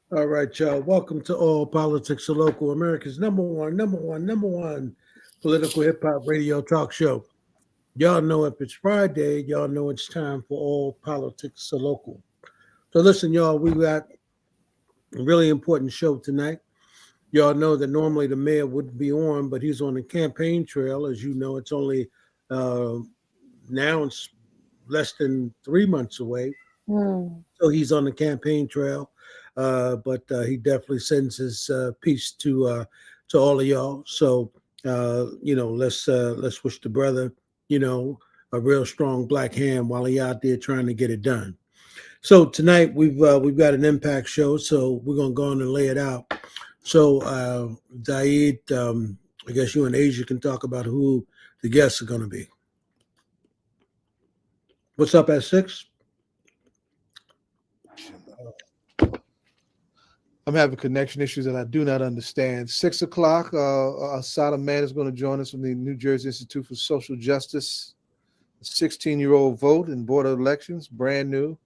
All right, y'all. Welcome to All Politics are Local, America's number one political hip hop radio talk show. Y'all know if it's Friday, y'all know it's time for All Politics are Local. So listen, y'all, we got a really important show tonight. Y'all know that normally the mayor would be on, but he's on the campaign trail. As you know, it's only uh, now it's less than 3 months away. Hmm. So he's on the campaign trail, but he definitely sends his peace to all of y'all. So let's wish the brother, you know, a real strong black hand while he out there trying to get it done. So tonight we've got an impact show, so we're gonna go on and lay it out. So Zaid, I guess you and Asia can talk about who the guests are gonna be. What's up at 6? I'm having connection issues that I do not understand. 6 o'clock, Assatta Mann is going to join us from the New Jersey Institute for Social Justice. 16-year-old vote in board of elections, brand new,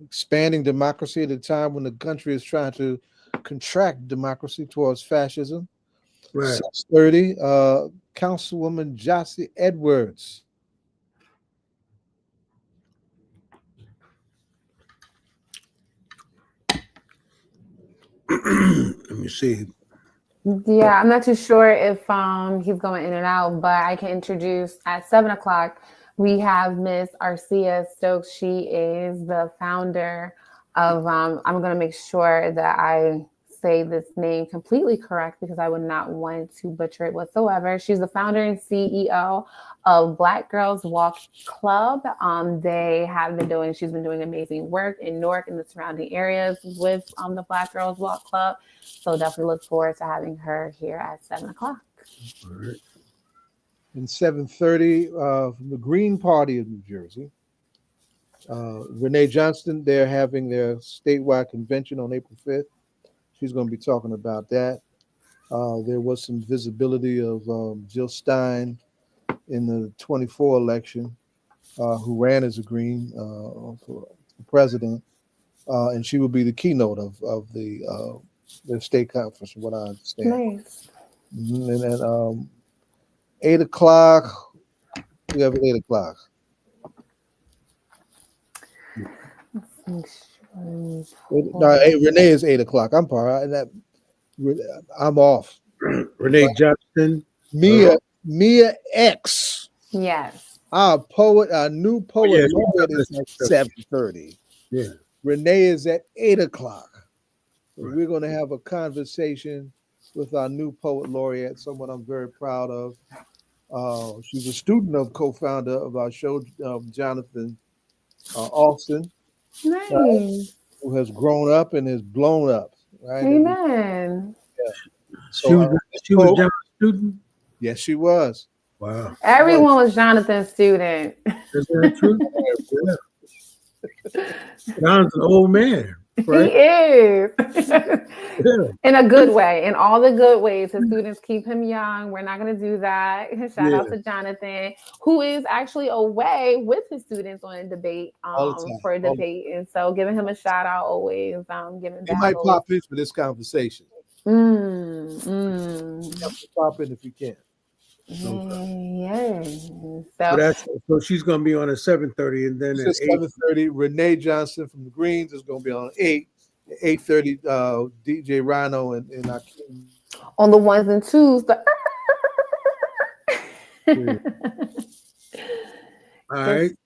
expanding democracy at a time when the country is trying to contract democracy towards fascism. Right. 6:30, Councilwoman Jasi Edwards. Let me see. Yeah, I'm not too sure if he's going in and out, but I can introduce at 7 o'clock. We have Miss Aricia Stokes. She is the founder of. I'm going to make sure that I say this name completely correct because I would not want to butcher it whatsoever. She's the founder and CEO of Black Girls Walk Club. They have been doing. She's been doing amazing work in Newark and the surrounding areas with the Black Girls Walk Club. So definitely look forward to having her here at 7 o'clock. All right. And 7:30, from the Green Party of New Jersey, Renee Johnston. They're having their statewide convention on April 5th. She's going to be talking about that. There was some visibility of Jill Stein in the 24 election, who ran as a Green for president, and she will be the keynote of the state conference, from what I understand. Nice. And then 8 o'clock, we have 8 o'clock. Renee is 8 o'clock. I'm part. I'm off. Renee Johnston. Mia X. Yes. Our poet, our new poet, yeah, Laureate is at 7:30. Yeah. Renee is at 8 o'clock. Right. We're going to have a conversation with our new poet laureate, someone I'm very proud of. She's a student of co-founder of our show, Jonathan Austin, Nice. who has grown up and has blown up. Right? Amen. So, She was John's student. yes, she was. Wow. Everyone was Jonathan's student. Is that true? Yeah. John's an old man, right? He is. Yeah. In a good way. In all the good ways. His students keep him young. We're not going to do that. Shout out to Jonathan, who is actually away with his students on a debate for a debate. And so giving him a shout out always. Giving He might pop in for this conversation. Pop in if you can. Yeah. So she's going to be on at 7:30, and then at 7:30, Renee Johnston from the Greens is going to be on 8:30. DJ Rhino and Akeem. On the ones and twos. All right.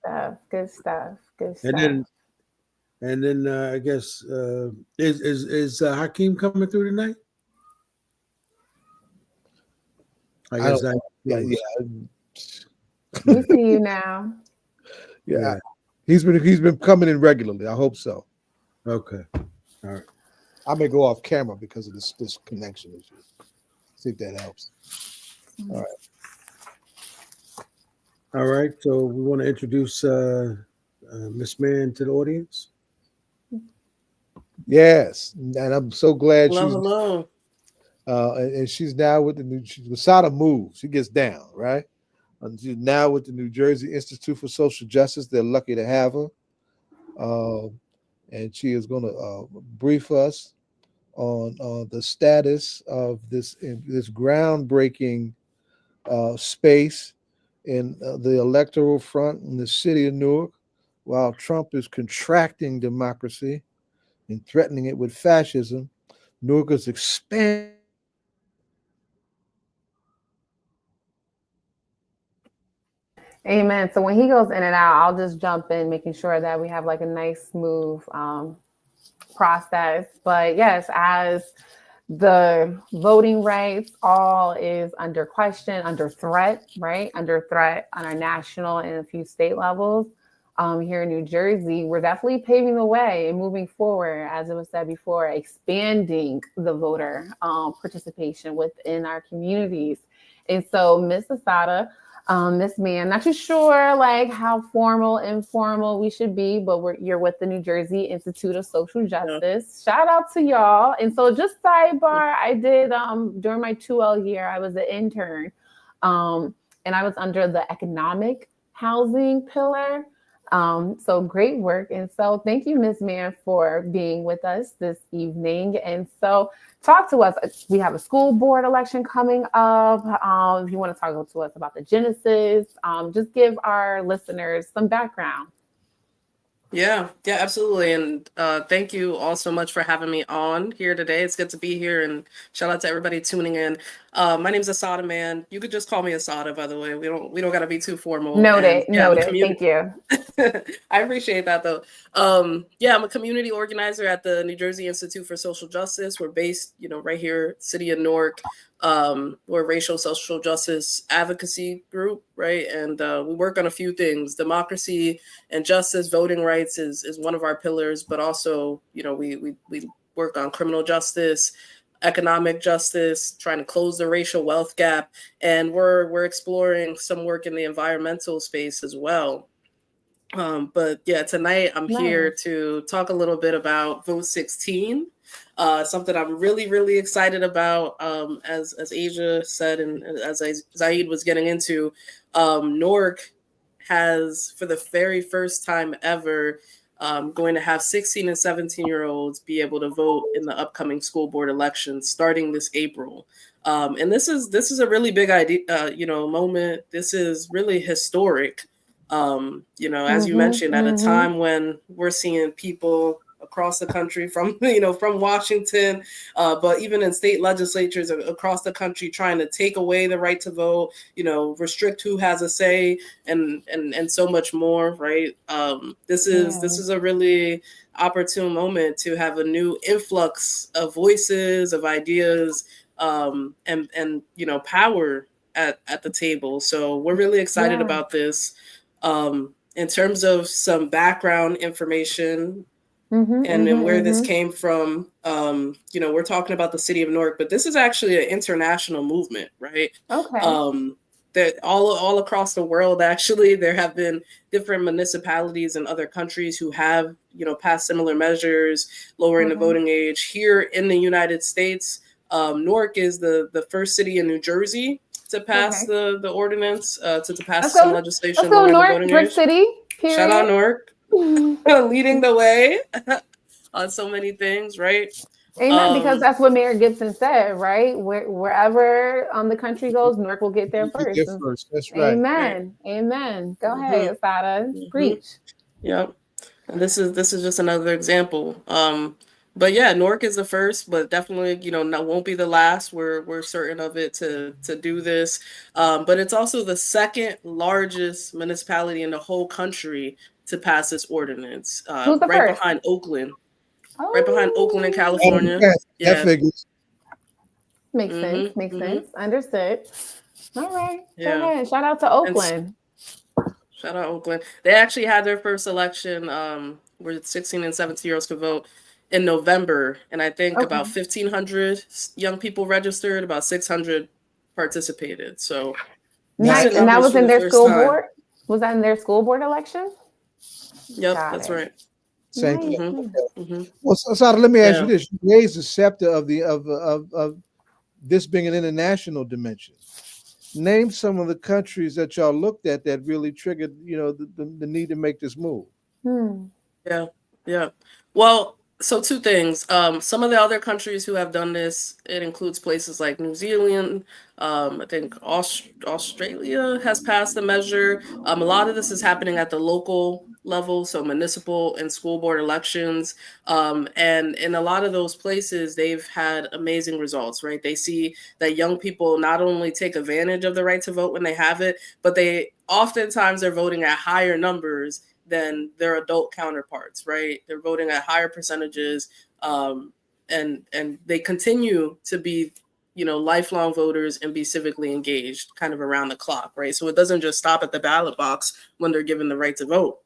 Good stuff. And then I guess is Hakeem coming through tonight? I guess we see you now. Yeah. He's been coming in regularly. I hope so. Okay. All right. I may go off camera because of this connection issue. See if that helps. All right. All right. So we want to introduce Miss Mann to the audience. Yes, and I'm so glad hello. And she's now with the new. She's Assatta Move. She gets down, right? And she's now with the New Jersey Institute for Social Justice. They're lucky to have her, and she is going to brief us on the status of this groundbreaking space in the electoral front in the city of Newark, while Trump is contracting democracy and threatening it with fascism. Newark is expanding. Amen. So when he goes in and out, I'll just jump in, making sure that we have like a nice, smooth process. But yes, as the voting rights all is under question, under threat, right? Under threat on our national and a few state levels. Here in New Jersey, we're definitely paving the way and moving forward, as it was said before, expanding the voter participation within our communities. And so, Miss Assatta, Miss Mann, not too sure like how formal, informal we should be, but you're with the New Jersey Institute of Social Justice. Yeah. Shout out to y'all. And so just sidebar, I did during my 2L year, I was an intern, and I was under the economic housing pillar. So great work. And so thank you, Ms. Mann, for being with us this evening. And so talk to us. We have a school board election coming up. If you want to talk to us about the genesis, just give our listeners some background. Yeah, absolutely. And thank you all so much for having me on here today. It's good to be here, and shout out to everybody tuning in. My name's Assatta Mann. You could just call me Assatta, by the way. We don't gotta be too formal. Noted. Thank you. I appreciate that though. I'm a community organizer at the New Jersey Institute for Social Justice. We're based, right here, city of Newark. We're a racial social justice advocacy group, right? And we work on a few things. Democracy and justice, voting rights is one of our pillars, but also, we work on criminal justice, economic justice, trying to close the racial wealth gap, and we're exploring some work in the environmental space as well. But yeah, tonight I'm here to talk a little bit about Vote 16. Something I'm really, really excited about. As Asia said, and as Zaid was getting into, Newark has, for the very first time ever, going to have 16 and 17-year-olds be able to vote in the upcoming school board elections starting this April. And this is a really big idea, moment. This is really historic. As you mentioned, at a time when we're seeing people across the country from Washington, but even in state legislatures across the country trying to take away the right to vote, restrict who has a say and so much more, right? This is a really opportune moment to have a new influx of voices, of ideas, and power at the table. So we're really excited about this. In terms of some background information, where this came from, we're talking about the city of Newark, but this is actually an international movement, right? Okay. That all across the world, actually, there have been different municipalities in other countries who have, passed similar measures, lowering the voting age. Here in the United States, Newark is the first city in New Jersey to pass the ordinance, to pass some legislation. Let's go Newark City. Period. Shout out Newark. Leading the way on so many things, right? Amen. Because that's what Mayor Gibson said, right? Wherever the country goes, Newark will get there first. That's right. Amen. Right. Amen. Go ahead, Assatta. Preach. Yep. And this is just another example. But yeah, Newark is the first, but definitely, won't be the last. We're certain of it to do this. But it's also the second largest municipality in the whole country to pass this ordinance. Who's the right first? behind Oakland. Oh. Right behind Oakland in California. That figures. Makes sense. Makes sense. Understood. All right. Yeah. Go ahead. Shout out to Oakland. Shout out Oakland. They actually had their first election where 16 and 17-year-olds could vote in November. And I think about 1,500 young people registered, about 600 participated. So nice. And that was in their school board? Was that in their school board election? Yep, that's right. Same thing. Well, Assatta, let me ask you this: you raised the scepter of this being an international dimension. Name some of the countries that y'all looked at that really triggered, the need to make this move. Yeah. Well, So two things. Some of the other countries who have done this, it includes places like New Zealand. I think Australia has passed the measure. A lot of this is happening at the local level, so municipal and school board elections. And in a lot of those places, they've had amazing results, right? They see that young people not only take advantage of the right to vote when they have it, but they oftentimes are voting at higher numbers than their adult counterparts, right? They're voting at higher percentages, and they continue to be, lifelong voters and be civically engaged, kind of around the clock, right? So it doesn't just stop at the ballot box when they're given the right to vote.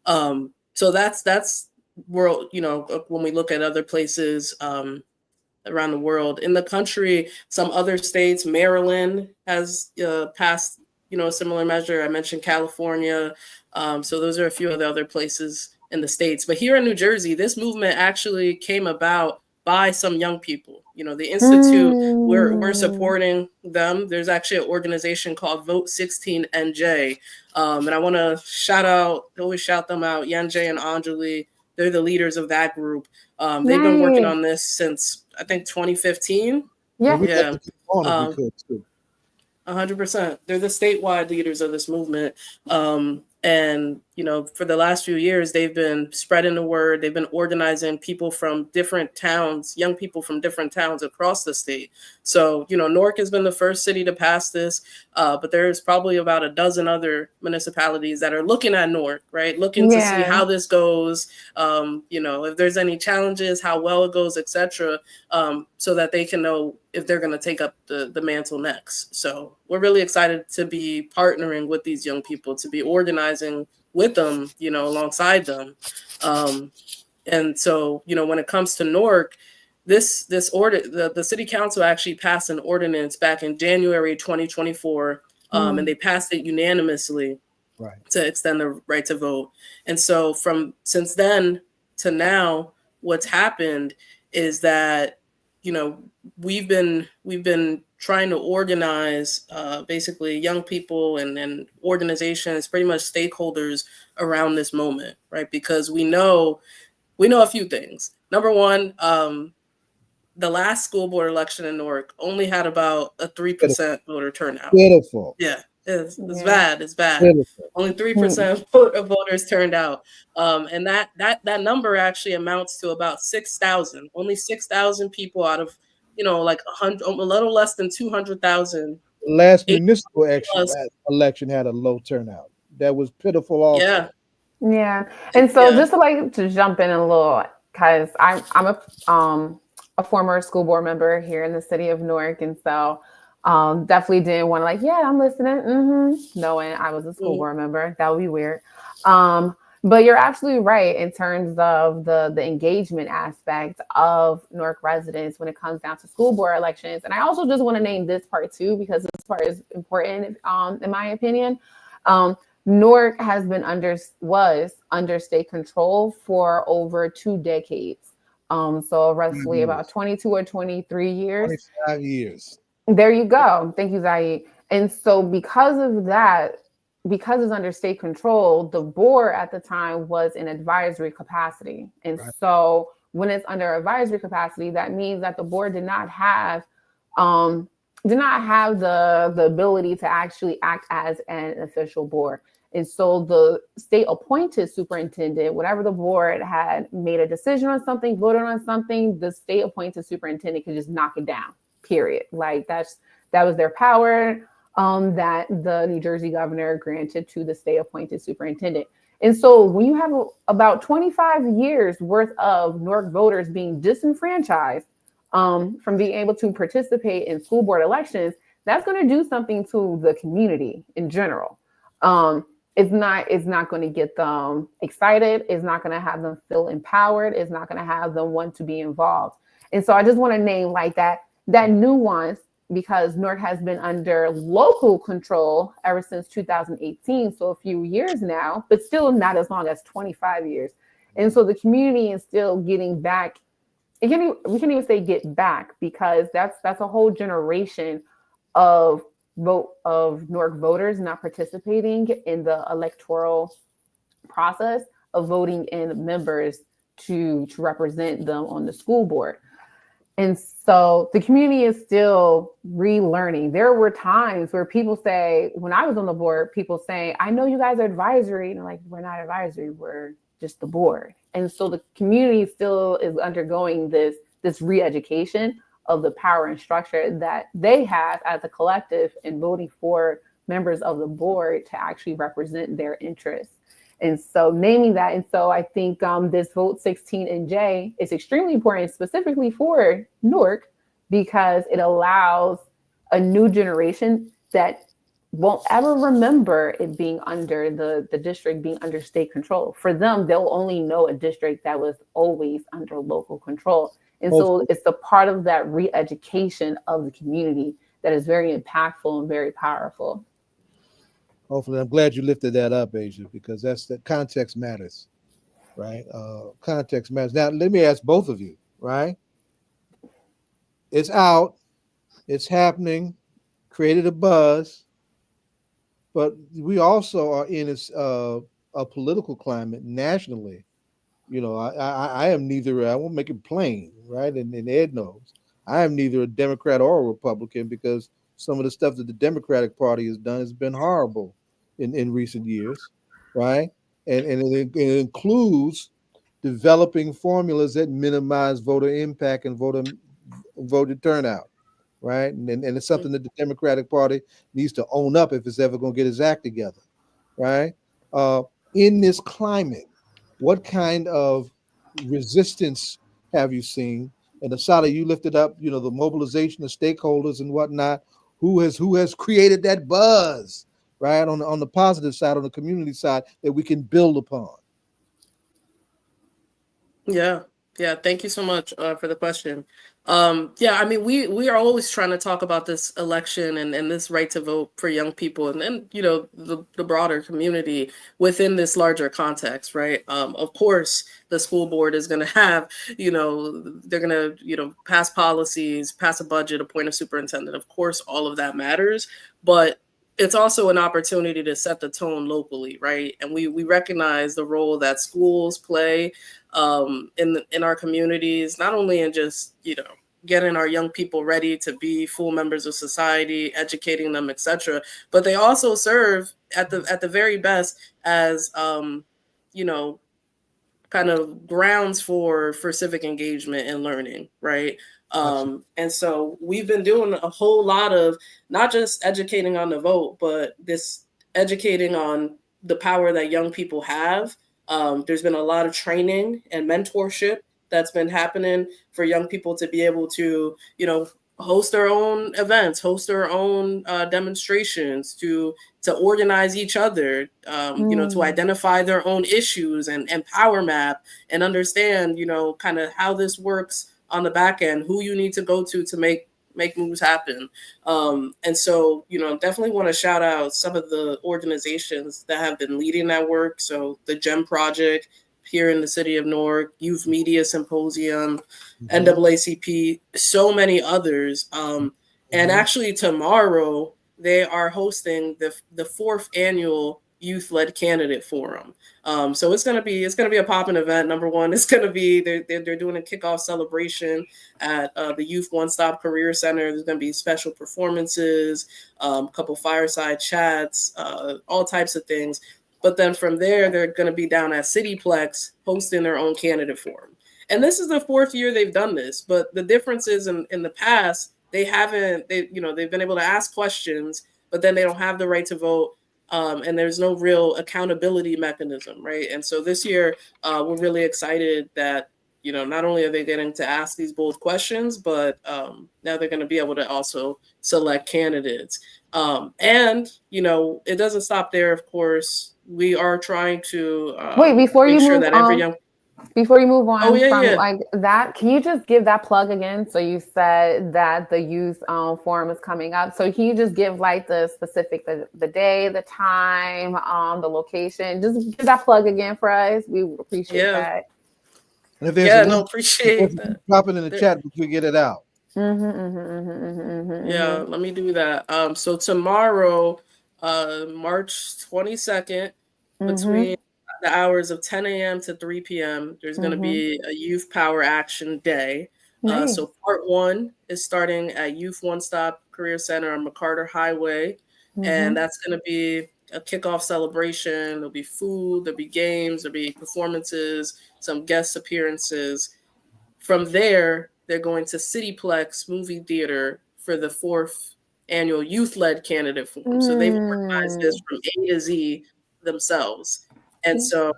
So that's world, when we look at other places around the world. In the country, some other states, Maryland has passed, a similar measure. I mentioned California. So those are a few of the other places in the States. But here in New Jersey, this movement actually came about by some young people. The Institute, we're supporting them. There's actually an organization called Vote 16 NJ. And I want to always shout them out, Yenjay and Anjali. They're the leaders of that group. They've been working on this since, I think, 2015. Yeah. Yeah. 100%. They're the statewide leaders of this movement. And, for the last few years, they've been spreading the word. They've been organizing people from different towns, young people from different towns across the state. So, Newark has been the first city to pass this, but there's probably about a dozen other municipalities that are looking at Newark, right? Looking to see how this goes, if there's any challenges, how well it goes, etc., so that they can know if they're going to take up the mantle next. So we're really excited to be partnering with these young people, to be organizing with them, alongside them. And so, when it comes to Newark, this order, the city council actually passed an ordinance back in January 2024, and they passed it unanimously to extend the right to vote. And so since then to now, what's happened is that, we've been trying to organize basically young people and organizations, pretty much stakeholders around this moment, right? Because we know a few things. Number one, the last school board election in Newark only had about a 3% voter turnout. Beautiful. Yeah, it's bad. It's bad. Beautiful. Only 3% of voters turned out. And that number actually amounts to about 6,000. Only 6,000 people out of, like a little less than 200,000. Last municipal election had a low turnout. That was pitiful also. Yeah. And so just to jump in a little, because I'm a former school board member here in the city of Newark. And so definitely didn't want to I'm listening, knowing I was a school board member. That would be weird. But you're absolutely right in terms of the engagement aspect of Newark residents when it comes down to school board elections. And I also just want to name this part too, because this part is important, in my opinion. Newark was under state control for over 2 decades. So roughly about 22 or 23 years. 25 years. There you go. Thank you, Zai. And so because of that, because it's under state control, the board at the time was in advisory capacity. And so when it's under advisory capacity, that means that the board did not have the ability to actually act as an official board. And so the state appointed superintendent, whenever the board had made a decision on something, voted on something, the state appointed superintendent could just knock it down, period. That was their power that the New Jersey governor granted to the state appointed superintendent. And so when you have about 25 years worth of Newark voters being disenfranchised from being able to participate in school board elections, that's going to do something to the community in general. It's not going to get them excited. It's not going to have them feel empowered. It's not going to have them want to be involved. And so I just want to name that nuance, because Newark has been under local control ever since 2018. So a few years now, but still not as long as 25 years. And so the community is still getting back. We can even say get back, because that's a whole generation of Newark voters not participating in the electoral process of voting in members to represent them on the school board. And so the community is still relearning. There were times where people say, when I was on the board, people say, I know you guys are advisory. And I'm like, we're not advisory, we're just the board. And so the community still is undergoing this re-education of the power and structure that they have as a collective in voting for members of the board to actually represent their interests. And so naming that, and so I think this vote 16 and J is extremely important, specifically for Newark, because it allows a new generation that won't ever remember it being under the district being under state control. For them, they'll only know a district that was always under local control. And so it's the part of that re-education of the community that is very impactful and very powerful. Hopefully, I'm glad you lifted that up, Asia, because that's the context matters, right? Context matters. Now, let me ask both of you, right? It's out, it's happening, created a buzz, but we also are in a political climate nationally. You know, I am neither, I won't make it plain, right? And Ed knows, I am neither a Democrat or a Republican, because some of the stuff that the Democratic Party has done has been horrible in recent years, right? And it includes developing formulas that minimize voter impact and voter turnout, right? And it's something that the Democratic Party needs to own up if it's ever going to get its act together, right? In this climate, what kind of resistance have you seen? And Assatta, you lifted up, you know, the mobilization of stakeholders and whatnot. Who has created that buzz, right? On the positive side, on the community side, that we can build upon. Yeah. Thank you so much for the question. I mean, we are always trying to talk about this election and this right to vote for young people, and then, you know, the broader community within this larger context, right? Of course, the school board is going to have, you know, they're going to, you know, pass policies, pass a budget, appoint a superintendent. Of course, all of that matters, but it's also an opportunity to set the tone locally, right? And we recognize the role that schools play in our communities, not only in just, you know, getting our young people ready to be full members of society, educating them, etc., but they also serve at the very best as you know, kind of grounds for civic engagement and learning, right? And so we've been doing a whole lot of not just educating on the vote, but this educating on the power that young people have. There's been a lot of training and mentorship that's been happening for young people to be able to, you know, host their own events, host their own demonstrations, to organize each other, you know, to identify their own issues and power map and understand, you know, kind of how this works on the back end, who you need to go to make moves happen. And so, you know, definitely want to shout out some of the organizations that have been leading that work. So the GEM Project here in the city of Newark, Youth Media Symposium, NAACP, so many others. And actually tomorrow they are hosting the 4th annual Youth-Led Candidate Forum. So it's gonna be a popping event. Number one, it's gonna be they're doing a kickoff celebration at the Youth One Stop Career Center. There's gonna be special performances, a couple fireside chats, all types of things. But then from there, they're going to be down at Cityplex hosting their own candidate forum. And this is the 4th year they've done this. But the difference is in the past, they've been able to ask questions, but then they don't have the right to vote. And there's no real accountability mechanism, right? And so this year, we're really excited that, you know, not only are they getting to ask these bold questions, but now they're going to be able to also select candidates. And, you know, it doesn't stop there, of course. We are trying to wait before you move on. Before you move on like that, can you just give that plug again? So you said that the youth forum is coming up. So can you just give like the specific, the day, the time, the location? Just give that plug again for us. We appreciate that. And if there's appreciate that. Drop it in the chat before we get it out. Yeah, let me do that. So tomorrow, March 22nd, between the hours of 10 a.m. to 3 p.m. There's going to be a Youth Power Action Day. Nice. So part one is starting at Youth One Stop Career Center on McCarter Highway. And that's going to be a kickoff celebration. There'll be food, there'll be games, there'll be performances, some guest appearances. From there, they're going to Cityplex Movie Theater for the 4th annual youth-led candidate forum. So they've organized this from A to Z themselves. And so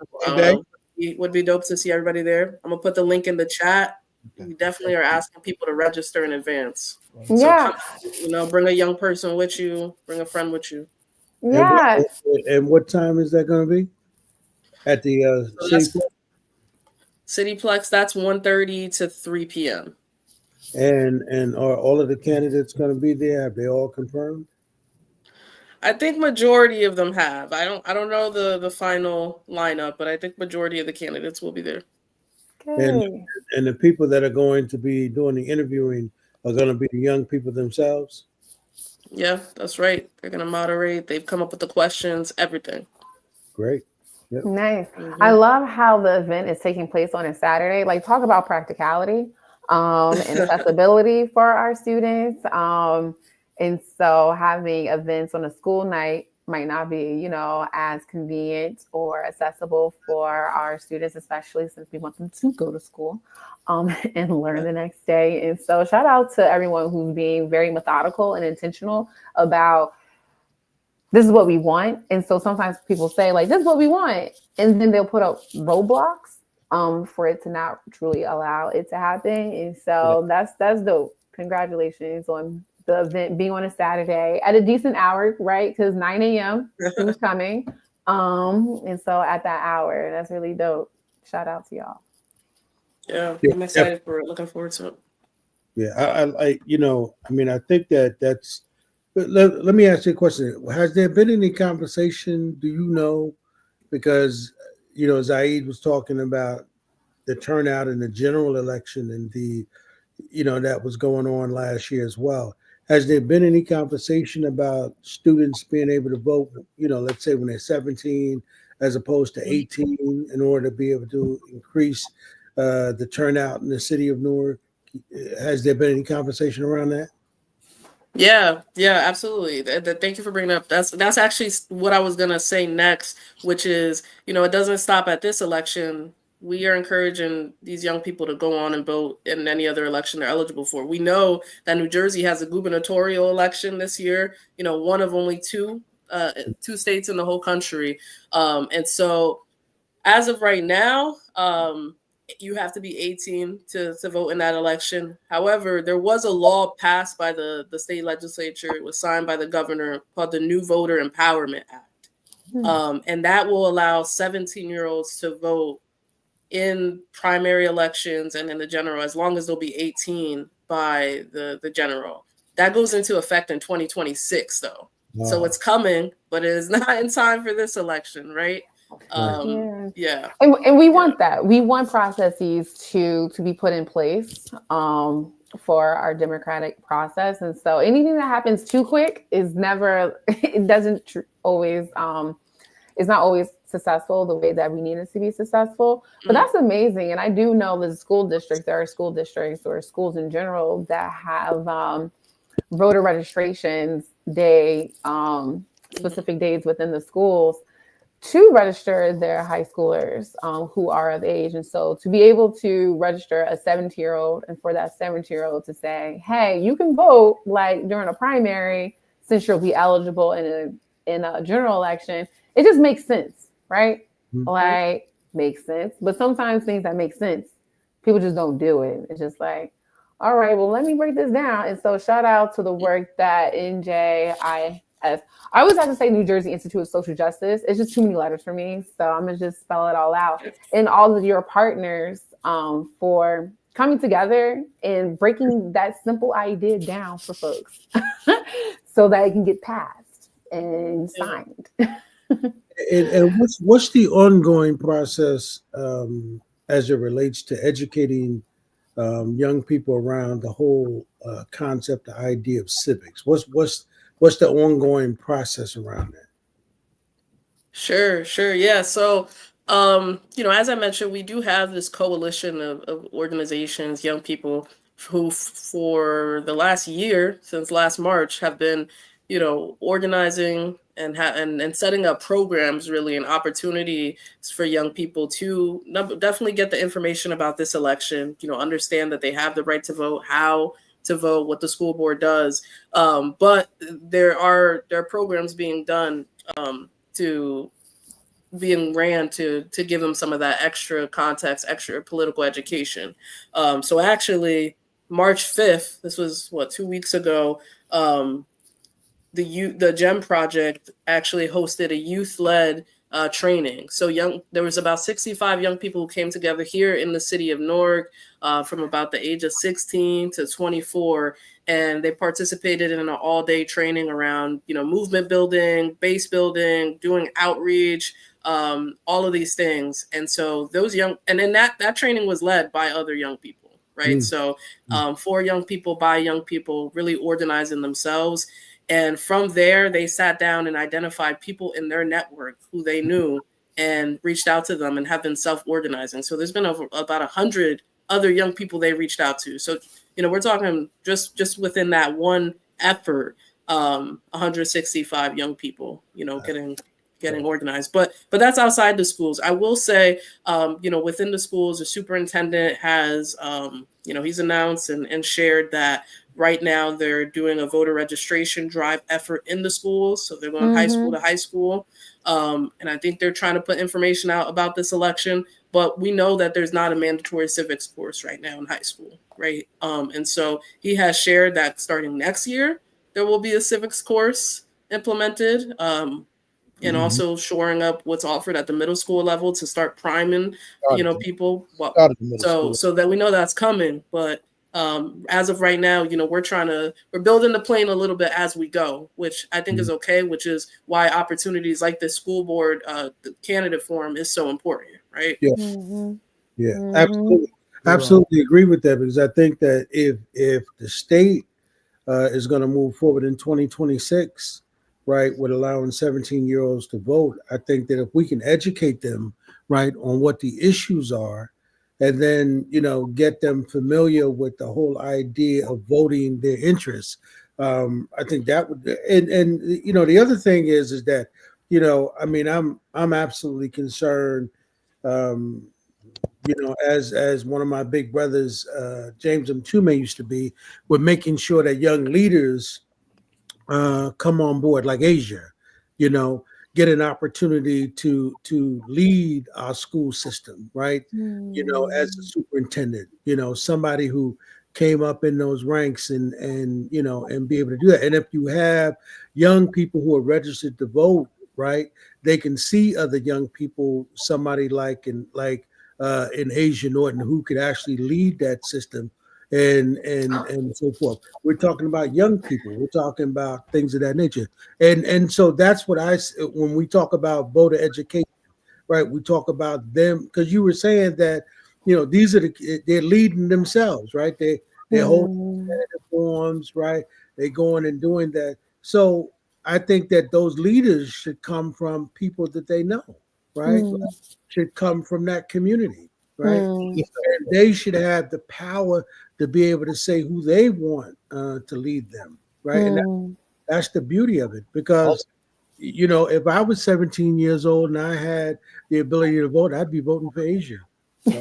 it would be dope to see everybody there. I'm going to put the link in the chat. We definitely are asking people to register in advance. Yeah. So come, bring a young person with you, bring a friend with you. Yeah. And what time is that going to be? At the Cityplex, that's 1:30 to 3 p.m. And are all of the candidates going to be there? Have they all confirmed? I think majority of them have. I don't know the final lineup, but I think majority of the candidates will be there. Okay. And the people that are going to be doing the interviewing are going to be the young people themselves? Yeah, that's right. They're going to moderate. They've come up with the questions, everything. Great. Yep. Nice. I love how the event is taking place on a Saturday. Like, talk about practicality and accessibility for our students. And so having events on a school night might not be, as convenient or accessible for our students, especially since we want them to go to school and learn the next day. And so shout out to everyone who's being very methodical and intentional about this is what we want. And so sometimes people say, like, this is what we want. And then they'll put up roadblocks for it to not truly allow it to happen. And so that's dope. Congratulations on the event being on a Saturday at a decent hour, right? Because 9 a.m. who's coming. And so at that hour, that's really dope. Shout out to y'all. Yeah, I'm excited for it. Looking forward to it. Yeah, I think that's. Let me ask you a question. Has there been any conversation? Do you know? Because Zaid was talking about the turnout in the general election and the, that was going on last year as well. Has there been any conversation about students being able to vote, let's say when they're 17 as opposed to 18 in order to be able to increase the turnout in the city of Newark? Has there been any conversation around that? Yeah, absolutely. Thank you for bringing up. That's actually what I was going to say next, which is, it doesn't stop at this election. We are encouraging these young people to go on and vote in any other election they're eligible for. We know that New Jersey has a gubernatorial election this year, one of only two states in the whole country. And so as of right now, you have to be 18 to vote in that election. However, there was a law passed by the state legislature. It was signed by the governor called the New Voter Empowerment Act. And that will allow 17-year-olds to vote in primary elections and in the general, as long as they'll be 18 by the general. That goes into effect in 2026, though. Wow. So it's coming, but it is not in time for this election, right? Yeah. And we want that. We want processes to be put in place for our democratic process. And so anything that happens too quick is never, it doesn't always, it's not always successful the way that we need it to be successful. But that's amazing. And I do know that there are school districts or schools in general that have voter registrations day, specific days within the schools to register their high schoolers who are of age. And so to be able to register a 17-year-old and for that 17-year-old to say, hey, you can vote like during a primary since you'll be eligible in a general election, it just makes sense, right? Like, makes sense. But sometimes things that make sense, people just don't do it. It's just all right, well, let me break this down. And so shout out to the work that I always have to say New Jersey Institute of Social Justice. It's just too many letters for me. So I'm going to just spell it all out. And all of your partners for coming together and breaking that simple idea down for folks so that it can get passed and signed. And what's the ongoing process as it relates to educating young people around the whole concept, the idea of civics? What's the ongoing process around that? Sure. Yeah. So As I mentioned, we do have this coalition of organizations, young people who, for the last year, since last March, have been, organizing and setting up programs, really, and opportunities for young people to definitely get the information about this election. Understand that they have the right to vote, how to vote, what the school board does. But there are programs being done to being ran to give them some of that extra context, extra political education. So actually, March 5th, this was 2 weeks ago, the GEM project actually hosted a youth-led training. So there was about 65 young people who came together here in the city of Newark from about the age of 16 to 24, and they participated in an all-day training around, movement building, base building, doing outreach, all of these things. And so those and then that training was led by other young people, right? So for young people, by young people, really organizing themselves. And from there, they sat down and identified people in their network who they knew and reached out to them and have been self-organizing. So there's been about 100 other young people they reached out to. So, we're talking just within that one effort, 165 young people, getting organized. But that's outside the schools. I will say, within the schools, the superintendent has, he's announced and shared that right now they're doing a voter registration drive effort in the schools. So they're going high school to high school. And I think they're trying to put information out about this election. But we know that there's not a mandatory civics course right now in high school, right? And so he has shared that starting next year, there will be a civics course implemented. And also shoring up what's offered at the middle school level to start priming, people. Well, so that we know that's coming. But as of right now, we're building the plane a little bit as we go, which I think is okay, which is why opportunities like this school board, the candidate forum is so important, right? Yeah, absolutely agree with that, because I think that if the state is going to move forward in 2026, right, with allowing 17-year-olds to vote, I think that if we can educate them, right, on what the issues are, and then, get them familiar with the whole idea of voting their interests, I think that would, and the other thing is that, I'm absolutely concerned, as one of my big brothers, James Mtume used to be, with making sure that young leaders come on board, like Asia, get an opportunity to lead our school system, right? As a superintendent, somebody who came up in those ranks and be able to do that. And if you have young people who are registered to vote, right, they can see other young people, somebody like in Asia Norton, who could actually lead that system and so forth. We're talking about young people. We're talking about things of that nature. And so that's what when we talk about voter education, right, we talk about them, because you were saying that, these are they're leading themselves, right? They're holding forms, right? They're going and doing that. So I think that those leaders should come from people that they know, right? Should come from that community, right? And they should have the power to be able to say who they want to lead them, right? And that's the beauty of it, because, if I was 17 years old and I had the ability to vote, I'd be voting for Asia. So.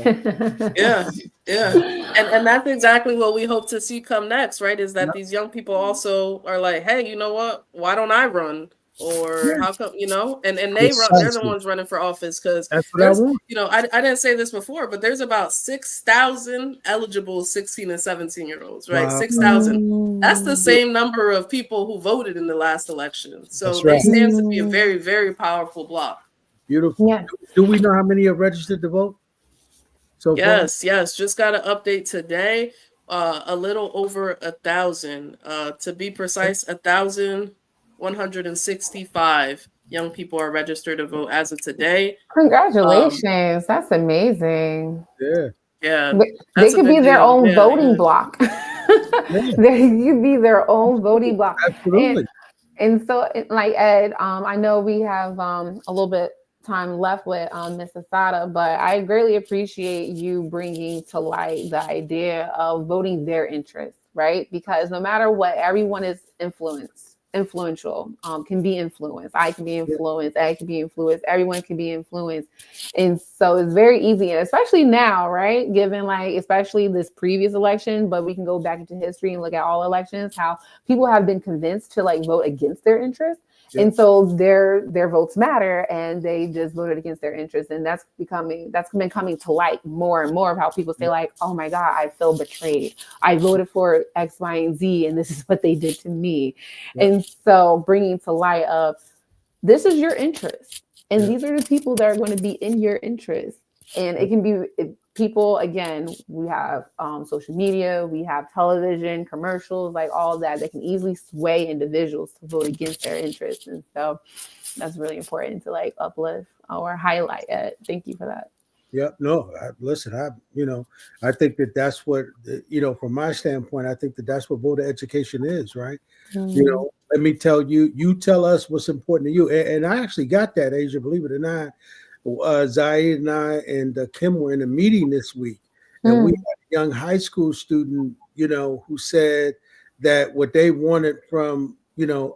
Yeah. And that's exactly what we hope to see come next, right? Is that these young people also are like, hey, you know what? Why don't I run? Or how come, and they're the ones running for office, because there's, I didn't say this before, but there's about 6,000 eligible 16 and 17-year-olds, right? Wow. 6,000. That's the same number of people who voted in the last election. So it stands to be a very, very powerful block. Beautiful. Yeah. Do we know how many are registered to vote? So yes. Just got an update today. A little over 1,000. To be precise, 1,165 young people are registered to vote as of today. Congratulations. That's amazing. Yeah. They could be their own voting block. They could be their own voting block. Absolutely. And so, like Ed, I know we have a little bit time left with Ms. Assatta, but I greatly appreciate you bringing to light the idea of voting their interests, right? Because no matter what, everyone is influential, can be influenced. I can be influenced. I can be influenced. Everyone can be influenced. And so it's very easy, and especially now, right? Given like, especially this previous election, but we can go back into history and look at all elections, how people have been convinced to like vote against their interests. Yep. And so their votes matter, and they just voted against their interests. And that's been coming to light more and more of how people say like, oh my God, I feel betrayed. I voted for X, Y, and Z, and this is what they did to me. Yep. And so bringing to light of this is your interest, and these are the people that are going to be in your interest. And it can be people, again, we have social media, we have television, commercials, like all of that can easily sway individuals to vote against their interests. And so that's really important to like uplift or highlight it. Thank you for that. Yeah, no, listen, I think that's what, from my standpoint, I think that's what voter education is, right? Mm-hmm. Let me tell you, you tell us what's important to you. And I actually got that, Asia, believe it or not. Zaid and I and Kim were in a meeting this week, and we had a young high school student, who said that what they wanted from,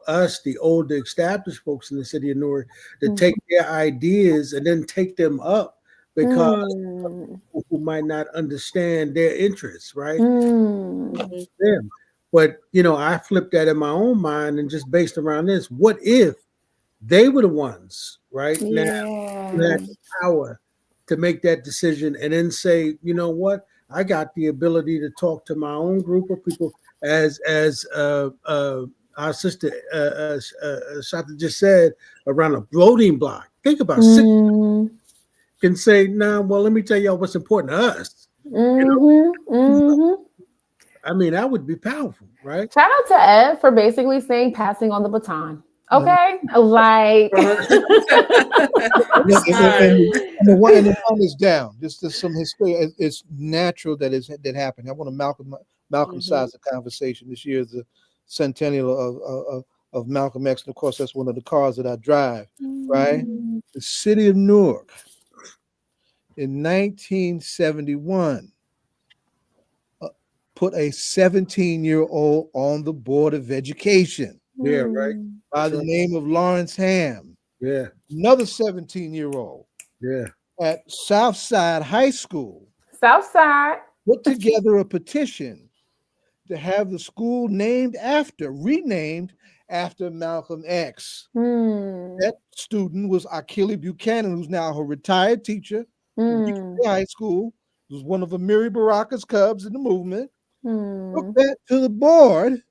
us, the older established folks in the city of Newark, to take their ideas and then take them up, because people who might not understand their interests, right? Them. But, I flipped that in my own mind and just based around this, what if they were the ones, right? Now who had the power to make that decision and then say, you know what? I got the ability to talk to my own group of people, as our sister Assatta just said, around a voting block. Think about 6 can say, nah, well, let me tell y'all what's important to us. I mean, that would be powerful, right? Shout out to Ed for basically saying passing on the baton. Okay, like and the one is down. There's some history. It's natural that happened. I want to Malcolm size the conversation. This year is the centennial of Malcolm X, and of course that's one of the cars that I drive. Right, the city of Newark in 1971 put a 17-year-old on the Board of Education. Yeah, right. By the name of Lawrence Ham. Yeah. Another 17-year-old. Yeah. At Southside High School. Southside. Put together a petition to have the school renamed after Malcolm X. That student was Achille Buchanan, who's now a retired teacher in high school. He was one of Amiri Baraka's Cubs in the movement. Took that to the board.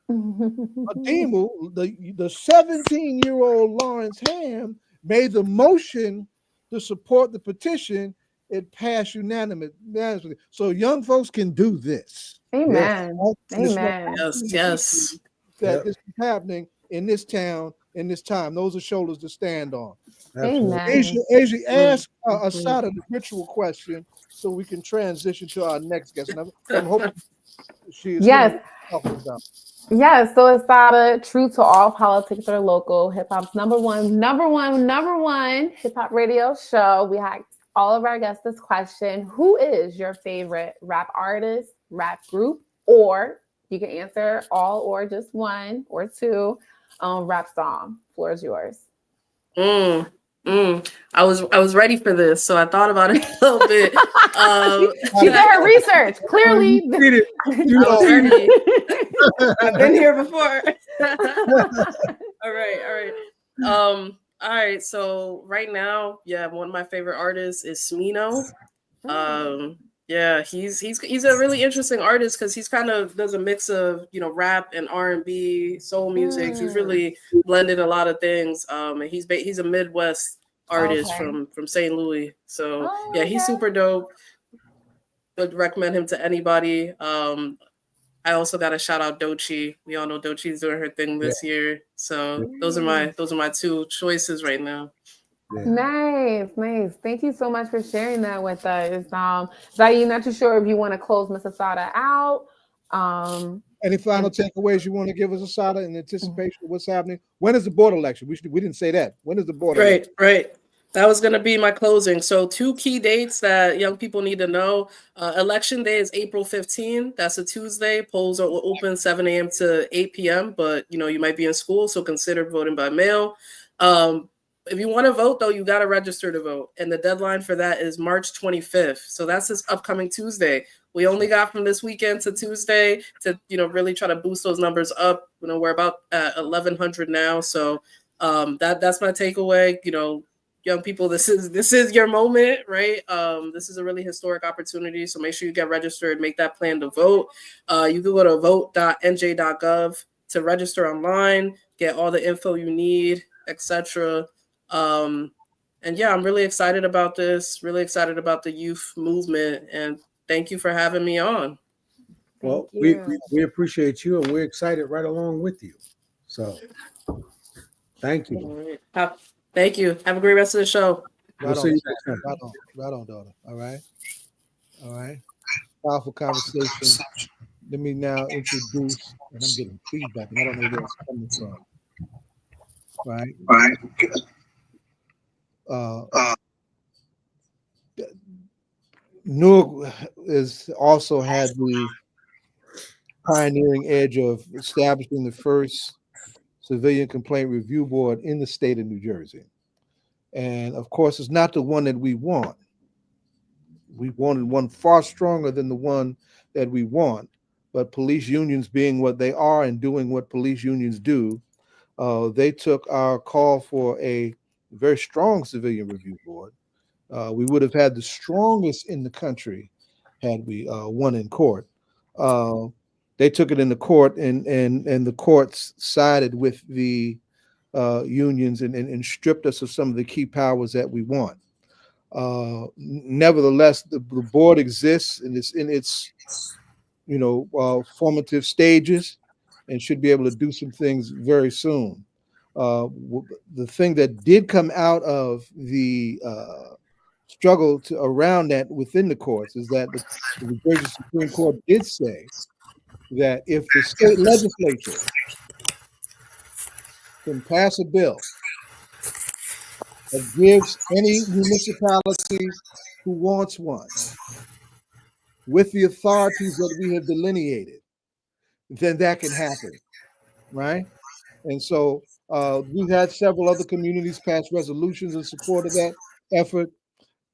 Adimu, the 17-year-old Lawrence Ham made the motion to support the petition. It passed unanimously. So young folks can do this. Amen. Amen. Yes. That this is happening in this town, in this time. Those are shoulders to stand on. Amen. Asia, ask Assatta the ritual question so we can transition to our next guest. And I'm hoping she is talking about. Yes, so Assatta, true to all politics or local, hip hop's number one hip hop radio show. We had all of our guests this question: who is your favorite rap artist, rap group, or you can answer all or just one or two rap song? Floor is yours. I was ready for this, so I thought about it a little bit. She did her research. Clearly, I've been here before. All right. So right now, one of my favorite artists is Smino. He's a really interesting artist because he's kind of does a mix of rap and R&B, soul music. He's really blended a lot of things. And he's a Midwest artist from St. Louis. So he's super dope. Would recommend him to anybody. I also got to shout out Doechii. We all know Doechii's doing her thing this year. So those are my two choices right now. Yeah. Nice. Thank you so much for sharing that with us. Zaid, not too sure if you want to close Ms. Assatta out. Any final takeaways you want to give us, Assatta, in anticipation of what's happening? When is the board election? We didn't say that. When is the board election? Right. That was going to be my closing. So 2 key dates that young people need to know. Election day is April 15th. That's a Tuesday. Polls are open 7 a.m. to 8 p.m., but you might be in school, so consider voting by mail. If you want to vote, though, you got to register to vote. And the deadline for that is March 25th. So that's this upcoming Tuesday. We only got from this weekend to Tuesday to, really try to boost those numbers up. We're about at 1,100 now. So that's my takeaway. Young people, this is your moment, right? This is a really historic opportunity. So make sure you get registered, make that plan to vote. You can go to vote.nj.gov to register online, get all the info you need, etc. And yeah, I'm really excited about this, really excited about the youth movement. And thank you for having me on. Well, we appreciate you, and we're excited right along with you. So thank you. All right. Thank you. Have a great rest of the show. Right on, right on, daughter. All right. Powerful conversation. Let me now introduce, and I'm getting feedback, and I don't know where it's coming from. Right. Newark is also had the pioneering edge of establishing the first civilian complaint review board in the state of New Jersey. And of course, it's not the one that we want. We wanted one far stronger than the one that we want. But police unions being what they are and doing what police unions do, they took our call for a very strong civilian review board. We would have had the strongest in the country had we won in court. They took it in the court, and the courts sided with the unions and stripped us of some of the key powers that we want. Nevertheless, the board exists, and it's in its formative stages, and should be able to do some things very soon. The thing that did come out of the struggle around that within the courts is that the New Jersey Supreme Court did say that if the state legislature can pass a bill that gives any municipality who wants one with the authorities that we have delineated, then that can happen, right? And so we've had several other communities pass resolutions in support of that effort.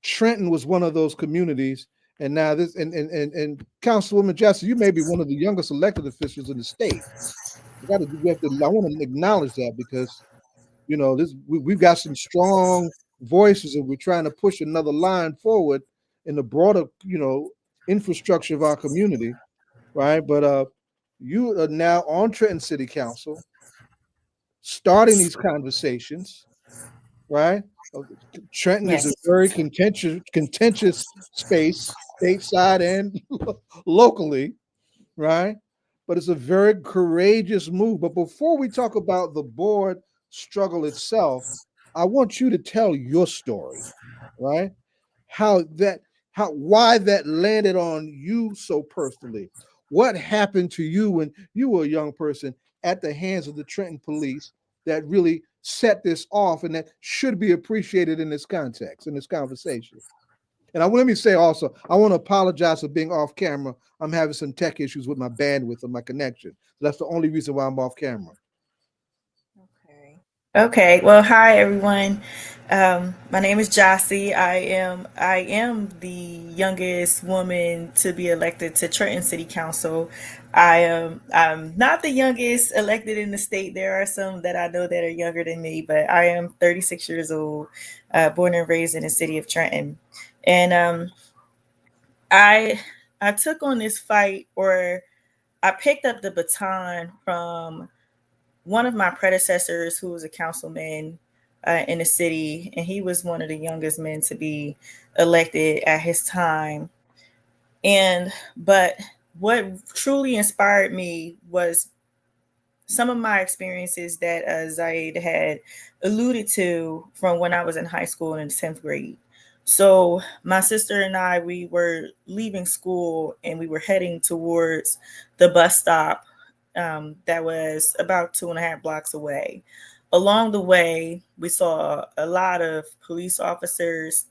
Trenton was one of those communities, and now this and Councilwoman Jasi, you may be one of the youngest elected officials in the state. I want to acknowledge that, because we've got some strong voices, and we're trying to push another line forward in the broader infrastructure of our community, right? But you are now on Trenton City Council, starting these conversations, right? Trenton is a very contentious space, stateside and locally, right? But it's a very courageous move. But before we talk about the board struggle itself, I want you to tell your story, right? Why that landed on you so personally. What happened to you when you were a young person at the hands of the Trenton police that really set this off, and that should be appreciated in this context, in this conversation? And let me say also, I want to apologize for being off camera. I'm having some tech issues with my bandwidth and my connection. So that's the only reason why I'm off camera. Okay. Well, hi everyone. My name is Jasi. I am the youngest woman to be elected to Trenton City Council. I'm not the youngest elected in the state. There are some that I know that are younger than me, but I am 36 years old, born and raised in the city of Trenton. And I took on this fight, or I picked up the baton from one of my predecessors, who was a councilman in the city, and he was one of the youngest men to be elected at his time. But what truly inspired me was some of my experiences that Zaid had alluded to from when I was in high school in the 10th grade. So my sister and I, we were leaving school, and we were heading towards the bus stop that was about 2.5 blocks away. along the way, we saw a lot of police officers.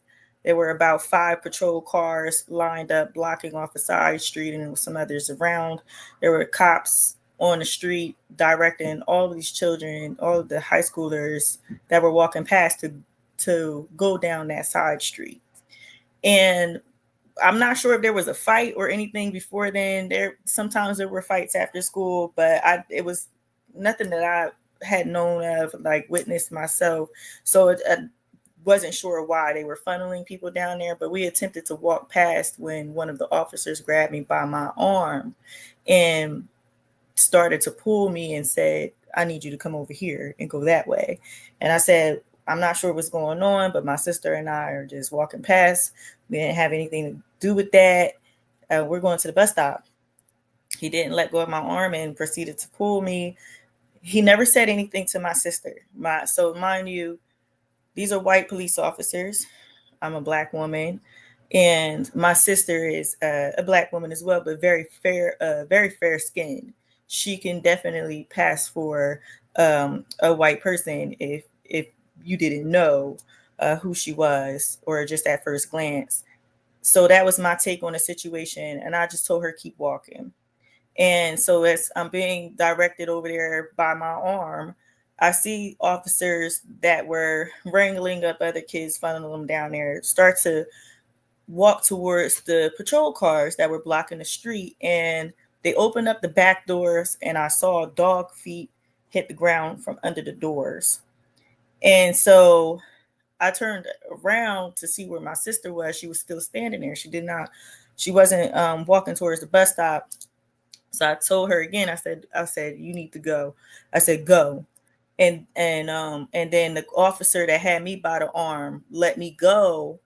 There were about 5 patrol cars lined up blocking off a side street, and there were some others around. There were cops on the street directing all of these children, all of the high schoolers that were walking past to go down that side street. And I'm not sure if there was a fight or anything before then. Sometimes there were fights after school, but it was nothing that I had known of, like witnessed myself. So I wasn't sure why they were funneling people down there, but we attempted to walk past when one of the officers grabbed me by my arm and started to pull me and said, I need you to come over here and go that way. And I said, I'm not sure what's going on, but my sister and I are just walking past. We didn't have anything to do with that. We're going to the bus stop. He didn't let go of my arm and proceeded to pull me. He never said anything to my sister. So mind you, these are white police officers. I'm a Black woman, and my sister is a Black woman as well, but very fair skinned. She can definitely pass for a white person if you didn't know who she was or just at first glance. So that was my take on the situation, and I just told her keep walking. And so as I'm being directed over there by my arm, I see officers that were wrangling up other kids, funneling them down there, start to walk towards the patrol cars that were blocking the street. And they opened up the back doors, and I saw dog feet hit the ground from under the doors. And so I turned around to see where my sister was. She was still standing there. She wasn't walking towards the bus stop. So I told her again, I said, you need to go. I said, go. And then the officer that had me by the arm let me go.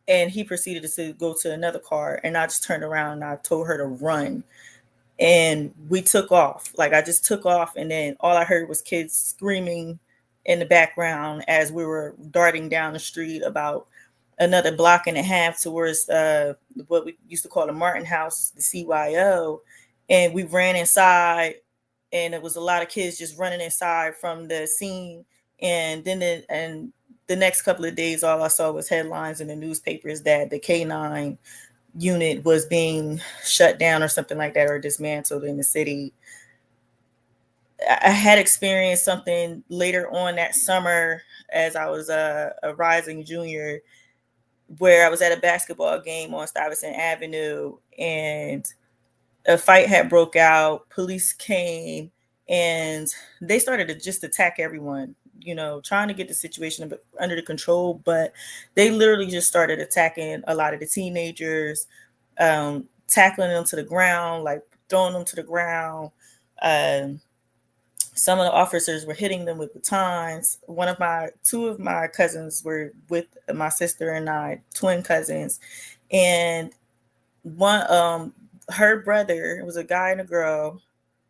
And he proceeded to go to another car. And I just turned around and I told her to run. And we took off. Like I just took off. And then all I heard was kids screaming in the background as we were darting down the street about another block and a half towards what we used to call the Martin House, the CYO. And we ran inside, and it was a lot of kids just running inside from the scene. And then the next couple of days, all I saw was headlines in the newspapers that the K-9 unit was being shut down or something like that, or dismantled in the city. I had experienced something later on that summer as I was a rising junior, where I was at a basketball game on Stuyvesant Avenue, and a fight had broke out. Police came and they started to just attack everyone, trying to get the situation under the control. But they literally just started attacking a lot of the teenagers, tackling them to the ground, like throwing them to the ground. Some of the officers were hitting them with batons. Two of my cousins were with my sister and I, twin cousins, and one, her brother, it was a guy and a girl,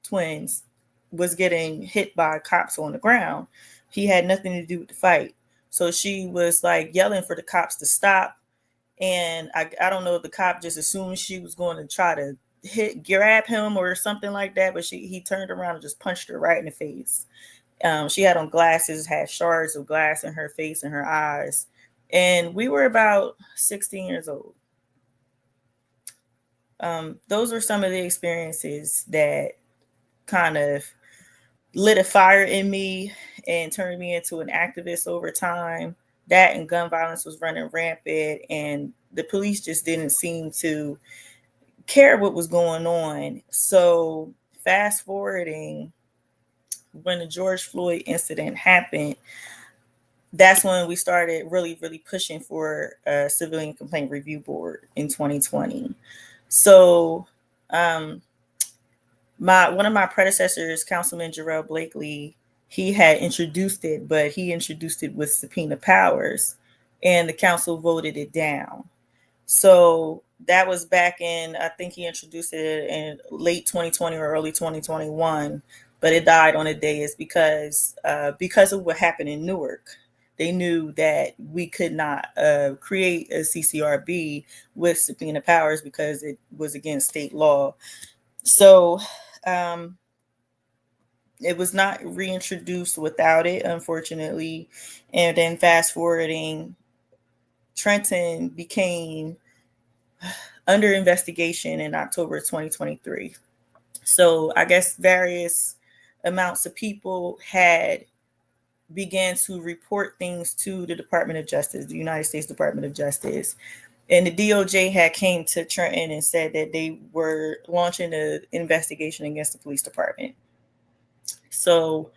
twins, was getting hit by cops on the ground. He had nothing to do with the fight. So she was like yelling for the cops to stop. And I don't know if the cop just assumed she was going to try to grab him or something like that, but he turned around and just punched her right in the face. She had on glasses, had shards of glass in her face and her eyes. And we were about 16 years old. Those were some of the experiences that kind of lit a fire in me and turned me into an activist over time. That and gun violence was running rampant, and the police just didn't seem to care what was going on. So fast forwarding, when the George Floyd incident happened, that's when we started really, really pushing for a civilian complaint review board in 2020. So one of my predecessors, Councilman Jarrell Blakely, he had introduced it, but he introduced it with subpoena powers, and the council voted it down. So that was back in, I think he introduced it in late 2020 or early 2021, but it died on a dais because of what happened in Newark. They knew that we could not create a CCRB with subpoena powers because it was against state law. So it was not reintroduced without it, unfortunately. And then fast forwarding, Trenton became under investigation in October 2023. So I guess various amounts of people had began to report things to the Department of Justice, the United States Department of Justice. And the DOJ had came to Trenton and said that they were launching an investigation against the police department. So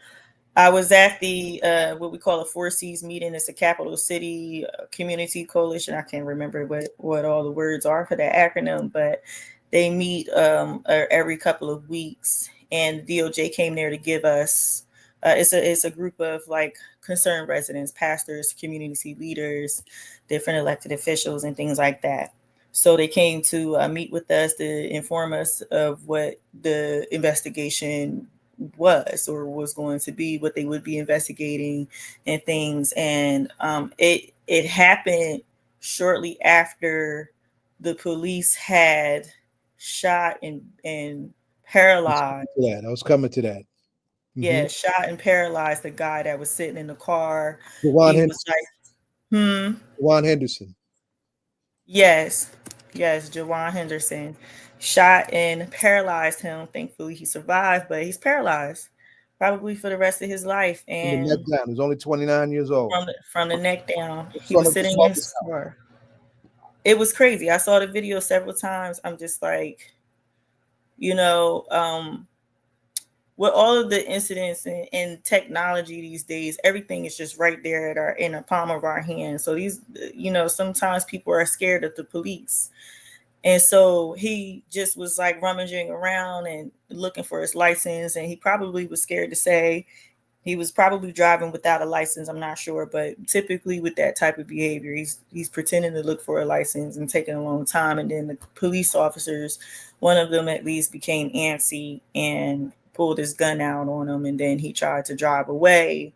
I was at the what we call a 4Cs meeting. It's a capital city community coalition. I can't remember what all the words are for that acronym, but they meet every couple of weeks. And DOJ came there to give us. It's a group of like concerned residents, pastors, community leaders, different elected officials, and things like that. So they came to meet with us to inform us of what the investigation was or was going to be, what they would be investigating and things. And it happened shortly after the police had shot and paralyzed. I was coming to that. Yeah, shot and paralyzed the guy that was sitting in the car. Juwan He Henderson. was like, Juwan Henderson. Yes, Jawan Henderson shot and paralyzed him. Thankfully, he survived, but he's paralyzed probably for the rest of his life. And From the neck down. He's only 29 years old. from the neck down, he Son was of sitting the in his car. It was crazy. I saw the video several times. I'm just like, you know, with all of the incidents and technology these days, everything is just right there in the palm of our hand. So these, you know, sometimes people are scared of the police. And so he just was like rummaging around and looking for his license. And he probably was scared to say he was probably driving without a license. I'm not sure. But typically with that type of behavior, he's pretending to look for a license and taking a long time. And then the police officers, one of them at least became antsy and pulled his gun out on him. And then he tried to drive away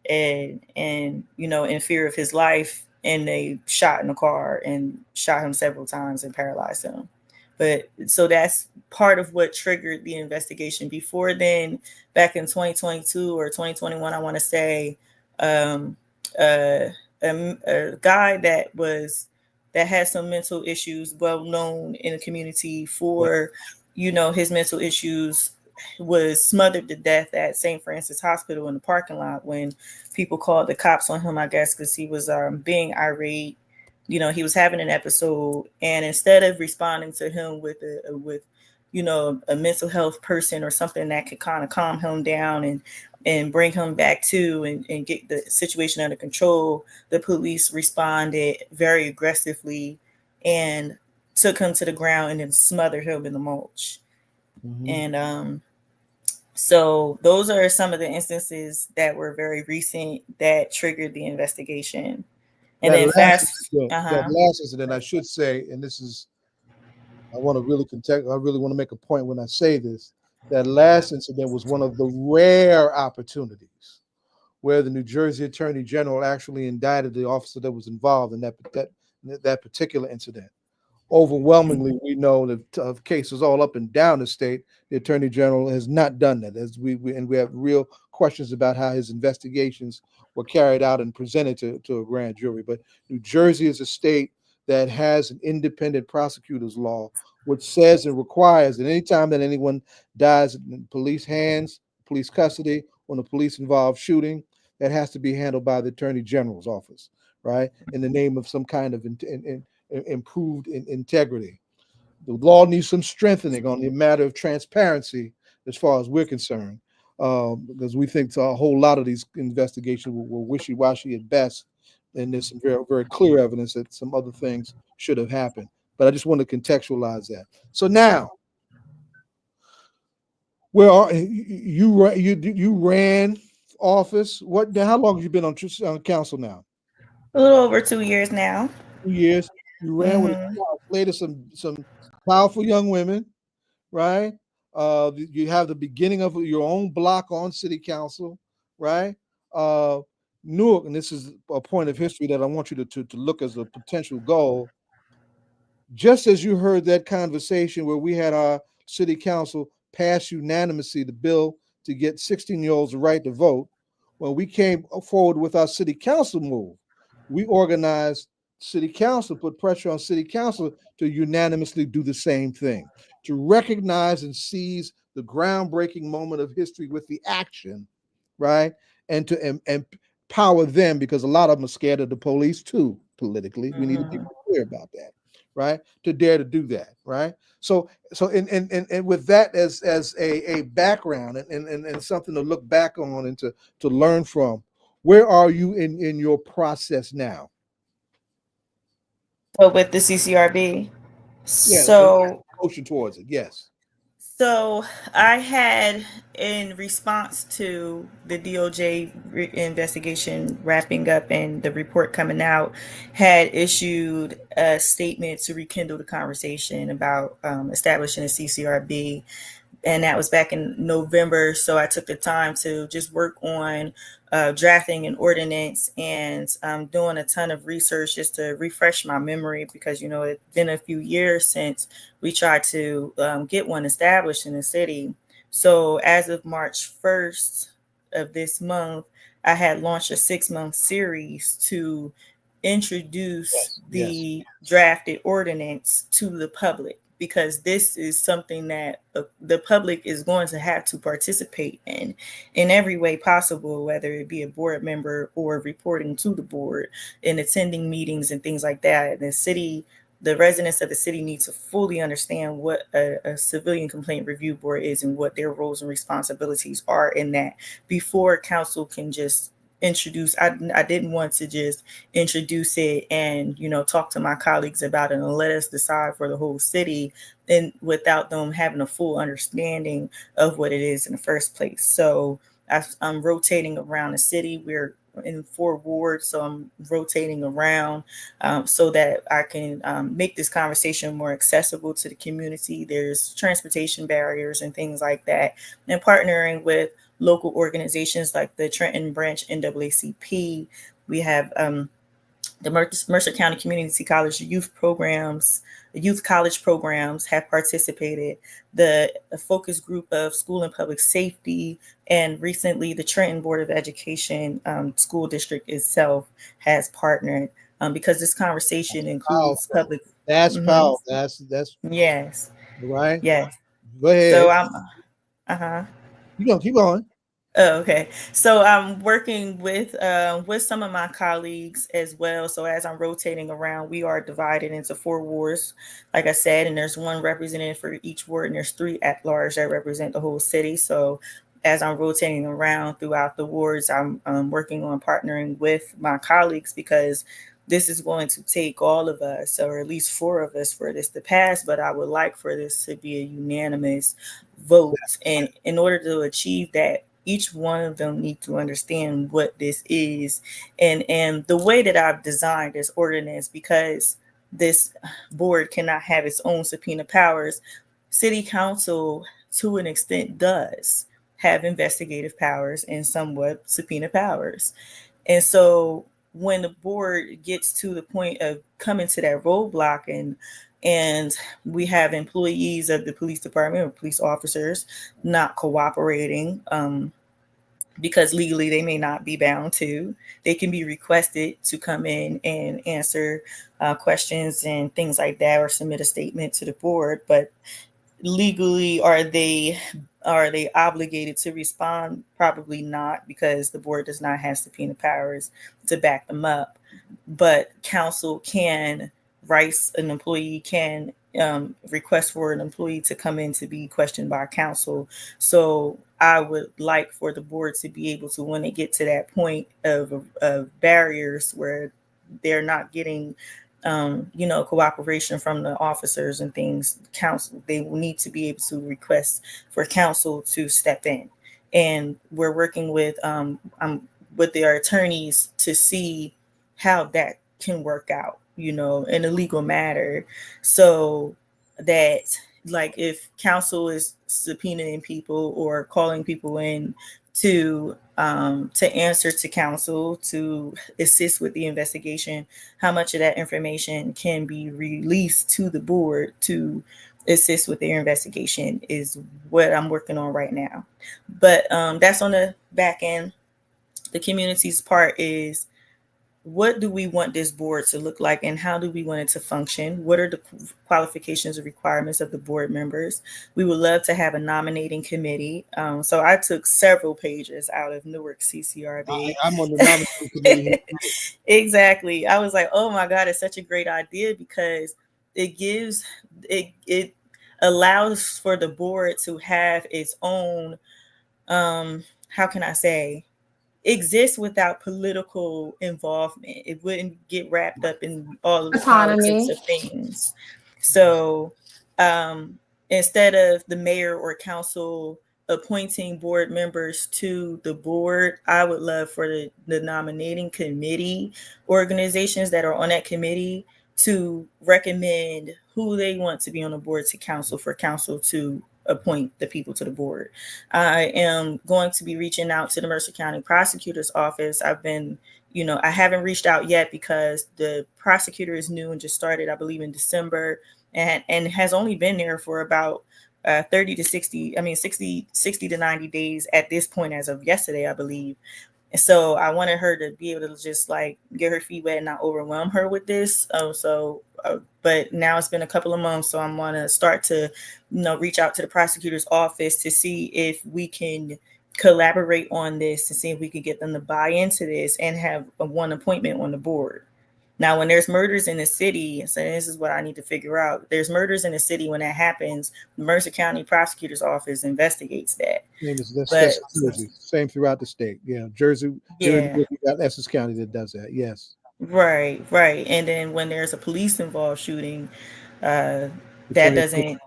and you know, in fear of his life. And they shot in the car and shot him several times and paralyzed him. But so that's part of what triggered the investigation. Before then, back in 2022 or 2021, I want to say, a guy that had some mental issues, well known in the community for, you know, his mental issues, was smothered to death at St. Francis Hospital in the parking lot when people called the cops on him, I guess, because he was being irate. You know, he was having an episode, and instead of responding to him with you know, a mental health person or something that could kind of calm him down and bring him back to and get the situation under control, the police responded very aggressively and took him to the ground and then smothered him in the mulch. And so those are some of the instances that were very recent that triggered the investigation. And then that last incident, I should say, and this is, I want to really make a point when I say this, that last incident was one of the rare opportunities where the New Jersey Attorney General actually indicted the officer that was involved in that particular incident. Overwhelmingly, we know that of cases all up and down the state, the Attorney General has not done that. As we have real questions about how his investigations were carried out and presented to a grand jury. But New Jersey is a state that has an independent prosecutor's law, which says and requires that anytime that anyone dies in police hands, police custody, or in a police-involved shooting, that has to be handled by the Attorney General's office, right? In the name of some kind of improved integrity. The law needs some strengthening on the matter of transparency as far as we're concerned, because we think a whole lot of these investigations were wishy-washy at best, and there's some very, very clear evidence that some other things should have happened. But I just want to contextualize that. So now, where are you ran office? How long have you been on council now? A little over 2 years now. 2 years. You ran with a slate of some powerful young women, right? You have the beginning of your own block on city council, right? Newark, and this is a point of history that I want you to look as a potential goal. Just as you heard that conversation where we had our city council pass unanimously the bill to get 16-year-olds the right to vote, when we came forward with our city council move, we organized city council, put pressure on city council to unanimously do the same thing, to recognize and seize the groundbreaking moment of history with the action, right? And to empower them, because a lot of them are scared of the police too, politically. We need to be clear about that, right? To dare to do that, right? So and with that as a background and something to look back on and to learn from, where are you in your process now? So with the CCRB, Yeah, motion towards it. Yes. So I had, in response to the DOJ investigation wrapping up and the report coming out, had issued a statement to rekindle the conversation about establishing a CCRB. And that was back in November. So I took the time to just work on drafting an ordinance and doing a ton of research just to refresh my memory, because, you know, it's been a few years since we tried to get one established in the city. So as of March 1st of this month, I had launched a 6-month series to introduce the drafted ordinance to the public, because this is something that the public is going to have to participate in every way possible, whether it be a board member or reporting to the board and attending meetings and things like that. The city, the residents of the city need to fully understand what a civilian complaint review board is and what their roles and responsibilities are in that before council can just introduce. I didn't want to just introduce it and, you know, talk to my colleagues about it and let us decide for the whole city, and without them having a full understanding of what it is in the first place. So I'm rotating around the city. We're in 4 wards, so I'm rotating around so that I can make this conversation more accessible to the community. There's transportation barriers and things like that, and partnering with local organizations like the Trenton branch NAACP. We have the Mercer County Community College youth programs, the youth college programs have participated, the focus group of school and public safety, and recently the Trenton Board of Education school district itself has partnered, because this conversation includes public. That's powerful. That's yes. Right. Yes. Go ahead. So I'm You gonna keep going. Oh, okay. So I'm working with some of my colleagues as well. So as I'm rotating around, we are divided into 4 wards, like I said, and there's 1 representative for each ward, and there's 3 at large that represent the whole city. So as I'm rotating around throughout the wards, I'm working on partnering with my colleagues, because this is going to take all of us, or at least 4 of us, for this to pass. But I would like for this to be a unanimous vote. And in order to achieve that, each one of them need to understand what this is, and the way that I've designed this ordinance, because this board cannot have its own subpoena powers. City council, to an extent, does have investigative powers and somewhat subpoena powers. And so when the board gets to the point of coming to that roadblock, and we have employees of the police department or police officers not cooperating, because legally they may not be bound to, they can be requested to come in and answer questions and things like that, or submit a statement to the board. But legally, are they obligated to respond? Probably not, because the board does not have subpoena powers to back them up. But council can, an employee can request for an employee to come in to be questioned by council. So I would like for the board to be able to, when they get to that point of barriers where they're not getting cooperation from the officers and things, council, they will need to be able to request for council to step in. And we're working with their attorneys to see how that can work out, in a legal matter, so that, like, if council is subpoenaing people or calling people in to answer to council to assist with the investigation, how much of that information can be released to the board to assist with their investigation is what I'm working on right now. But that's on the back end. The community's part is, what do we want this board to look like and how do we want it to function? What are the qualifications and requirements of the board members? We would love to have a nominating committee. So I took several pages out of Newark CCRB. I'm on the nominating committee. Exactly. I was like, oh my God, it's such a great idea because it allows for the board to have its own, how can I say, exist without political involvement. It wouldn't get wrapped up in all of the politics of things. So instead of the mayor or council appointing board members to the board, I would love for the nominating committee organizations that are on that committee to recommend who they want to be on the board to council, for council to appoint the people to the board. I am going to be reaching out to the Mercer County Prosecutor's Office. I haven't reached out yet because the prosecutor is new and just started, I believe, in December, and has only been there for about 60 to 90 days at this point as of yesterday, I believe. And so I wanted her to be able to just like get her feet wet and not overwhelm her with this. But now it's been a couple of months, so I'm going to start to, reach out to the prosecutor's office to see if we can collaborate on this, to see if we can get them to buy into this and have one appointment on the board. Now, when there's murders in the city, so this is what I need to figure out. There's murders in the city. When that happens, the Mercer County Prosecutor's Office investigates that. That's same throughout the state. Yeah, Jersey. Yeah, you got Essex County that does that. Yes. Right. And then when there's a police-involved shooting, that's the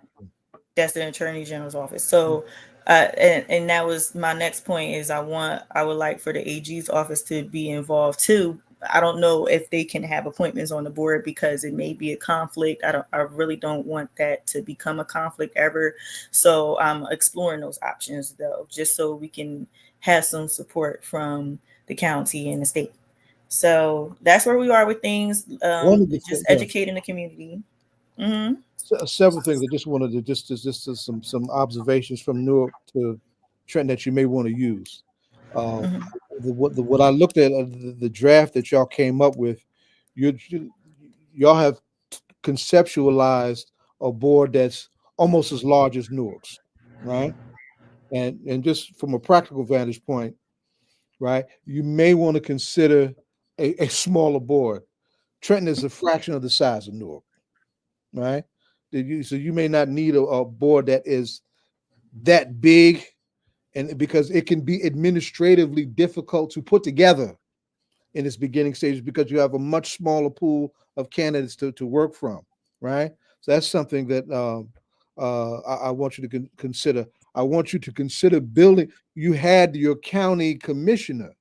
Attorney General's office. So, and that was my next point. Is I would like for the AG's office to be involved too. I don't know if they can have appointments on the board because it may be a conflict. I really don't want that to become a conflict ever. So I'm exploring those options though, just so we can have some support from the county and the state. So that's where we are with things. Just educating the community. Mm-hmm. Several things. I just wanted to just some observations from Newark to Trenton that you may want to use. What I looked at the draft that y'all came up with, y'all have conceptualized a board that's almost as large as Newark's, right? And just from a practical vantage point, right, you may want to consider a smaller board. Trenton is a fraction of the size of Newark, right? So you may not need a board that is that big. And because it can be administratively difficult to put together in its beginning stages because you have a much smaller pool of candidates to work from, right? So that's something that I want you to consider. I want you to consider building. You had your county commissioner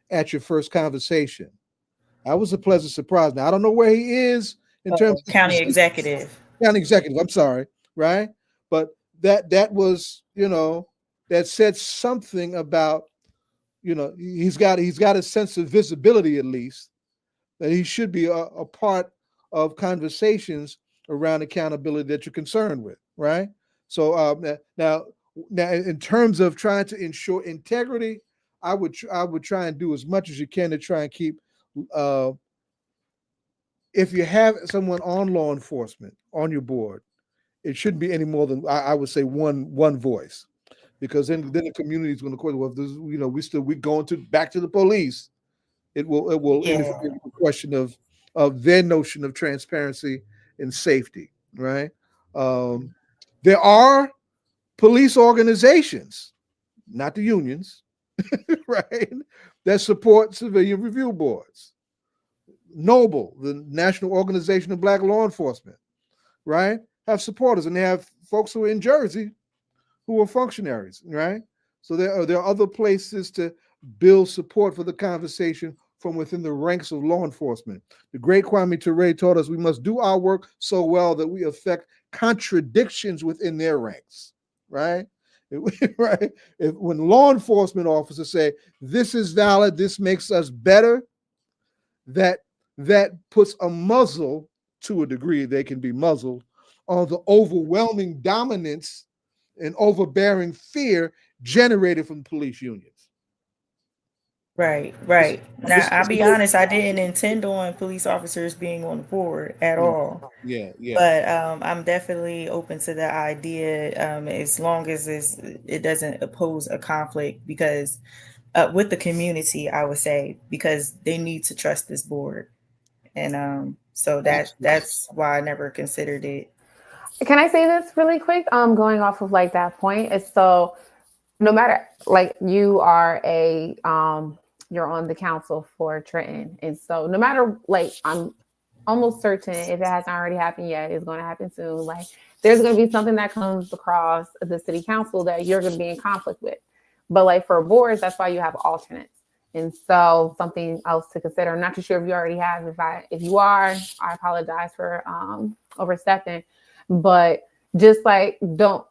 at your first conversation. That was a pleasant surprise. Now, I don't know where he is in terms of county executive. County executive, I'm sorry, right? But that was, that said something about, he's got a sense of visibility, at least, that he should be a part of conversations around accountability that you're concerned with, right? So now in terms of trying to ensure integrity, I would try and do as much as you can to try and keep. If you have someone on law enforcement on your board, it shouldn't be any more than I would say one voice. Because then the community is going to question, well, this, we going back to the police. It will interfere with the question of their notion of transparency and safety, right? There are police organizations, not the unions, right, that support civilian review boards. Noble, the National Organization of Black Law Enforcement, right, have supporters, and they have folks who are in Jersey who are functionaries, right? So there are other places to build support for the conversation from within the ranks of law enforcement. The great Kwame Ture taught us we must do our work so well that we affect contradictions within their ranks, right? Right? When law enforcement officers say, this is valid, this makes us better, that puts a muzzle, to a degree, they can be muzzled, on the overwhelming dominance and overbearing fear generated from police unions. Right, right. Now, This I'll is be no- honest, I didn't intend on police officers being on the board at all. Yeah, yeah. But I'm definitely open to the idea, as long as it doesn't oppose a conflict, because with the community, I would say, because they need to trust this board. And so that's why I never considered it. Can I say this really quick? Going off of like that point is so no matter like you are you're on the council for Trenton, and so no matter like I'm almost certain if it hasn't already happened yet, it's going to happen soon. Like there's going to be something that comes across the city council that you're going to be in conflict with. But like for boards, that's why you have alternates. And so something else to consider. I'm not too sure if you already have. If you are, I apologize for overstepping. But just like don't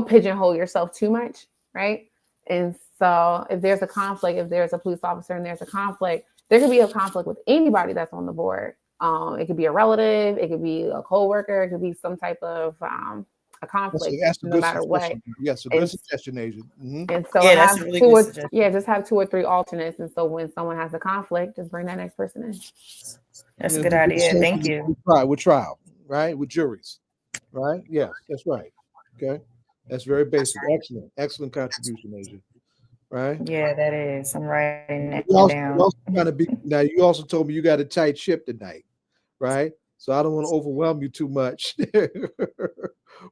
pigeonhole yourself too much, right? And so if there's a conflict, if there's a police officer and there's a conflict, there could be a conflict with anybody that's on the board. It could be a relative, it could be a coworker, it could be some type of a conflict, that's a no good matter what. suggestion. Yes, a good suggestion, Asia. And so Yeah, that's a really good suggestion. just have 2 or 3 alternates. And so when someone has a conflict, just bring that next person in. That's a good idea. Thank you. With trial, right? With juries, right? Yes, that's right. Okay, that's very basic. Excellent contribution, Asia. Right? Yeah, that is. I'm writing that down. You also told me you got a tight ship tonight, right? So I don't want to overwhelm you too much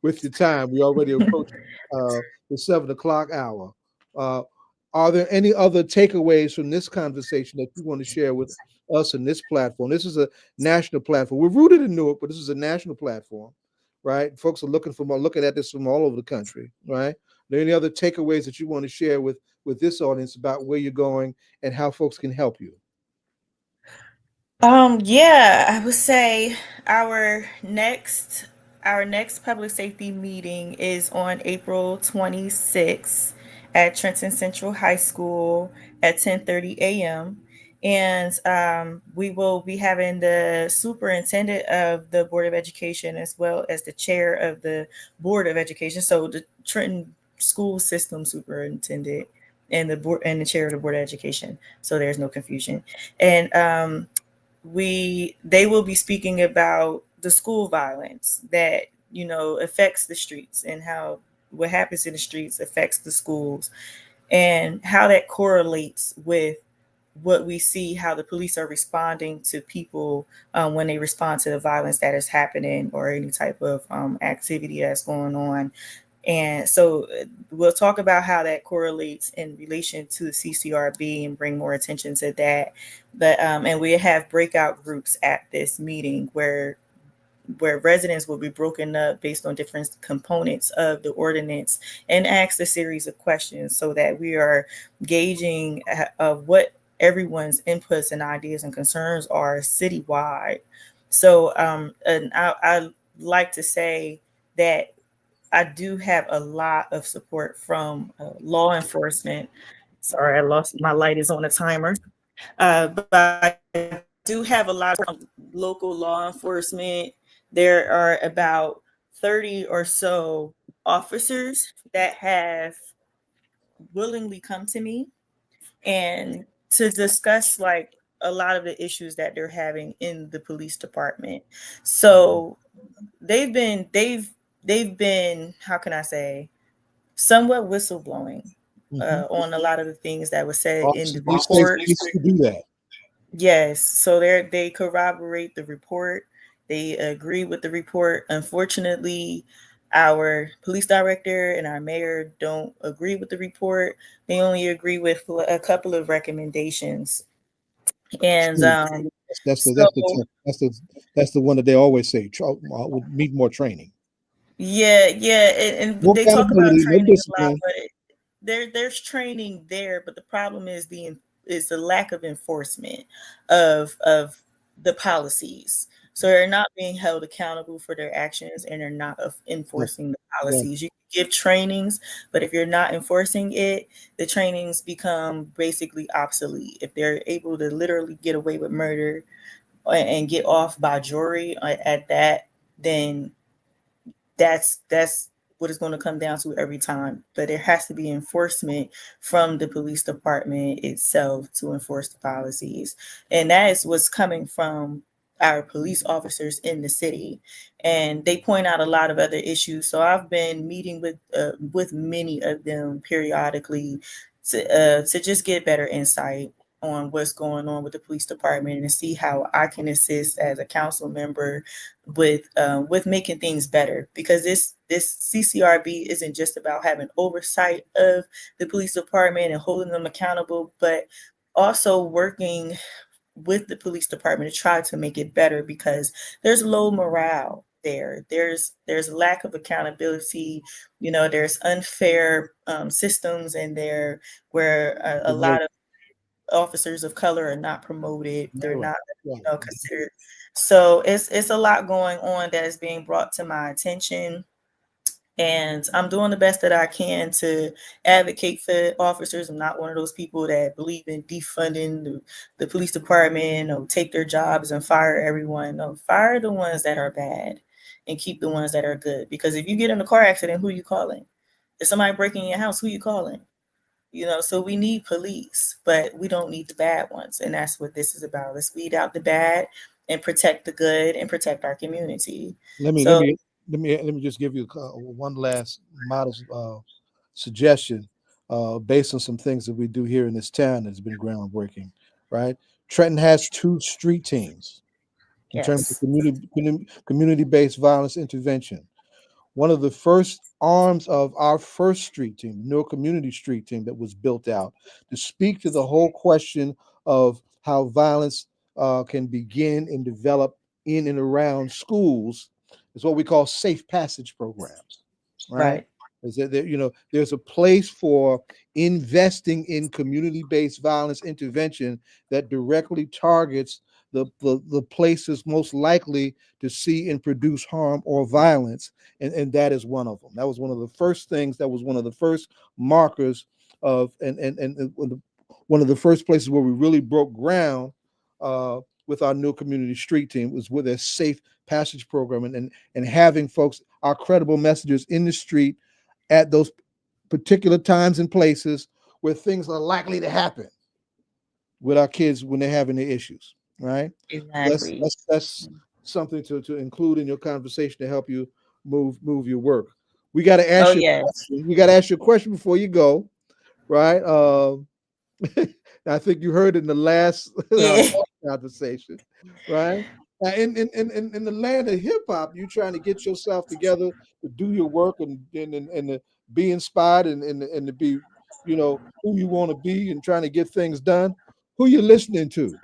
with your time. We already approached the 7 o'clock hour. Are there any other takeaways from this conversation that you want to share with us in this platform? This is a national platform. We're rooted in Newark, but this is a national platform, right? Folks are looking at this from all over the country, right? Are there any other takeaways that you want to share with this audience about where you're going and how folks can help you? Yeah, I would say our next public safety meeting is on April 26th at Trenton Central High School at 10:30 a.m. And we will be having the superintendent of the Board of Education as well as the chair of the Board of Education. So the Trenton School System Superintendent and the board and the chair of the Board of Education. So there's no confusion. And they will be speaking about the school violence that affects the streets, and how what happens in the streets affects the schools, and how that correlates with what we see, how the police are responding to people when they respond to the violence that is happening or any type of activity that's going on. And so we'll talk about how that correlates in relation to the CCRB and bring more attention to that. But and we have breakout groups at this meeting where residents will be broken up based on different components of the ordinance and asked a series of questions so that we are gauging what everyone's inputs and ideas and concerns are citywide. So and I like to say that I do have a lot of support from law enforcement. Sorry, my light is on a timer. But I do have a lot of local law enforcement. There are about 30 or so officers that have willingly come to me and to discuss like a lot of the issues that they're having in the police department. So they've been, how can I say, somewhat whistleblowing on a lot of the things that was said in the report. Do that. Yes, so they corroborate the report. They agree with the report. Unfortunately, our police director and our mayor don't agree with the report. They only agree with a couple of recommendations. And that's the one that they always say would need more training. Yeah, and they talk about training a lot, but there's training there, but the problem is the lack of enforcement of the policies. So they're not being held accountable for their actions, and they're not enforcing the policies. You can give trainings, but if you're not enforcing it, the trainings become basically obsolete. If they're able to literally get away with murder and get off by jury at that, then that's what it's going to come down to every time. But there has to be enforcement from the police department itself to enforce the policies. And that is what's coming from our police officers in the city. And they point out a lot of other issues. So I've been meeting with many of them periodically to just get better insight on what's going on with the police department and see how I can assist as a council member with making things better, because this CCRB isn't just about having oversight of the police department and holding them accountable, but also working with the police department to try to make it better, because there's low morale there. There's lack of accountability. There's unfair systems in there where a lot of officers of color are not promoted. They're not considered. So it's a lot going on that is being brought to my attention. And I'm doing the best that I can to advocate for officers. I'm not one of those people that believe in defunding the police department or take their jobs and fire everyone. No, fire the ones that are bad and keep the ones that are good. Because if you get in a car accident, who you calling? If somebody breaking your house, who you calling? So we need police, but we don't need the bad ones. And that's what this is about. Let's weed out the bad and protect the good and protect our community. Let me just give you one last modest suggestion based on some things that we do here in this town that's been groundbreaking, right? Trenton has 2 street teams in terms of community-based violence intervention. One of the first arms of our first street team, Newark Community Street Team, that was built out to speak to the whole question of how violence can begin and develop in and around schools, is what we call safe passage programs, right? Is that there's a place for investing in community-based violence intervention that directly targets the places most likely to see and produce harm or violence, and that is one of them. That was one of the first things. That was one of the first markers of and one of the first places where we really broke ground with our new community street team, was with a safe passage program and having folks, our credible messengers, in the street at those particular times and places where things are likely to happen with our kids when they're having their issues. Right. Exactly. That's something to include in your conversation to help you move your work. We got to ask you got to ask you a question before you go. Right. I think you heard in the last conversation. Right. Now, in the land of hip hop, you're trying to get yourself together to do your work and to be inspired and to be, who you want to be and trying to get things done. Who you listening to?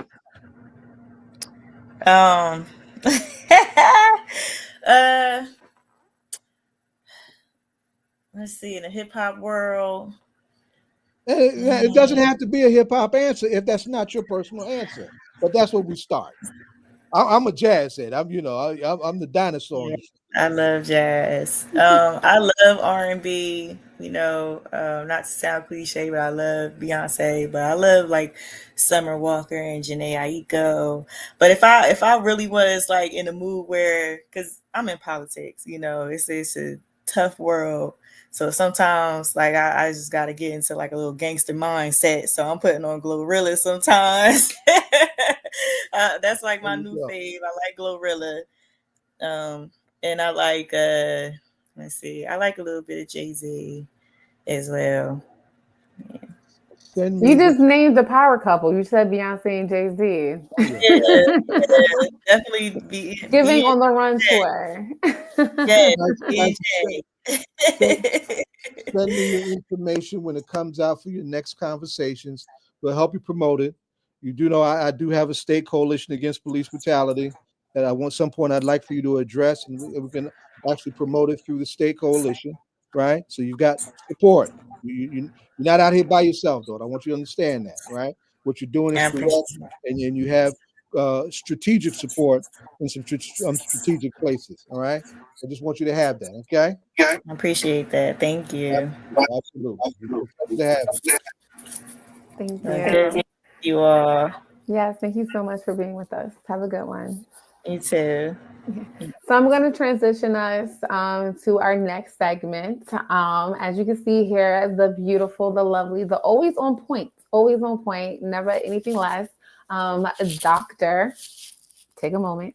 Let's see, in the hip hop world. It doesn't have to be a hip hop answer if that's not your personal answer, but that's where we start. I'm a jazz head. I'm the dinosaur. Yeah, I love jazz. I love R&B. Not to sound cliche, but I love Beyonce. But I love like Summer Walker and Jhené Aiko. But if I really was like in a mood where, because I'm in politics, it's a tough world. So sometimes like I just got to get into like a little gangster mindset. So I'm putting on Glorilla sometimes. That's like my new fave. I like Glorilla. And I like let's see, I like a little bit of Jay-Z as well. Yeah. You just named the power couple. You said Beyonce and Jay-Z. Yeah, definitely Giving on the Run tour. Send me your information when it comes out for your next conversations. We'll help you promote it. You do know I do have a state coalition against police brutality that some point I'd like for you to address, and we can actually promote it through the state coalition, right? So you've got support. You're not out here by yourself, though. I want you to understand that, right? What you're doing is correct, and you have strategic support in some strategic places, all right? I just want you to have that, okay? I appreciate that. Thank you. Absolutely. Thank you. You all. Yes, thank you so much for being with us. Have a good one. You too. So I'm going to transition us to our next segment. As you can see here, the beautiful, the lovely, the always on point, never anything less. Dr. Take a moment.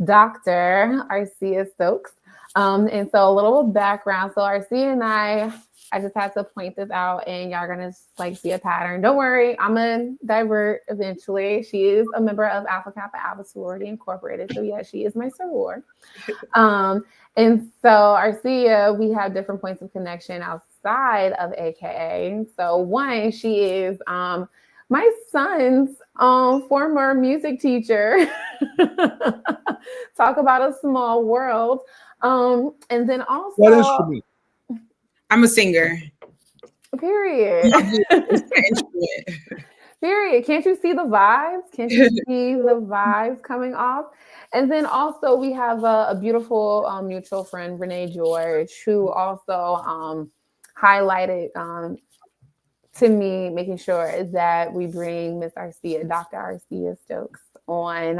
Dr. Aricia Stokes. And so a little background. So Aricia and I just had to point this out, and y'all are gonna like see a pattern. Don't worry, I'm gonna divert eventually. She is a member of Alpha Kappa Alpha Sorority Incorporated. So yeah, she is my soror. And so Aricia, we have different points of connection outside of AKA. So one, she is my son's former music teacher. Talk about a small world. And then also, What instrument? I'm a singer. Period. Period. Can't you see the vibes? Can't you see the vibes coming off? And then also we have a beautiful mutual friend, Renee George, who also highlighted to me, making sure that we bring Miss Aricia, Dr. Aricia Stokes on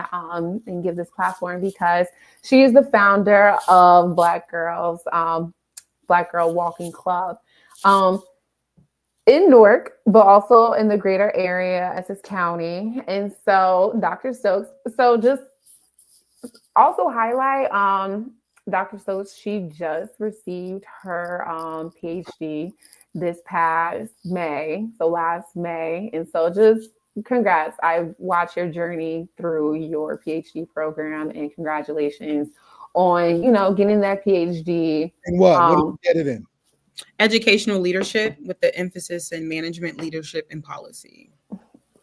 and give this platform, because she is the founder of Black Girl Walking Club in Newark, but also in the greater area, Essex County. And so Dr. Stokes, so just also highlight Dr. Stokes, she just received her PhD this past May, so last May. And so just congrats. I've watched your journey through your PhD program, and congratulations on, getting that PhD. And what did you get it in? Educational leadership with the emphasis in management, leadership, and policy.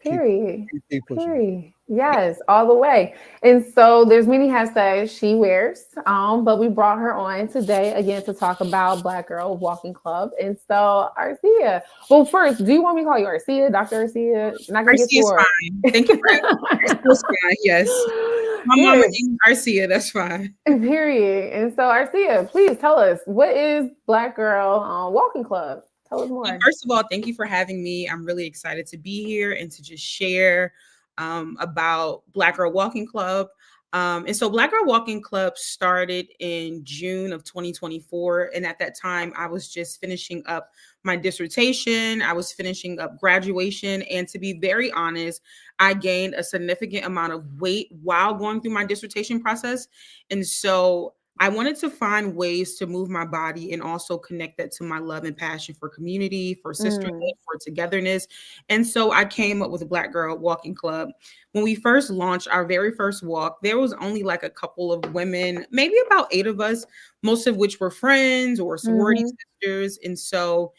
Period. Keep pushing. Period. Yes, all the way. And so there's many hashtags she wears, but we brought her on today again to talk about Black Girl Walking Club. And so Aricia, well, first, do you want me to call you Aricia, Dr. Aricia? Aricia is fine. Thank you for asking. Yes. My mama named Aricia, that's fine. Period. And so Aricia, please tell us, what is Black Girl Walking Club? Tell us more. Well, first of all, thank you for having me. I'm really excited to be here and to just share about Black Girl Walking Club. And so Black Girl Walking Club started in June of 2024. And at that time, I was just finishing up my dissertation. I was finishing up graduation. And to be very honest, I gained a significant amount of weight while going through my dissertation process. And so I wanted to find ways to move my body and also connect that to my love and passion for community, for sisterhood, for togetherness. And so I came up with a Black Girl Walking Club. When we first launched our very first walk, there was only like a couple of women, maybe about 8 of us, most of which were friends or sorority sisters. And so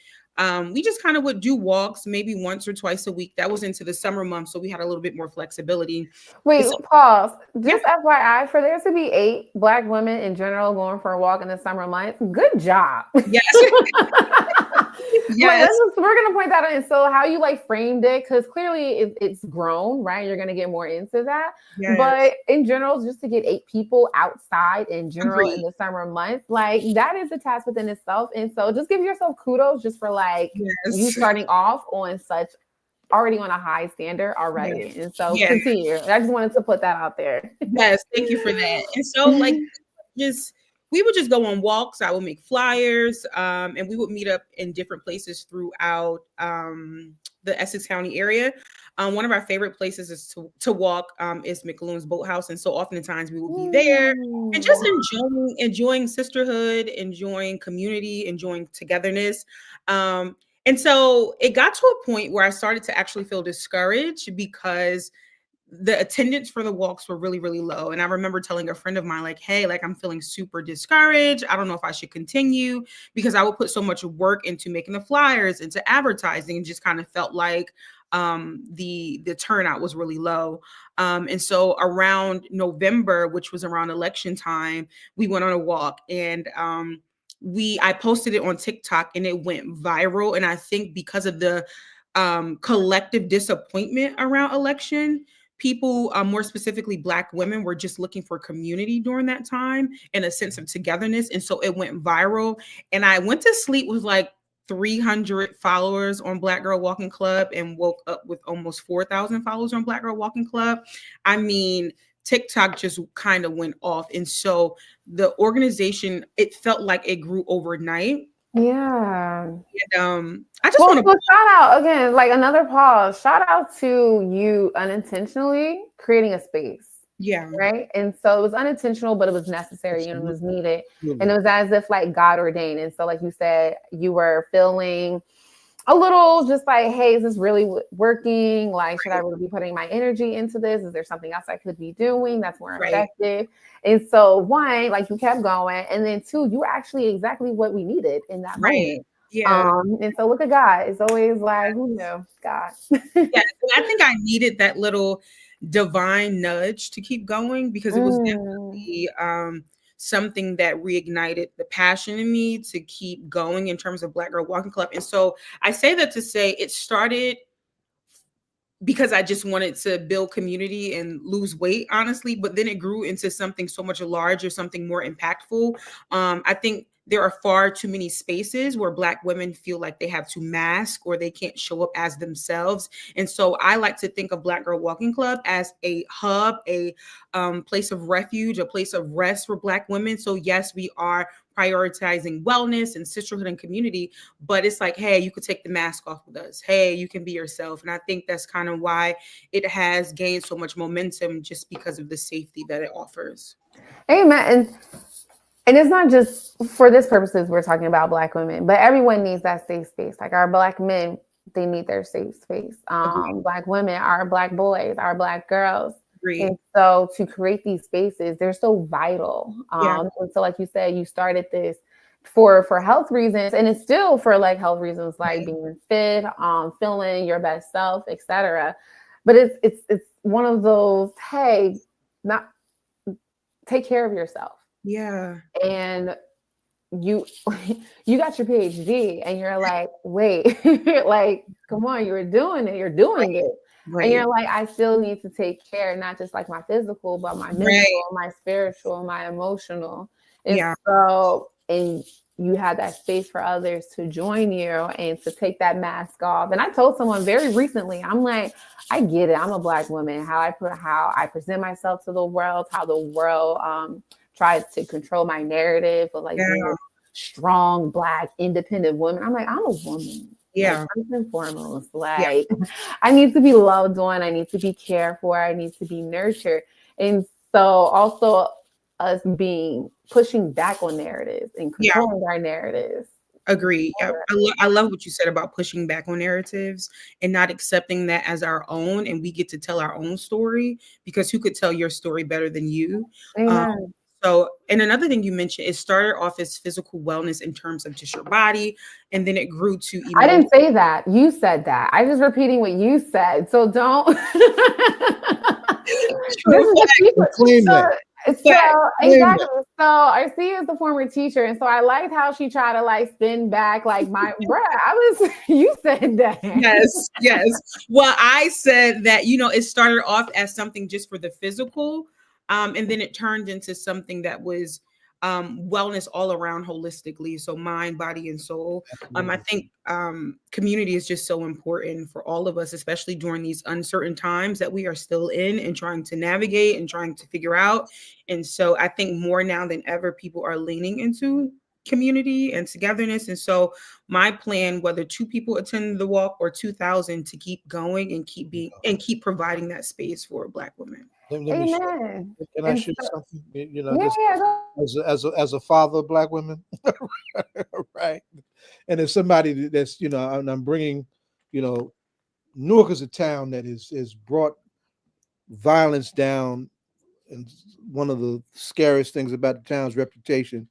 we just kind of would do walks maybe once or twice a week. That was into the summer months, so we had a little bit more flexibility. Wait, pause. Just FYI, for there to be 8 Black women in general going for a walk in the summer months, good job. Yes. Yes. We're going to point that out. And so how you like framed it, because clearly it's grown, right? You're going to get more into that. Yes. But in general, just to get 8 people outside in general in the summer months, like that is a task within itself. And so just give yourself kudos just for like you starting off on such already on a high standard already. Yes. And so continue. I just wanted to put that out there. Yes. Thank you for that. And so like we would just go on walks. I would make flyers, and we would meet up in different places throughout the Essex County area. One of our favorite places is to walk is McAloon's Boathouse. And so oftentimes we would be there and just enjoying sisterhood, enjoying community, enjoying togetherness. And so it got to a point where I started to actually feel discouraged because the attendance for the walks were really, really low. And I remember telling a friend of mine, like, hey, like I'm feeling super discouraged. I don't know if I should continue, because I would put so much work into making the flyers, into advertising, and just kind of felt like the turnout was really low. And so around November, which was around election time, we went on a walk, and I posted it on TikTok and it went viral. And I think because of the collective disappointment around election, people, more specifically Black women, were just looking for community during that time and a sense of togetherness. And so it went viral. And I went to sleep with like 300 followers on Black Girl Walking Club and woke up with almost 4,000 followers on Black Girl Walking Club. I mean, TikTok just kind of went off. And so the organization, it felt like it grew overnight. Yeah. And I just want to shout out again, like another pause. Shout out to you unintentionally creating a space. Yeah. Right. And so it was unintentional, but it was necessary and it was needed. And it was as if like God ordained. And so, like you said, you were feeling a little just like, hey, is this really working? Like, should I really be putting my energy into this? Is there something else I could be doing that's more effective? And so, one, like you kept going. And then two, you were actually exactly what we needed in that moment. Yeah. And so look at God. It's always like, who knew? God. Yeah. I think I needed that little divine nudge to keep going, because it was definitely something that reignited the passion in me to keep going in terms of Black Girl Walking Club. And so I say that to say it started because I just wanted to build community and lose weight, honestly, but then it grew into something so much larger, something more impactful. I think there are far too many spaces where Black women feel like they have to mask or they can't show up as themselves. And so I like to think of Black Girl Walking Club as a hub, a place of refuge, a place of rest for Black women. So yes, we are prioritizing wellness and sisterhood and community, but it's like, hey, you could take the mask off with us. Hey, you can be yourself. And I think that's kind of why it has gained so much momentum, just because of the safety that it offers. Amen. And it's not just for this purposes we're talking about Black women, but everyone needs that safe space. Like our Black men, they need their safe space. Black women, our Black boys, our Black girls. Agreed. And so to create these spaces, they're so vital. And so like you said, you started this for health reasons, and it's still for like health reasons, like being fit, feeling your best self, etc. But it's one of those, hey, not take care of yourself. Yeah. And you got your PhD and you're like, wait, like, come on, you're doing it. Right. And you're like, I still need to take care, not just like my physical, but my mental, my spiritual, my emotional. And so, and you had that space for others to join you and to take that mask off. And I told someone very recently, I'm like, I get it. I'm a Black woman. How I present myself to the world, how the world tries to control my narrative of like being a strong Black independent woman. I'm like, I'm a woman. Yeah. Like, first and foremost, like I need to be loved on. I need to be cared for. I need to be nurtured. And so also us pushing back on narratives and controlling our narratives. Agree. I love what you said about pushing back on narratives and not accepting that as our own, and we get to tell our own story, because who could tell your story better than you? So, and another thing you mentioned, it started off as physical wellness in terms of just your body, and then it grew to emotion. I didn't say that. You said that. I just repeating what you said. So don't. Exactly. So Aricia is the former teacher, and so I liked how she tried to like spin back like my bruh. You said that. Yes. Well, I said that, it started off as something just for the physical. And then it turned into something that was wellness all around holistically. So mind, body, and soul. I think community is just so important for all of us, especially during these uncertain times that we are still in and trying to navigate and trying to figure out. And so I think more now than ever, people are leaning into community and togetherness. And so my plan, whether 2 people attend the walk or 2,000, to keep going and keep providing that space for Black women. Amen. Can I share something? As a father of Black women, right? And if somebody that's I'm bringing, Newark is a town that is brought violence down, and one of the scariest things about the town's reputation,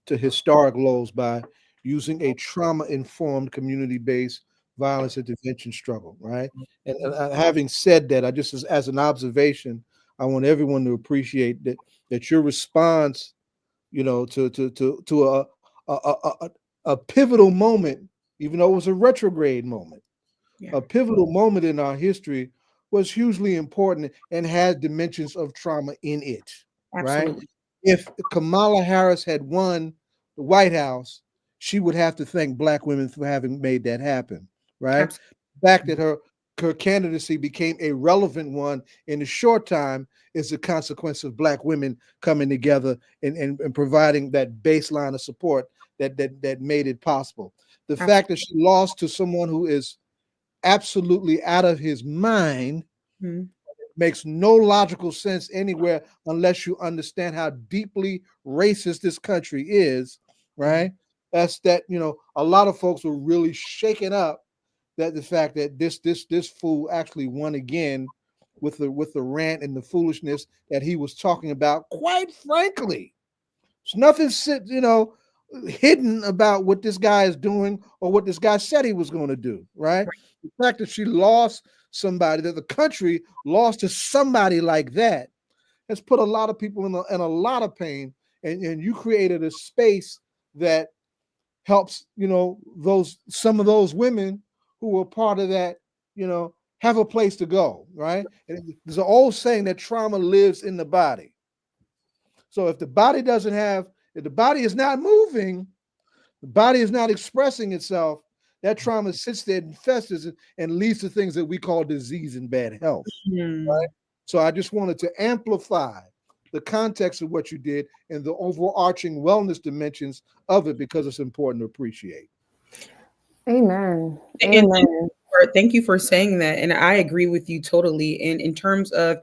to historic lows by using a trauma-informed, community-based violence intervention struggle, right? And having said that, I just as an observation, I want everyone to appreciate that your response, to a pivotal moment, even though it was a retrograde moment, a pivotal moment in our history, was hugely important and had dimensions of trauma in it. Absolutely. Right? If Kamala Harris had won the White House, she would have to thank Black women for having made that happen. Right? Absolutely. The fact that her her candidacy became a relevant one in a short time is a consequence of Black women coming together and providing that baseline of support that made it possible. The fact that she lost to someone who is absolutely out of his mind makes no logical sense anywhere unless you understand how deeply racist this country is, right? That's that, a lot of folks were really shaken up that the fact that this fool actually won again with the rant and the foolishness that he was talking about. Quite frankly, there's nothing hidden about what this guy is doing or what this guy said he was going to do, right? The fact that she lost somebody, that the country lost to somebody like that, has put a lot of people in a lot of pain, and you created a space that helps some of those women who were part of that have a place to go, right? And there's an old saying that trauma lives in the body. So if the body is not moving, the body is not expressing itself, that trauma sits there and festers and leads to things that we call disease and bad health. Right? So I just wanted to amplify the context of what you did and the overarching wellness dimensions of it, because it's important to appreciate. Amen. And Amen. thank you for saying that. And I agree with you totally. And in terms of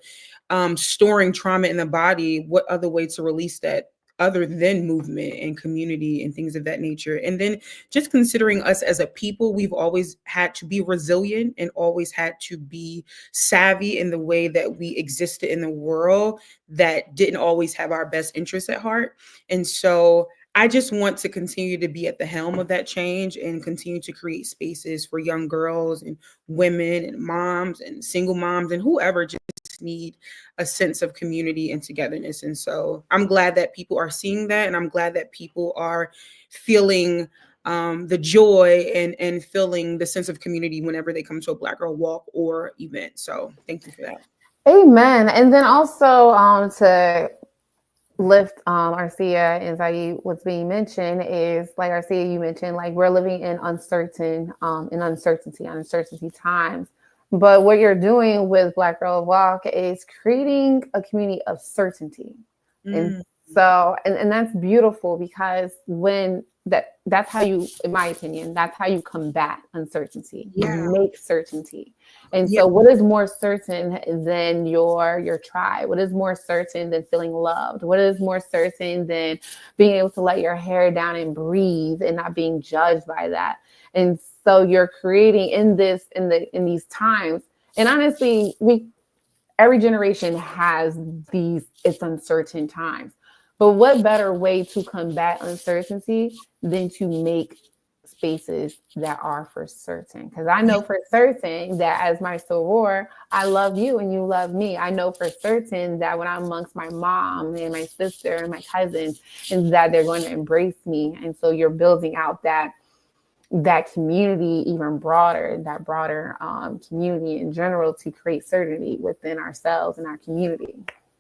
storing trauma in the body, what other way to release that other than movement and community and things of that nature? And then just considering us as a people, we've always had to be resilient and always had to be savvy in the way that we existed in the world that didn't always have our best interests at heart. And so I just want to continue to be at the helm of that change and continue to create spaces for young girls and women and moms and single moms and whoever just need a sense of community and togetherness. And so I'm glad that people are seeing that, and I'm glad that people are feeling the joy and feeling the sense of community whenever they come to a Black Girl Walk or event. So thank you for that. Amen. And then also to lift Aricia and Zaid, what's being mentioned is, like Aricia, you mentioned, like we're living in uncertainty times. But what you're doing with Black Girl Walk is creating a community of certainty. And so, and that's beautiful, because when that's how you, in my opinion, that's how you combat uncertainty. You make certainty. And so what is more certain than your tribe? What is more certain than feeling loved? What is more certain than being able to let your hair down and breathe and not being judged by that? And so you're creating in these times. And honestly, every generation has it's uncertain times. But what better way to combat uncertainty than to make spaces that are for certain? Because I know for certain that as my soror, I love you and you love me. I know for certain that when I'm amongst my mom and my sister and my cousins, and that they're going to embrace me. And so you're building out that community even broader, that broader community in general, to create certainty within ourselves and our community.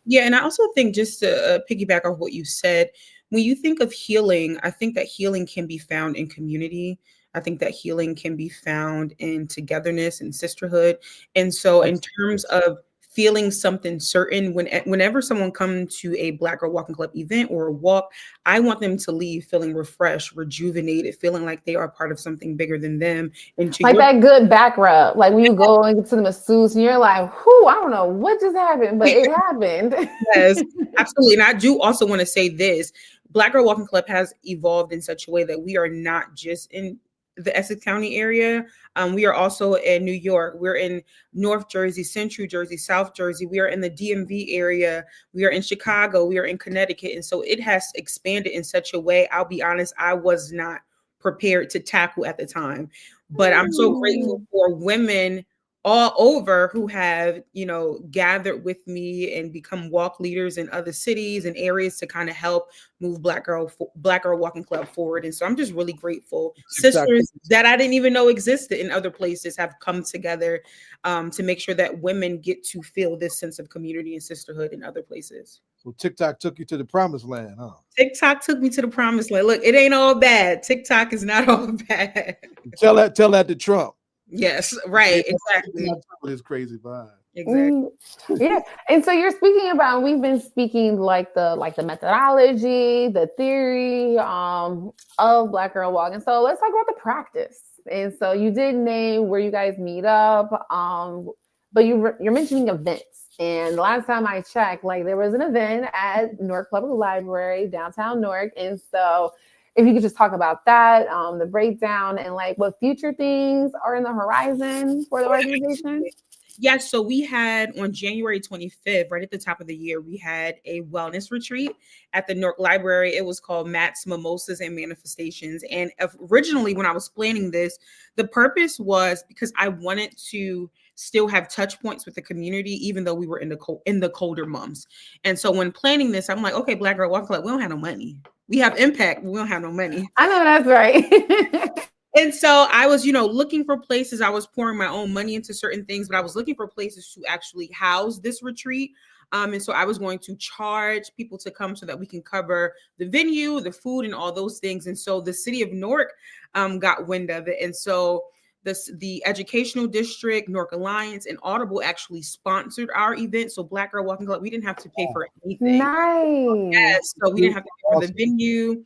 Yeah, and I also think, just to piggyback off what you said, when you think of healing, I think that healing can be found in community. I think that healing can be found in togetherness and sisterhood. And so in terms of feeling something certain, whenever someone comes to a Black Girl Walking Club event or a walk, I want them to leave feeling refreshed, rejuvenated, feeling like they are part of something bigger than them. And like that good back rub, like when you go into the masseuse and you're like, whoo, I don't know what just happened, but it happened. Yes, absolutely. And I do also want to say this: Black Girl Walking Club has evolved in such a way that we are not just in the Essex County area. We are also in New York. We're in North Jersey, Central Jersey, South Jersey. We are in the DMV area. We are in Chicago. We are in Connecticut. And so it has expanded in such a way, I'll be honest, I was not prepared to tackle at the time. But I'm so grateful for women all over who have, gathered with me and become walk leaders in other cities and areas to kind of help move Black Girl Walking Club forward. And so I'm just really grateful. Sisters that I didn't even know existed in other places have come together to make sure that women get to feel this sense of community and sisterhood in other places. So TikTok took you to the promised land, huh? TikTok took me to the promised land. Look, it ain't all bad. TikTok is not all bad. Tell that to Trump. Yes, right, exactly. With his crazy vibe. Exactly. Yeah. And so you're speaking about, we've been speaking like the methodology, the theory of Black Girl Walk. And so let's talk about the practice. And so you did name where you guys meet up, but you're mentioning events. And the last time I checked, like there was an event at Newark Public Library, downtown Newark. And so if you could just talk about that, the breakdown, and like what future things are in the horizon for the organization. Yes, so we had on January 25th, right at the top of the year, we had a wellness retreat at the Newark Library. It was called Matt's Mimosas and Manifestations. And originally, when I was planning this, the purpose was because I wanted to still have touch points with the community, even though we were in the colder months. And so when planning this, I'm like, okay, Black Girl Walk Club, we don't have no money. We have impact, but we don't have no money. I know that's right. And so I was, looking for places. I was pouring my own money into certain things, but I was looking for places to actually house this retreat. And so I was going to charge people to come so that we can cover the venue, the food, and all those things. And so the city of Newark got wind of it. And so the educational district, Newark Alliance, and Audible actually sponsored our event. So Black Girl Walking Club, we didn't have to pay for anything. Nice. Yes, so we didn't have to pay for the venue,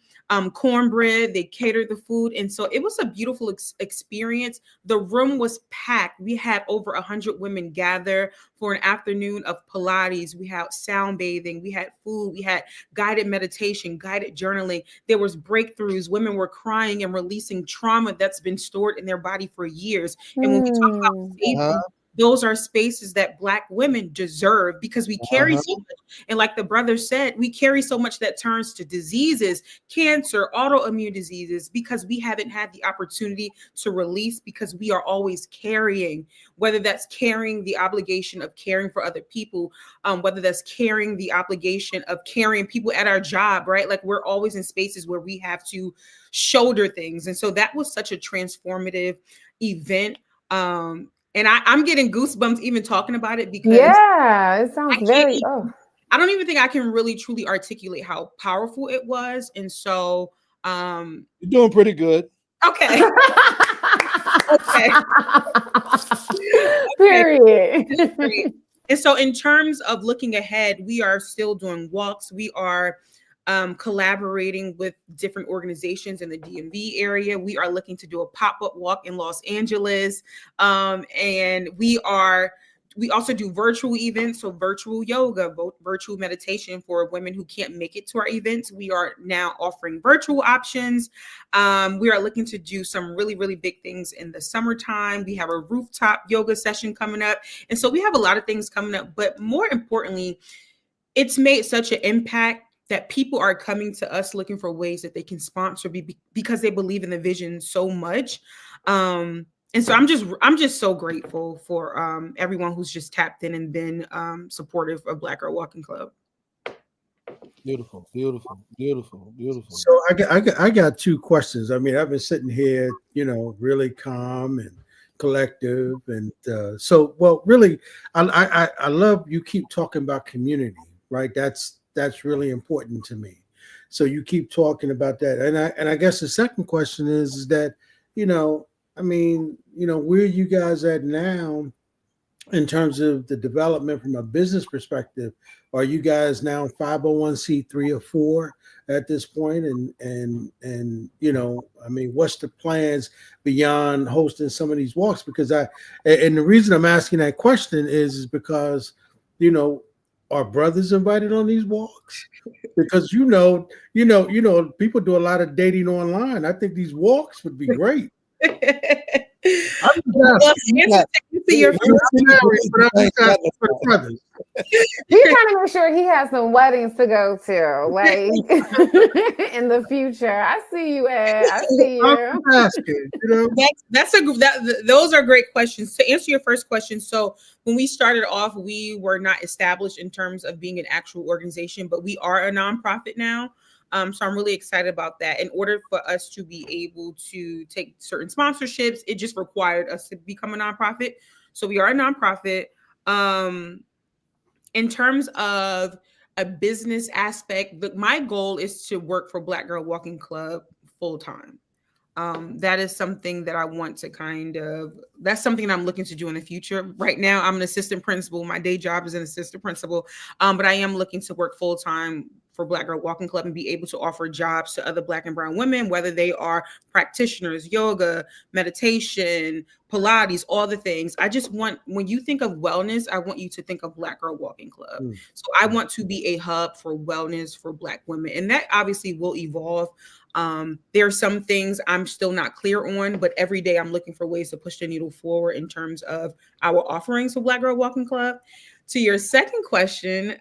cornbread, they catered the food. And so it was a beautiful experience. The room was packed. We had over 100 women gather for an afternoon of Pilates. We had sound bathing, we had food, we had guided meditation, guided journaling. There was breakthroughs. Women were crying and releasing trauma that's been stored in their body for years. And when we talk about safety, those are spaces that Black women deserve, because we carry so much. And like the brother said, we carry so much that turns to diseases, cancer, autoimmune diseases, because we haven't had the opportunity to release, because we are always carrying, whether that's carrying the obligation of caring for other people, whether that's carrying the obligation of carrying people at our job, right? Like we're always in spaces where we have to shoulder things. And so that was such a transformative event. And I'm getting goosebumps even talking about it, because it sounds very. I don't even think I can really truly articulate how powerful it was. And so you're doing pretty good. Okay. Okay. Period. And so in terms of looking ahead, we are still doing walks. We are collaborating with different organizations in the DMV area. We are looking to do a pop-up walk in Los Angeles. And we also do virtual events, so virtual yoga, virtual meditation for women who can't make it to our events. We are now offering virtual options. We are looking to do some really, really big things in the summertime. We have a rooftop yoga session coming up. And so we have a lot of things coming up, but more importantly, it's made such an impact that people are coming to us looking for ways that they can sponsor because they believe in the vision so much. And so I'm just so grateful for everyone who's just tapped in and been supportive of Black Girl Walking Club. Beautiful, beautiful, beautiful, beautiful. So I got two questions. I mean, I've been sitting here, really calm and collective, and really, I love you keep talking about community, right? That's really important to me. So you keep talking about that, and I guess the second question is that where you guys at now in terms of the development from a business perspective? Are you guys now 501c3 or 4 at this point? And what's the plans beyond hosting some of these walks? Because and the reason I'm asking that question is because, are brothers invited on these walks? Because people do a lot of dating online. I think these walks would be great. I'm He's trying to make sure he has some weddings to go to, like in the future. I see you, Ed. I see you. I'm asking, those are great questions. To answer your first question, so when we started off, we were not established in terms of being an actual organization, but we are a nonprofit now. So I'm really excited about that. In order for us to be able to take certain sponsorships, it just required us to become a nonprofit. So we are a nonprofit. In terms of a business aspect, my goal is to work for Black Girl Walking Club full time. That is something that I want to that's something I'm looking to do in the future. Right now, I'm an assistant principal. My day job is an assistant principal, but I am looking to work full time for Black Girl Walking Club and be able to offer jobs to other Black and brown women, whether they are practitioners, yoga, meditation, Pilates, all the things. I just want, when you think of wellness, I want you to think of Black Girl Walking Club. So I want to be a hub for wellness for Black women, and that obviously will evolve. There are some things I'm still not clear on, but every day I'm looking for ways to push the needle forward in terms of our offerings for Black Girl Walking Club. To your second question,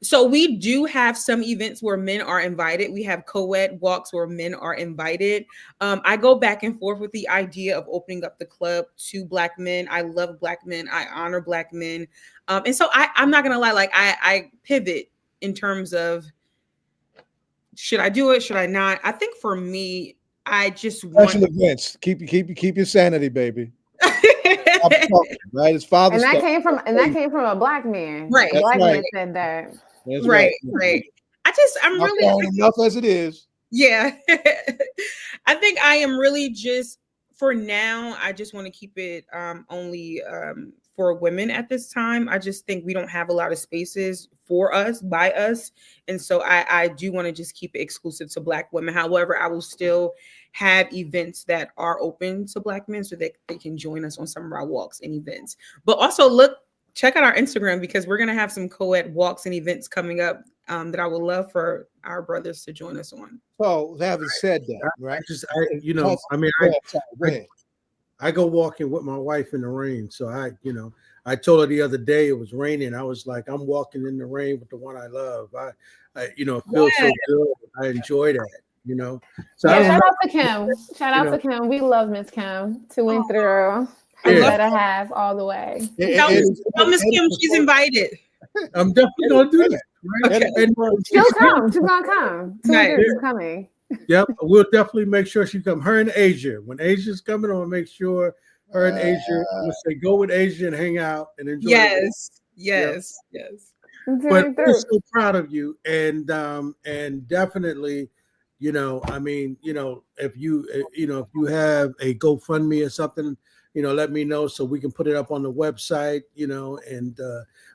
so we do have some events where men are invited. We have co-ed walks where men are invited. I go back and forth with the idea of opening up the club to Black men. I love Black men. I honor Black men. And so I'm not going to lie, like I pivot in terms of, should I do it? Should I not? I think for me, I just want special events. Keep your sanity, baby. Right, it's Father's and that Day. came from a Black man. Right. A Black That's man said that. That's right. I'm Not really falling enough as it is. Yeah. I think I am really just, for now, I just want to keep it only for women at this time. I just think we don't have a lot of spaces for us, by us. And so I do want to just keep it exclusive to Black women. However, I will still have events that are open to Black men so that they can join us on some of our walks and events. But also check out our Instagram, because we're going to have some co-ed walks and events coming up that I would love for our brothers to join us on. So having said that, right? I go walking with my wife in the rain. So I told her the other day it was raining. I was like, I'm walking in the rain with the one I love. It feels so good. I enjoy that, So shout out to Kim. Shout out to Kim. We love Miss Kim to and through. Better have all the way. Tell Miss Kim she's invited. I'm definitely gonna do that. Right? Okay. She'll come. She's gonna come. She's coming. Yep, we'll definitely make sure she come. Her and Asia. When Asia's coming, I'll make sure her and Asia. We'll say go with Asia and hang out and enjoy. Yes. But we're so proud of you, and definitely, if you have a GoFundMe or something, let me know so we can put it up on the website, and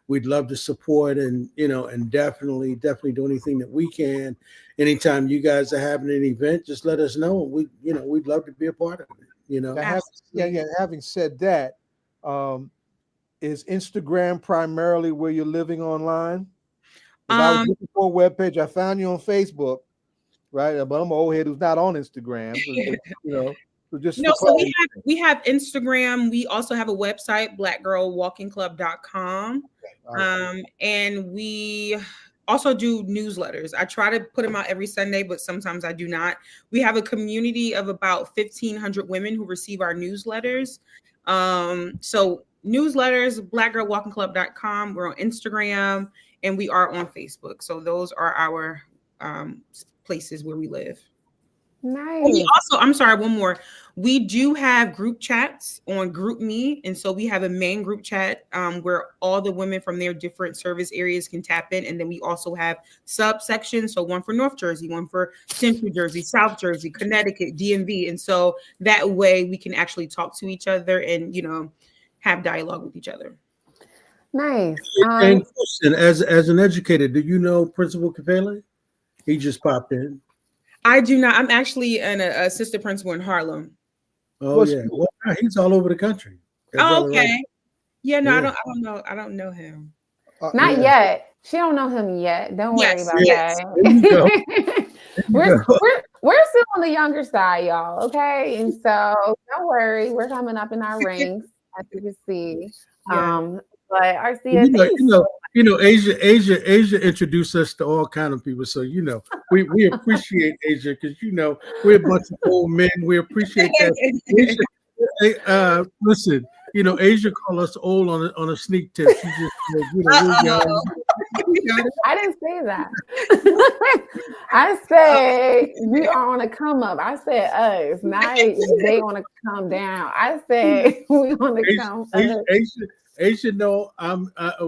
we'd love to support and definitely do anything that we can. Anytime you guys are having an event, just let us know. We'd love to be a part of it. Having said that, is Instagram primarily where you're living online? I was looking for a webpage. I found you on Facebook, right? But I'm an old head who's not on Instagram. So we have Instagram. We also have a website, blackgirlwalkingclub.com. And we also do newsletters. I try to put them out every Sunday, but sometimes I do not. We have a community of about 1,500 women who receive our newsletters. So newsletters, blackgirlwalkingclub.com. We're on Instagram and we are on Facebook. So those are our places where we live. Nice. We also, I'm sorry, one more. We do have group chats on GroupMe. And so we have a main group chat where all the women from their different service areas can tap in. And then we also have subsections. So one for North Jersey, one for Central Jersey, South Jersey, Connecticut, DMV. And so that way we can actually talk to each other and, have dialogue with each other. Nice. And as an educator, do you know Principal Kafele? He just popped in. I do not. I'm actually an assistant principal in Harlem. Oh, yeah. Well, he's all over the country. Oh, okay. Right. Yeah, no, yeah. I don't know him. Not yet. She don't know him yet. Don't worry about that. We're still on the younger side, y'all. Okay. And so don't worry. We're coming up in our ranks, as you can see. Yeah. But Aricia, Asia introduced us to all kind of people. So, we appreciate Asia because, we're a bunch of old men. We appreciate that. Asia, listen, Asia called us old on a sneak tip. She just I didn't say that. I said we are on a come up. I said us, not they want to come down. I said we want to come up. Asia, no,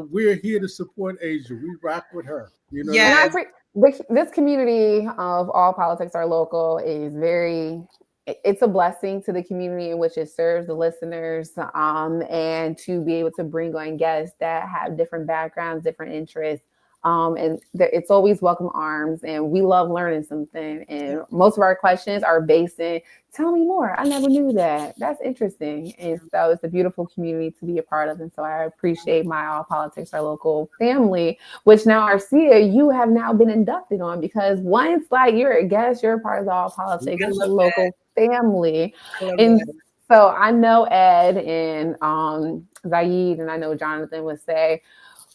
we're here to support Asia. We rock with her. Yeah. This community of All Politics Are Local is very it's a blessing to the community in which it serves, the listeners, and to be able to bring on guests that have different backgrounds, different interests. And it's always welcome arms, and we love learning something. And most of our questions are based in, tell me more. I never knew that. That's interesting. And so it's a beautiful community to be a part of. And so I appreciate my All Politics Are Local family, which now Aricia, you have now been inducted on, because once like you're a guest, you're a part of the All Politics Are Local family. And so I know Ed and Zaid, and I know Jonathan would say,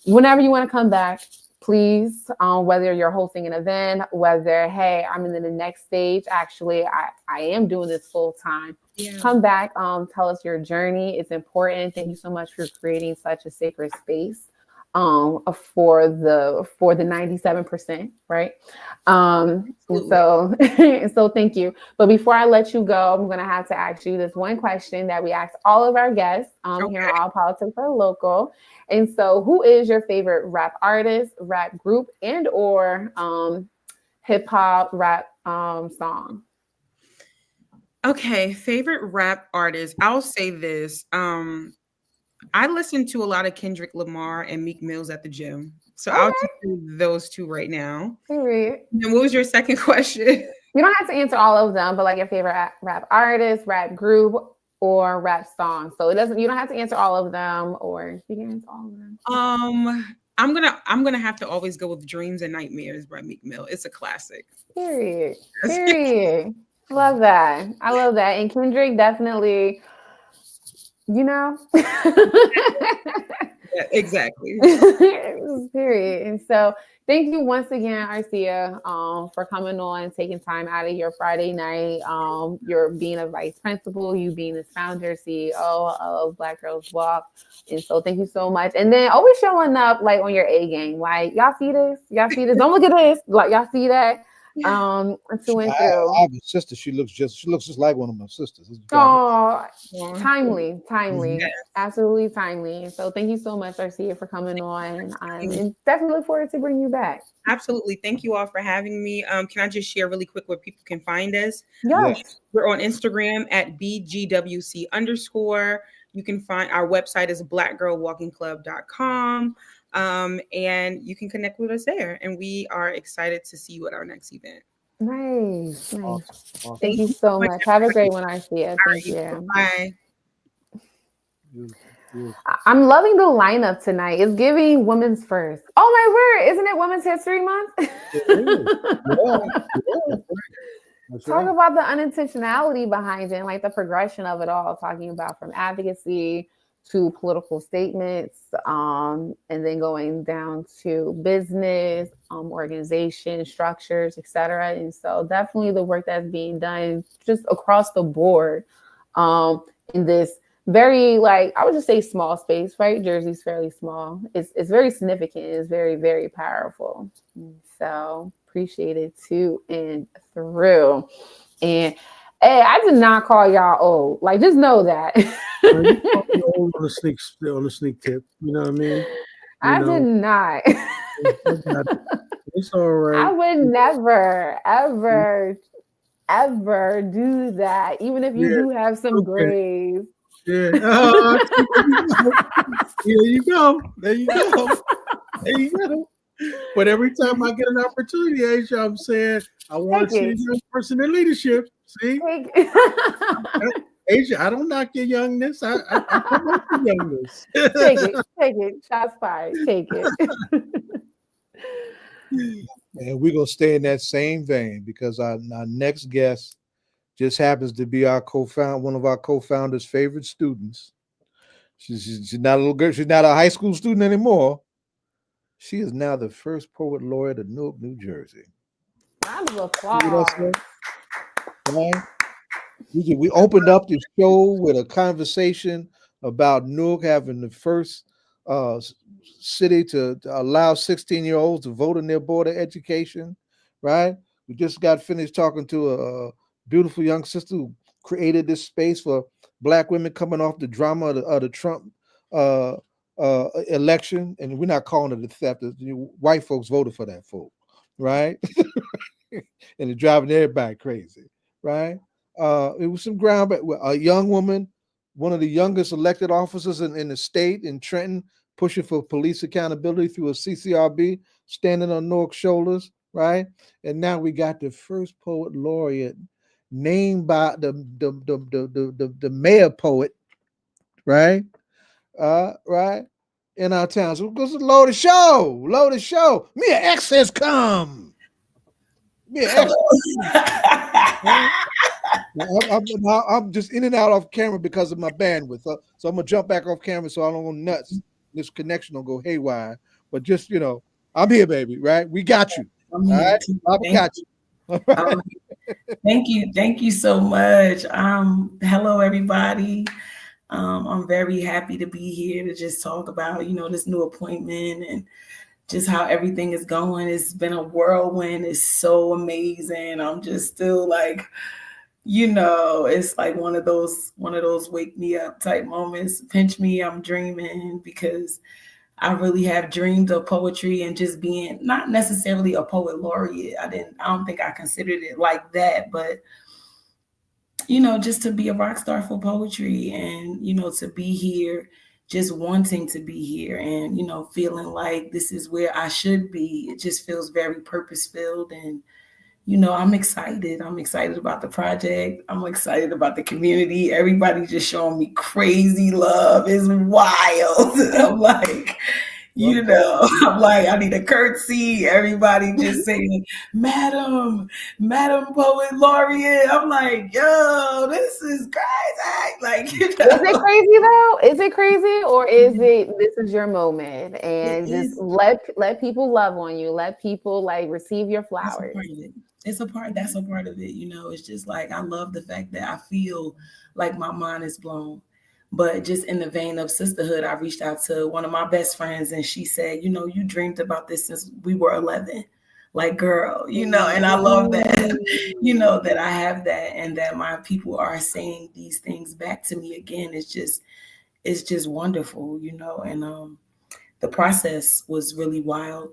whenever you want to come back, please, whether you're hosting an event, whether, hey, I'm in the next stage, actually, I am doing this full time. Yeah. Come back, tell us your journey. It's important. Thank you so much for creating such a sacred space for the 97%, right? So thank you. But before I let you go, I'm gonna have to ask you this one question that we ask all of our guests here on All Politics Are Local. And so, who is your favorite rap artist, rap group, and or hip hop rap song? Okay, favorite rap artist. I'll say this. I listen to a lot of Kendrick Lamar and Meek Mills at the gym. So I'll just do those two right now. Period. And what was your second question? You don't have to answer all of them, but like your favorite rap artist, rap group, or rap song. So you don't have to answer all of them, or you can answer all of them. I'm gonna have to always go with Dreams and Nightmares by Meek Mill. It's a classic. Period. Love that. I love that. And Kendrick definitely, Yeah, exactly. Period. And so thank you once again, Aricia, for coming on, taking time out of your Friday night. You're being a vice principal, you being the founder, CEO of Black Girls Walk. And so thank you so much. And then always showing up like on your A game. Like, y'all see this? Don't look at this. Like, y'all see that? Through and through. I have a sister. She looks just like one of my sisters. Oh, timely, absolutely timely. So thank you so much, Aricia, for coming on, and definitely look forward to bringing you back. Absolutely. Thank you all for having me. Can I just share really quick where people can find us? Yes. We're on Instagram at BGWC_. You can find our website is blackgirlwalkingclub.com. And you can connect with us there. And we are excited to see you at our next event. Nice. Awesome. Thank you so much. Have a great one, Aricia. Thank you. Bye. I'm loving the lineup tonight. It's giving Women's First. Oh my word. Isn't it Women's History Month? Talk about the unintentionality behind it, like the progression of it all, talking about from advocacy to political statements, and then going down to business, organization, structures, etc. And so definitely the work that's being done just across the board in this very, like, I would just say small space, right? Jersey's fairly small. It's very significant. It's very, very powerful. So appreciate it to and through. And hey, I did not call y'all old. Like, just know that. on the sneak tip, you know what I mean? Did not. It's all right. I would never, ever do that, even if you do have some grays. Yeah. There you go. But every time I get an opportunity, Asia, I'm saying I want to see a young person in leadership. See? Asia, I don't knock your youngness. I promote your youngness. Take it. Shots fired. Take it. And we're going to stay in that same vein because our next guest just happens to be one of our co-founders' favorite students. She's not a little girl. She's not a high school student anymore. She is now the first poet laureate of Newark, New Jersey. Round of applause. We opened up the show with a conversation about Newark having the first city to allow 16-year-olds to vote in their Board of Education, right? We just got finished talking to a beautiful young sister who created this space for Black women coming off the drama of the Trump election, and we're not calling it a theft. White folks voted for that folk, right? And they're driving everybody crazy, right? It was some ground, but a young woman, one of the youngest elected officers in the state in Trenton, pushing for police accountability through a CCRB, standing on Newark's shoulders, right? And now we got the first poet laureate named by the mayor poet, right? Right in our town. So because load the show, load the show. Me and X has come. Me and X. I'm just in and out off camera because of my bandwidth. So I'm gonna jump back off camera so I don't go nuts. This connection don't go haywire. But just I'm here, baby. Right? We got you. All right, I got you. All right. Thank you so much. Hello, everybody. I'm very happy to be here to just talk about this new appointment and just how everything is going. It's been a whirlwind. It's so amazing. I'm just still like, it's like one of those wake me up type moments. Pinch me, I'm dreaming, because I really have dreamed of poetry and just being not necessarily a poet laureate. I don't think I considered it like that, but just to be a rock star for poetry and, to be here, just wanting to be here and, feeling like this is where I should be. It just feels very purpose-filled. And, I'm excited. I'm excited about the project. I'm excited about the community. Everybody just showing me crazy love. It's wild. I'm like, I'm like, I need a curtsy. Everybody just saying, Madam Poet Laureate. I'm like, yo, this is crazy. Like, Is it crazy though? Is it crazy, or is it this is your moment and just let people love on you, let people like receive your flowers? That's a part of it. It's just like, I love the fact that I feel like my mind is blown. But just in the vein of sisterhood, I reached out to one of my best friends and she said, you dreamed about this since we were 11. Like, girl, and I love that, that I have that and that my people are saying these things back to me again. It's just wonderful, and the process was really wild.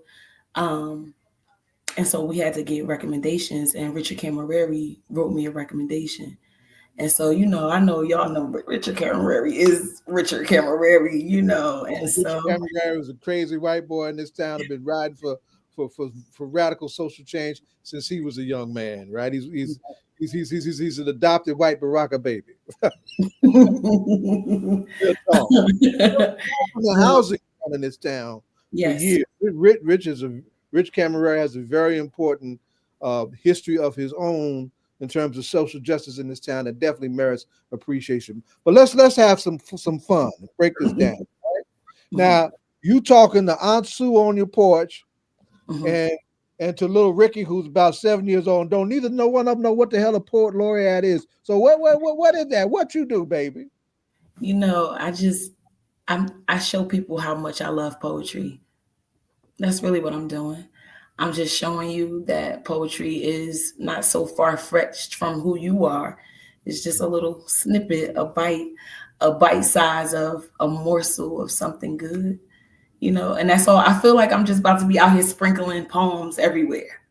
And so we had to get recommendations, and Richard Camerari wrote me a recommendation. And so, I know y'all know Richard Camerari is Richard Camerari, and so Richard Camerari was a crazy white boy in this town, have been riding for radical social change since he was a young man, right? He's an adopted white Baraka baby. The housing in this town for years. Rich Camerari has a very important history of his own in terms of social justice in this town that definitely merits appreciation. But let's have some fun. Break this down. Right? Now, you talking to Aunt Sue on your porch, and to little Ricky, who's about 7 years old, and don't neither one of them know what the hell a poet laureate is. So what is that? What you do, baby? I show people how much I love poetry. That's really what I'm doing. I'm just showing you that poetry is not so far-fetched from who you are. It's just a little snippet, a bite size of a morsel of something good, and that's all. I feel like I'm just about to be out here sprinkling poems everywhere,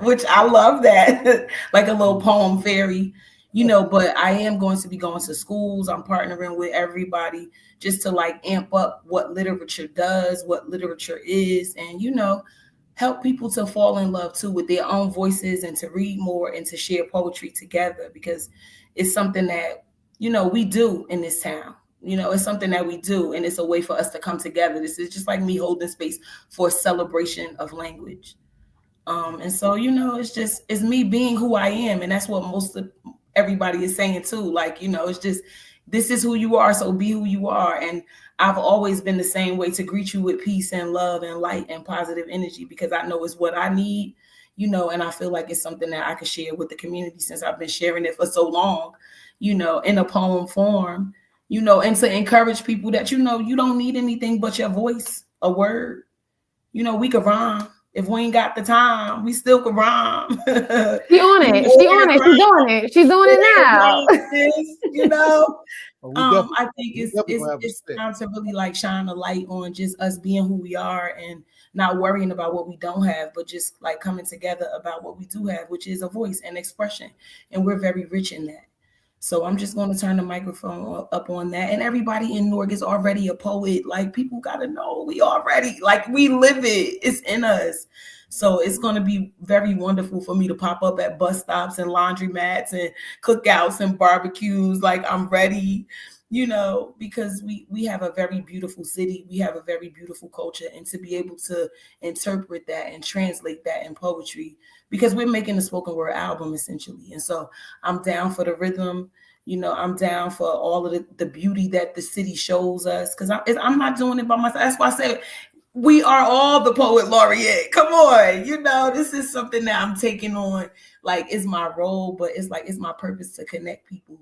which I love that, like a little poem fairy, but I am going to be going to schools. I'm partnering with everybody just to like amp up what literature does, what literature is, and, help people to fall in love too with their own voices and to read more and to share poetry together, because it's something that, we do in this town. It's something that we do, and it's a way for us to come together. This is just like me holding space for a celebration of language. And so, it's me being who I am. And that's what most of everybody is saying too. Like, it's just, this is who you are. So be who you are. And I've always been the same way, to greet you with peace and love and light and positive energy, because I know it's what I need, and I feel like it's something that I could share with the community since I've been sharing it for so long, in a poem form, and to encourage people that, you don't need anything but your voice, a word, we could rhyme, If we ain't got the time, we still can rhyme. She on it. She on it. She's doing it. She's doing it now. You know. Well, I think it's time to really like shine a light on just us being who we are and not worrying about what we don't have, but just like coming together about what we do have, which is a voice and expression. And we're very rich in that. So I'm just going to turn the microphone up on that. And everybody in Newark is already a poet. Like, people got to know we already, like, we live it. It's in us. So it's going to be very wonderful for me to pop up at bus stops and laundromats and cookouts and barbecues. Like, I'm ready, you know, because we have a very beautiful city. We have a very beautiful culture. And to be able to interpret that and translate that in poetry, because we're making a spoken word album essentially. And so I'm down for the rhythm. You know, I'm down for all of the beauty that the city shows us, because I'm not doing it by myself. That's why I said we are all the poet laureate. Come on, you know, this is something that I'm taking on. Like, it's my role, but it's like, it's my purpose to connect people,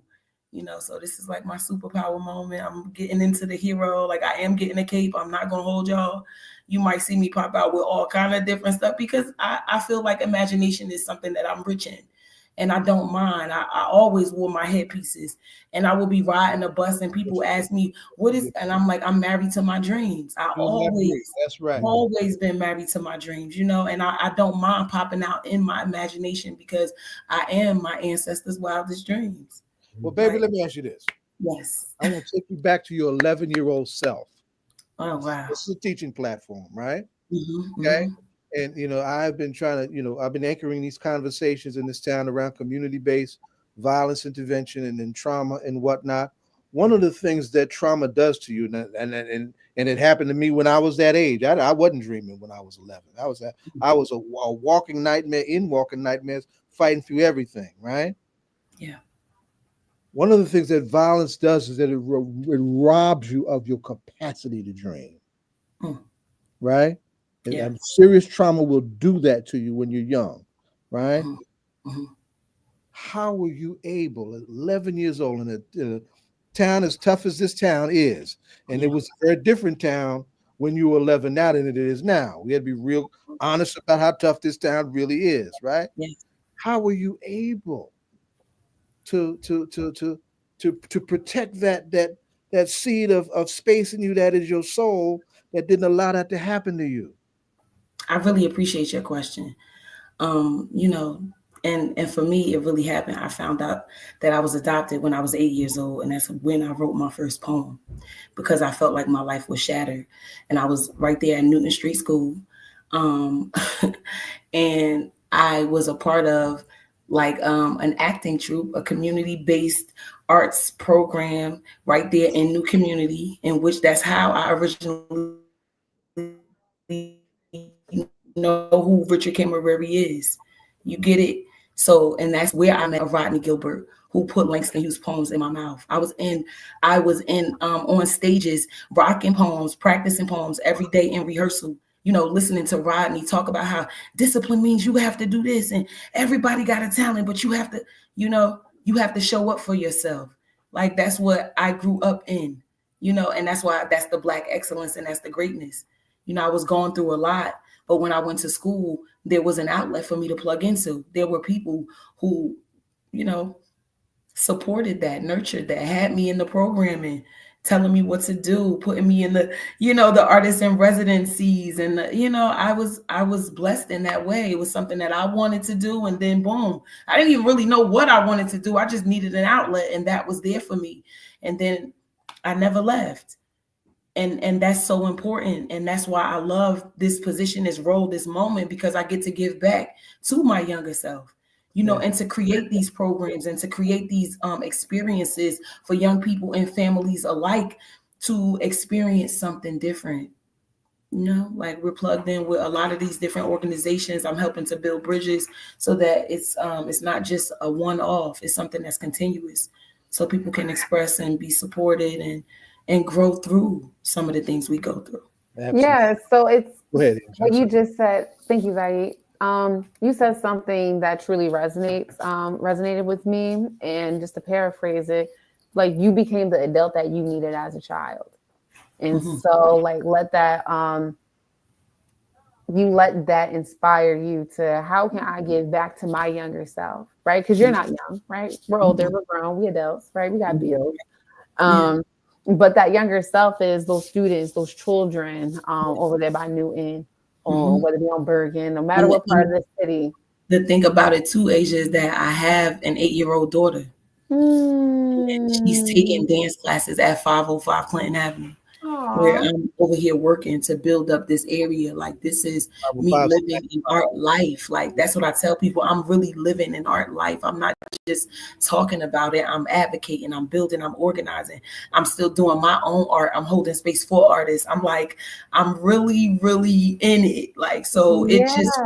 you know. So this is like my superpower moment. I'm getting into the hero. Like, I am getting a cape. I'm not gonna hold y'all. You might see me pop out with all kind of different stuff, because I feel like imagination is something that I'm rich in. And I don't mind. I always wore my headpieces, and I will be riding a bus and people ask me, what is, and I'm like, I'm married to my dreams. That's right. Always been married to my dreams, you know, and I don't mind popping out in my imagination, because I am my ancestors' wildest dreams. Well, baby, let me ask you this. Yes. I want to take you back to your 11-year-old self. Oh, wow. This is a teaching platform, right? Mm-hmm, okay. Mm-hmm. And, you know, I've been trying to, you know, I've been anchoring these conversations in this town around community-based violence intervention and then trauma and whatnot. One of the things that trauma does to you, and it happened to me when I was that age. I wasn't dreaming when I was 11. I was a walking nightmare, walking nightmares, fighting through everything, right? Yeah. One of the things that violence does is that it robs you of your capacity to dream, right? Yeah. And serious trauma will do that to you when you're young, right? Mm-hmm. How were you able, at 11 years old, in a town as tough as this town is, and it was a very different town when you were 11 now than it is now. We had to be real honest about how tough this town really is, right? Yeah. How were you able to protect that seed of space in you that is your soul, that didn't allow that to happen to you? I really appreciate your question. You know, and for me, it really happened. I found out that I was adopted when I was 8 years old, and that's when I wrote my first poem, because I felt like my life was shattered. And I was right there at Newton Street School. And I was a part of like an acting troupe, a community-based arts program right there in New Community, in which that's how I originally know who Richard Camerari is. You get it? So, and that's where I met Rodney Gilbert, who put Langston Hughes poems in my mouth. I was in on stages, rocking poems, practicing poems every day in rehearsal, you know, listening to Rodney talk about how discipline means you have to do this, and everybody got a talent, but you have to, you know, you have to show up for yourself. Like, that's what I grew up in, you know, and that's why that's the Black excellence, and that's the greatness. You know, I was going through a lot, but when I went to school, there was an outlet for me to plug into. There were people who, you know, supported that, nurtured that, had me in the programming, telling me what to do, putting me in the, you know, the artists in residencies. And, you know, I was blessed in that way. It was something that I wanted to do. And then boom, I didn't even really know what I wanted to do. I just needed an outlet, and that was there for me. And then I never left. And that's so important. And that's why I love this position, this role, this moment, because I get to give back to my younger self, you know, and to create these programs and to create these experiences for young people and families alike to experience something different. You know, like, we're plugged in with a lot of these different organizations. I'm helping to build bridges so that it's not just a one-off. It's something that's continuous, so people can express and be supported and grow through some of the things we go through. Absolutely. Yeah, so it's Go ahead. what you just said. Thank you, Zaid. You said something that truly resonated with me. And just to paraphrase it, like, you became the adult that you needed as a child. And so, like, let that you let that inspire you to how can I give back to my younger self, right? Because you're not young, right? We're older, we're grown, we adults, right? We got bills. But that younger self is those students, those children over there by Newton, or whether it be on Bergen, no matter what part of the city. The thing about it too, Asia, is that I have an 8-year-old daughter. And she's taking dance classes at 505 Clinton Avenue. Where I'm over here working to build up this area. Like, this is me living in art life. Like, that's what I tell people. I'm really living in art life. I'm not just talking about it. I'm advocating, I'm building, I'm organizing. I'm still doing my own art. I'm holding space for artists. I'm like, I'm really, really in it. Like, so it just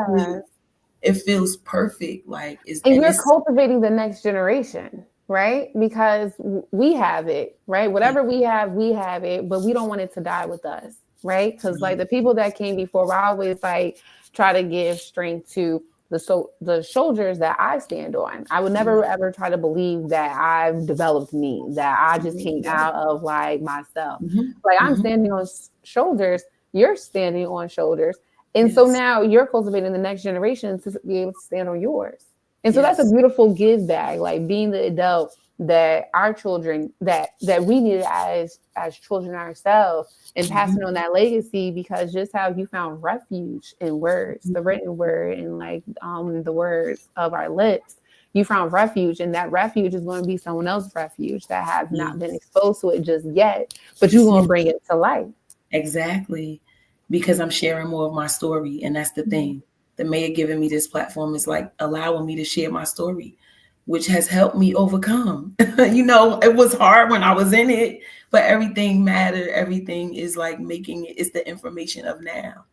it feels perfect. Like, and you're cultivating the next generation. Right? Because we have it, right? Whatever we have it, but we don't want it to die with us, right? Because like the people that came before, I always like try to give strength to the shoulders that I stand on. I would never ever try to believe that I've developed me, that I just came out of like myself. Like I'm standing on shoulders, you're standing on shoulders. And so now you're cultivating the next generation to be able to stand on yours. And so that's a beautiful give back, like being the adult that our children, that we needed as children ourselves, and passing on that legacy, because just how you found refuge in words, the written word, and like the words of our lips, you found refuge, and that refuge is going to be someone else's refuge that have not been exposed to it just yet, but you're going to bring it to life. Exactly. Because I'm sharing more of my story, and that's the thing. The mayor giving me this platform is like allowing me to share my story, which has helped me overcome. You know, it was hard when I was in it, but everything mattered. Everything is like making it. It's the information of now.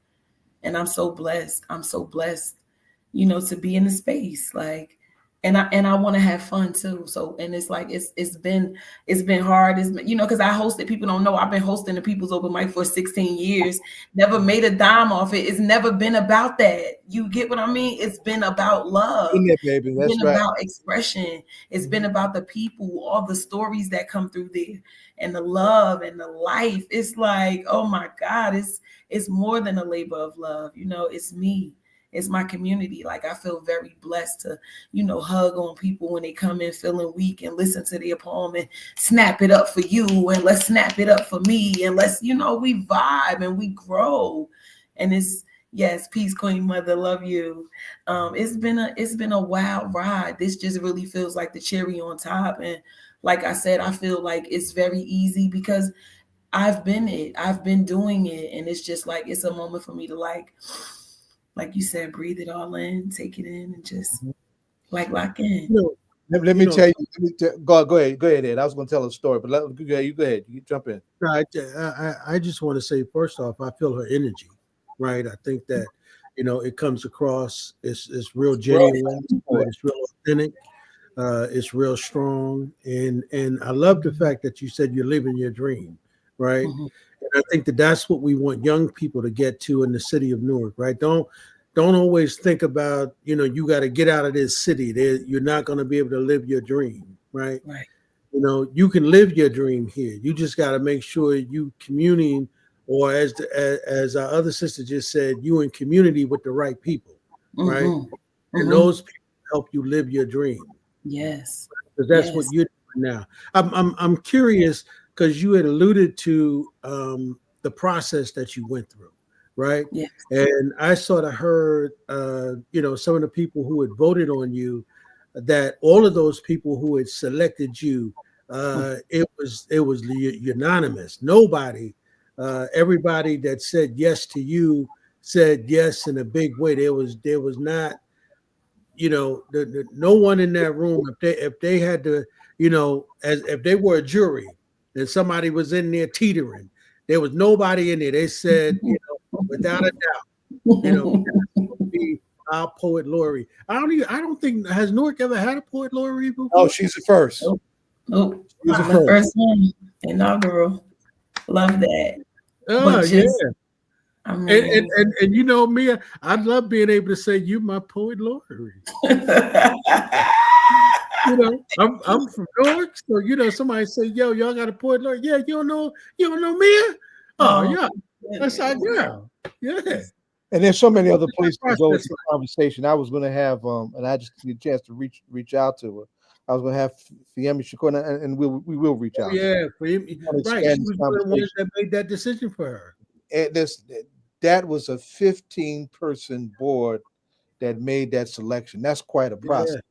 And I'm so blessed. I'm so blessed, you know, to be in the space. Like, and I want to have fun too. So, and it's like, it's been hard. It's been, you know, because I hosted, people don't know, I've been hosting the People's Open Mic for 16 years, never made a dime off it. It's never been about that. You get what I mean? It's been about love. Yeah, baby. That's it's been about expression. It's been about the people, all the stories that come through there, and the love and the life. It's like, oh my God, it's more than a labor of love. You know, it's me. It's my community. Like, I feel very blessed to, you know, hug on people when they come in feeling weak and listen to their poem and snap it up for you, and let's snap it up for me, and let's, you know, we vibe and we grow. And it's, yes, peace, Queen Mother, love you. It's been a wild ride. This just really feels like the cherry on top. And like I said, I feel like it's very easy because I've been doing it, and it's just like, it's a moment for me to like you said, breathe it all in, take it in, and just like lock in. Let me tell you. Go ahead, Ed. I was going to tell a story, but you go ahead. You jump in. I just want to say, first off, I feel her energy, right? I think that, you know, it comes across. It's real genuine. It's real authentic. It's real strong, and I love the fact that you said you're living your dream, right? And I think that that's what we want young people to get to in the city of Newark, right? Don't always think about, you know, you got to get out of this city. You're not going to be able to live your dream, right? Right. You know, you can live your dream here. You just got to make sure you communing, or as our other sister just said, you in community with the right people, right? And those people help you live your dream. Yes. Because that's what you're doing now. I'm curious, because you had alluded to the process that you went through, right? Yes. And I sort of heard, you know, some of the people who had voted on you, that all of those people who had selected you, it was unanimous. Nobody, everybody that said yes to you said yes in a big way. There was not, you know, no one in that room, if they had to, you know, as if they were a jury and somebody was in there teetering, there was nobody in there. They said, you know, without a doubt, you know, be our poet laureate. I don't think, has Newark ever had a poet laureate before? Oh, she's the first. Oh, she's the first one. Inaugural. Love that. Oh, yeah. I mean, and you know me, I love being able to say you my poet laureate. You know, I'm from Newark, so you know, somebody say, "Yo, y'all got a poet laureate?" Yeah, you don't know Mia? Oh yeah, that's our girl. Yeah. And there's so many other places to go with process the conversation. I was going to have, and I just need a chance to reach out to her. I was going to have Fiemi Shakur, and we will reach out. Yeah, for him, wanna right. expand She this was one of the ones conversation. that made that decision for her. And that was a 15-person board that made that selection. That's quite a process,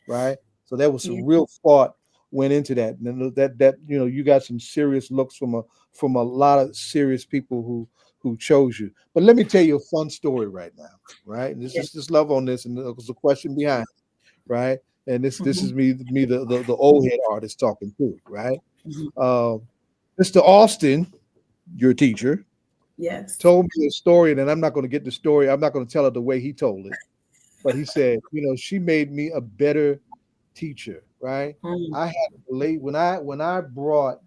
right? So there was some real thought went into that, and that you got some serious looks from a lot of serious people who chose you. But let me tell you a fun story right now, right? And this is just love on this, and there's a question behind it, right? And this is me the old head artist talking too, right? Mr. Austin, your teacher, told me a story, and I'm not going to get the story. I'm not going to tell it the way he told it, but he said, she made me a better teacher, right? I had late when I brought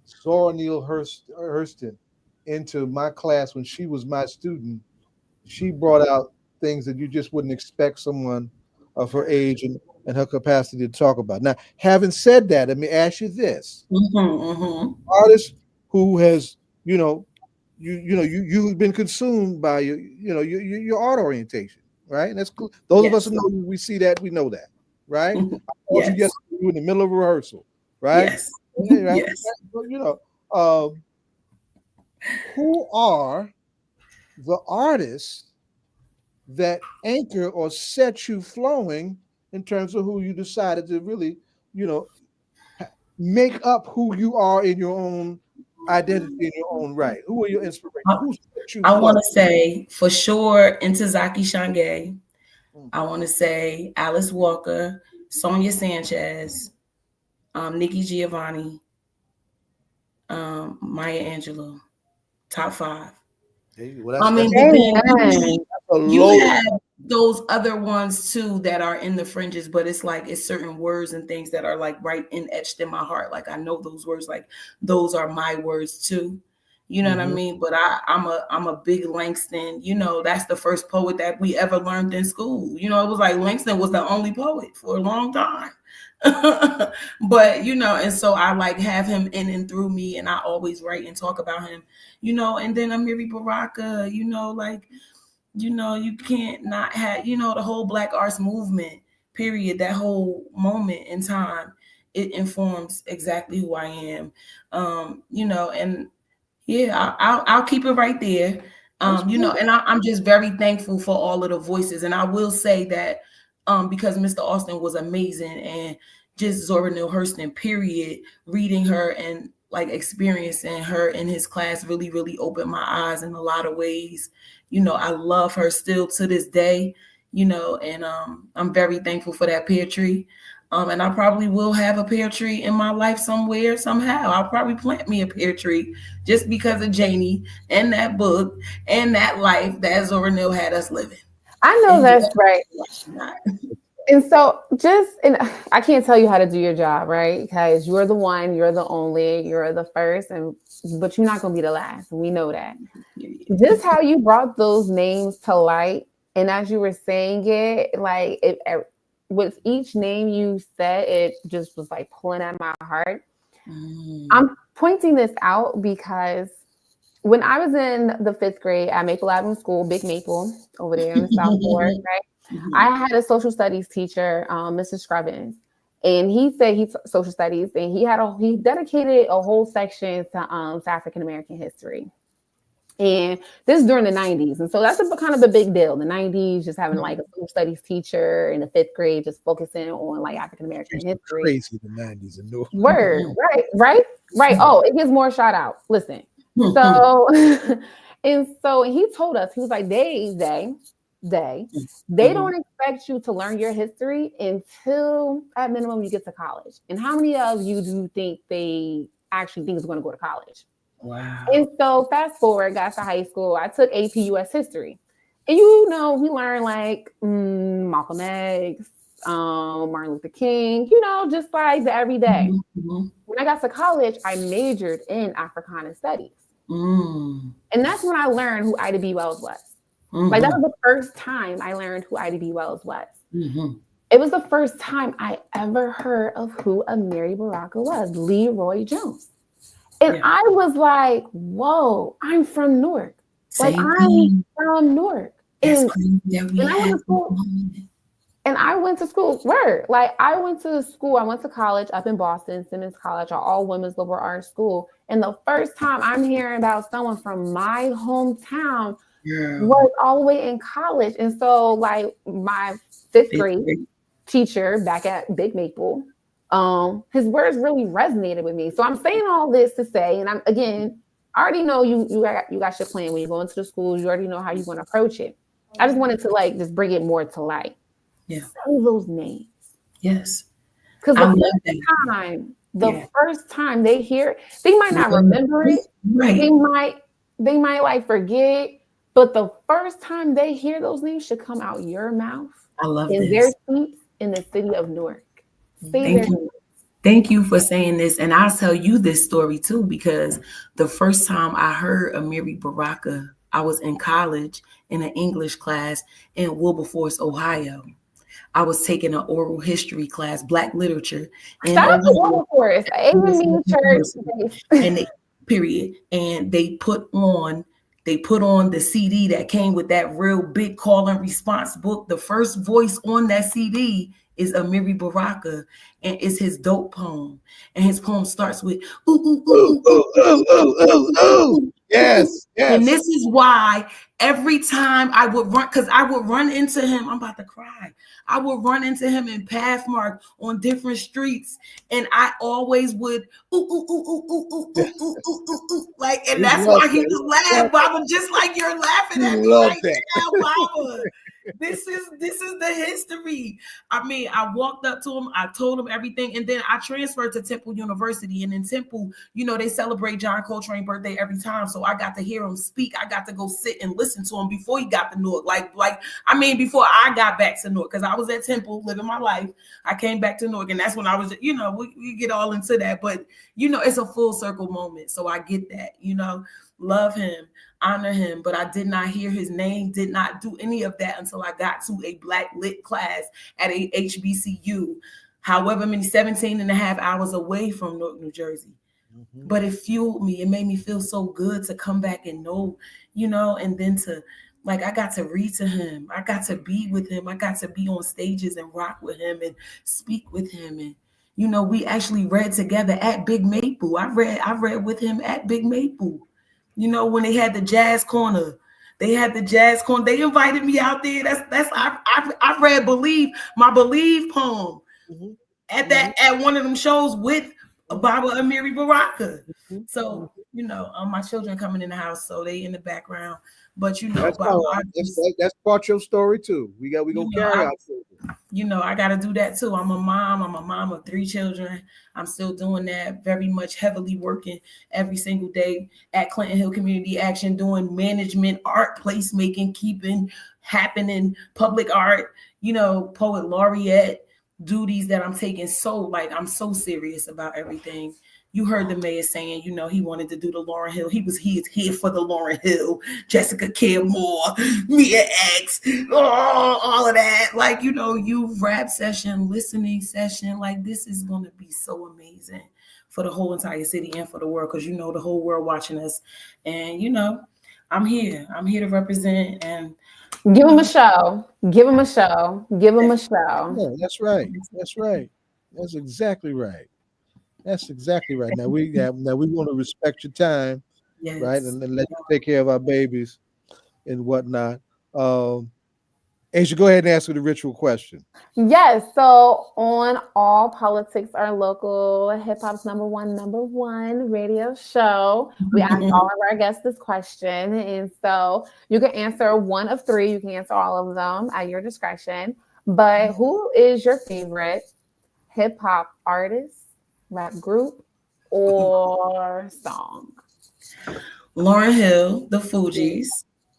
Zora Neale Hurston into my class when she was my student. She brought out things that you just wouldn't expect someone of her age and her capacity to talk about. Now, having said that, let me ask you this: artist who has, you've been consumed by your art orientation, right? And that's cool. Those of us who know you, we see that, we know that, right? I told you yesterday, you were in the middle of rehearsal, right? Yes. Right? Yes. Who are the artists that anchor or set you flowing in terms of who you decided to really, make up who you are in your own identity, in your own right? Who are your inspirations? I want to say for sure Ntozake Shange. I want to say Alice Walker, Sonia Sanchez, Nikki Giovanni, Maya Angelou. Top 5. Well, I mean, you have those other ones too that are in the fringes, but it's like it's certain words and things that are like right and etched in my heart. Like I know those words, like those are my words too. You know what I mean? But I'm a big Langston. That's the first poet that we ever learned in school. It was like Langston was the only poet for a long time. But and so I like have him in and through me, and I always write and talk about him. And then Amiri Baraka. You can't not have the whole Black arts movement. Period. That whole moment in time, it informs exactly who I am. And yeah, I'll keep it right there. And I'm just very thankful for all of the voices. And I will say that because Mr. Austin was amazing, and just Zora Neale Hurston, period, reading her and like experiencing her in his class really, really opened my eyes in a lot of ways. I love her still to this day, and I'm very thankful for that pear tree. And I probably will have a pear tree in my life somewhere, somehow. I'll probably plant me a pear tree just because of Janie and that book and that life that Zora Neale had us living. I know that's right. And so and I can't tell you how to do your job, right? Because you're the one, you're the only, you're the first, but you're not going to be the last. We know that. Just how you brought those names to light. And as you were saying it, like with each name you said, it just was like pulling at my heart. I'm pointing this out because when I was in the 5th grade at Maple Avenue School, Big Maple over there in South Florida, right? I had a social studies teacher, Mr. Scrubbins, and he said he's social studies, and he dedicated a whole section to African American history. And this is during the 90s. And so that's kind of a big deal. The 90s, just having like a social studies teacher in the 5th grade, just focusing on like African American history. Crazy, the 90s. And no. Word, right. Oh, it gets more shout out. Listen. So, and so he told us, he was like, they don't expect you to learn your history until at minimum you get to college. And how many of you do you think they actually think is going to go to college? Wow. And so fast forward, got to high school. I took AP US history. And we learned like Malcolm X, Martin Luther King, just like the everyday. When I got to college, I majored in Africana studies. And that's when I learned who Ida B. Wells was. Like that was the first time I learned who Ida B. Wells was. It was the first time I ever heard of who Amiri Baraka was, Leroy Jones. And I was like, whoa, I'm from Newark. Like, Same I'm thing. from Newark. That's And, crazy that we and I went have. to school. And I went to school. Word. Like, I went to college up in Boston, Simmons College, an all women's liberal arts school. And the first time I'm hearing about someone from my hometown was all the way in college. And so, like, my fifth grade teacher back at Big Maple, his words really resonated with me. So I'm saying all this to say, and I already know you got your plan when you go into the schools. You already know how you're going to approach it. I just wanted to like just bring it more to light. Yeah. Say those names. Yes. Because the first time they hear, they might not remember it. Right. They might like forget, but the first time they hear those names should come out your mouth. I love in this. their seats in the city of Newark. Thank you for saying this. And I'll tell you this story too, because the first time I heard Amiri Baraka, I was in college in an English class in Wilberforce, Ohio. I was taking an oral history class, Black literature. Shout out to Wilberforce, Asian church. And they put on the CD that came with that real big call and response book. The first voice on that CD is Amiri Baraka, and it's his dope poem. And his poem starts with ooh, ooh, ooh, ooh, ooh, ooh, ooh, ooh. Yes. And this is why every time I would run, because I would run into him, I'm about to cry. I would run into him in Pathmark on different streets, and I always would ooh, ooh, ooh, ooh, ooh, ooh, ooh, ooh, ooh, ooh, ooh. Like, and that's why he was laughing, Baba, just like you're laughing at me right now, Baba. This is the history. I mean, I walked up to him, I told him everything, and then I transferred to Temple University. And in Temple, they celebrate John Coltrane's birthday every time. So I got to hear him speak. I got to go sit and listen to him before he got to Newark. Before I got back to Newark, because I was at Temple living my life. I came back to Newark, and that's when I was, we get all into that. But, it's a full circle moment. So I get that, love him, honor him, but I did not hear his name, did not do any of that until I got to a Black lit class at a HBCU, however many, 17 and a half hours away from Newark, New Jersey. Mm-hmm. But it fueled me. It made me feel so good to come back and know, and then to, I got to read to him. I got to be with him. I got to be on stages and rock with him and speak with him. And, we actually read together at Big Maple. I read with him at Big Maple. When they had the jazz corner, they invited me out there. I read my Believe poem at one of them shows with Baba Amiri Baraka. So, my children coming in the house, so they in the background. But that's part of your story too. We gonna carry out. I got to do that too. I'm a mom of 3 children. I'm still doing that, very much heavily working every single day at Clinton Hill Community Action, doing management, art, placemaking, keeping happening, public art, poet laureate duties that I'm taking. So I'm so serious about everything. You heard the mayor saying, he wanted to do the Lauryn Hill. He is here for the Lauryn Hill, Jessica Care Moore, Mia X, all of that. You rap session, listening session. This is going to be so amazing for the whole entire city and for the world, because the whole world watching us. And, I'm here. I'm here to represent and give them a show. Give them a show. Give them a show. Yeah, that's right. That's right. That's exactly right. That's exactly right. Now we want to respect your time, yes, right, and then let you take care of our babies and whatnot. Asia, go ahead and answer the ritual question. Yes. So on All Politics Are Local, hip hop's number one radio show, we ask all of our guests this question, and so you can answer one of 3. You can answer all of them at your discretion. But who is your favorite hip hop artist, rap group, or song? Lauryn Hill, the Fugees,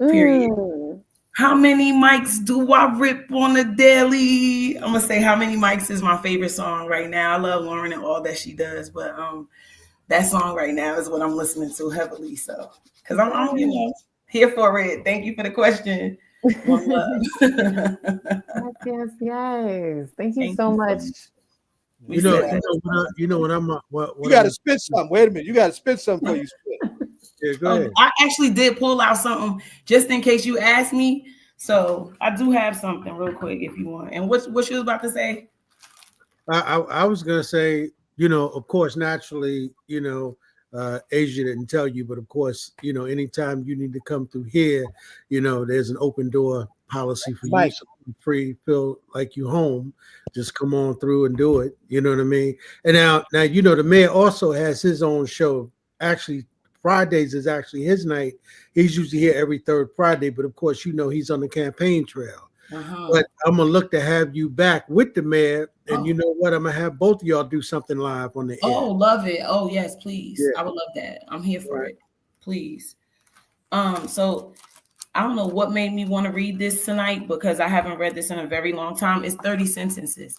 period. How many mics do I rip on a daily? I'm gonna say How Many Mics is my favorite song right now. I love Lauryn and all that she does, but that song right now is what I'm listening to heavily. So, because I'm here for it. Thank you for the question. One love. Yes. Thank you so much. You got to spit something. Wait a minute. You got to spit something before you spit. Yeah, go ahead. I actually did pull out something just in case you asked me. So I do have something real quick if you want. And what you was about to say? I was gonna say, of course, naturally, Asia didn't tell you, but of course, anytime you need to come through here, there's an open door policy for you. So free, feel like you home. Just come on through and do it. You know what I mean? And now, the mayor also has his own show. Actually, Fridays is actually his night. He's usually here every third Friday, but of course, he's on the campaign trail. But I'm gonna look to have you back with the mayor, and you know what? I'm gonna have both of y'all do something live on the air. Oh, love it. Oh, yes, please. Yeah. I would love that. I'm here for it. Please. So I don't know what made me want to read this tonight because I haven't read this in a very long time. It's 30 sentences.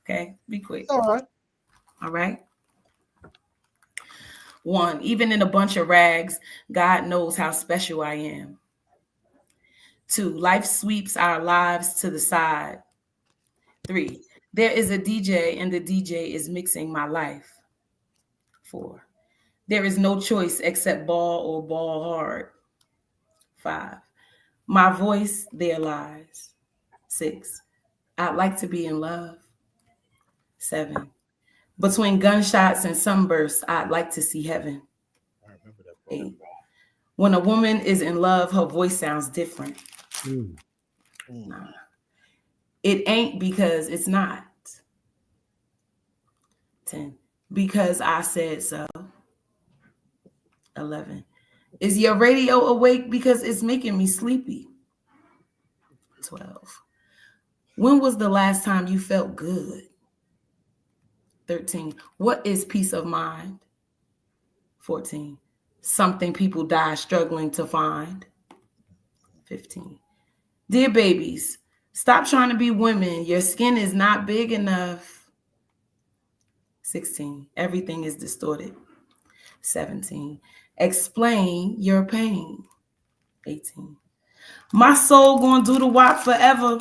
Okay, be quick. All right. All right. 1, even in a bunch of rags, God knows how special I am. 2, life sweeps our lives to the side. 3, there is a DJ and the DJ is mixing my life. 4, there is no choice except ball or ball hard. 5, my voice, there lies. 6, I'd like to be in love. 7, between gunshots and sunbursts, I'd like to see heaven. 8, when a woman is in love, her voice sounds different. 9, it ain't because it's not. 10, because I said so. 11, is your radio awake because it's making me sleepy? 12, when was the last time you felt good? 13, what is peace of mind? 14, something people die struggling to find. 15, dear babies, stop trying to be women. Your skin is not big enough. 16, everything is distorted. 17, explain your pain. 18, my soul gonna do the WAP forever.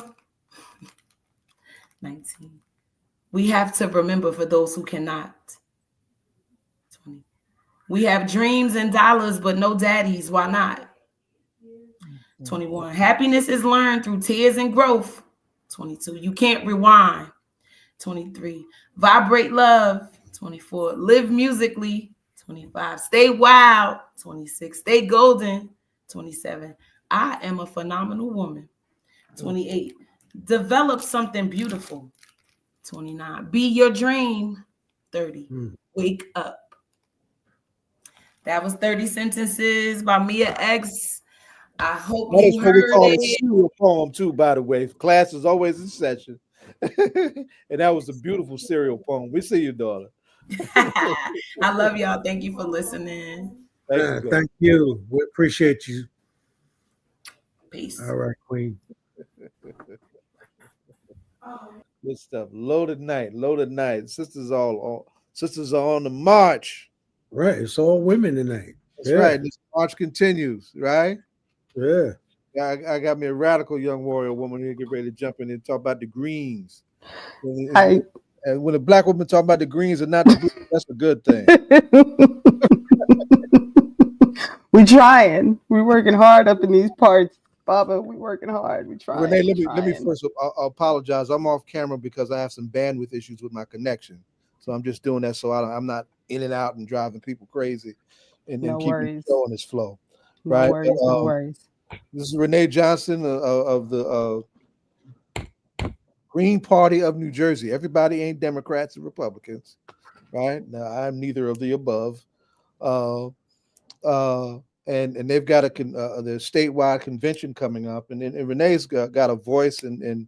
19, we have to remember for those who cannot. 20, we have dreams and dollars, but no daddies. Why not? 21, happiness is learned through tears and growth. 22, you can't rewind. 23, vibrate love. 24, live musically. 25, stay wild. 26, stay golden. 27, I am a phenomenal woman. 28, develop something beautiful. 29, be your dream. 30, wake up. That was 30 sentences by Mia X. I hope That is you what we heard call a it. serial poem, too, by the way. Class is always in session. And that was a beautiful serial poem. We see you, daughter. I love y'all. Thank you for listening. Thank you. We appreciate you. Peace. All right, Queen. Good stuff. Loaded night. Sisters are on the march. Right. It's all women tonight. That's right. This march continues, right? Yeah. I got me a radical young warrior woman here get ready to jump in and talk about the greens. And when a black woman talk about the greens and not the blues, that's a good thing. We trying. We working hard up in these parts, Baba. We working hard. We trying. Renee, let me first apologize. I'm off camera because I have some bandwidth issues with my connection. So I'm just doing that so I'm not in and out and driving people crazy and keeping the show on this flow. Right? No worries. This is Renee Johnston of the Green Party of New Jersey. Everybody ain't Democrats and Republicans, right? Now I'm neither of the above. And they've got their statewide convention coming up, and Renee's got a voice and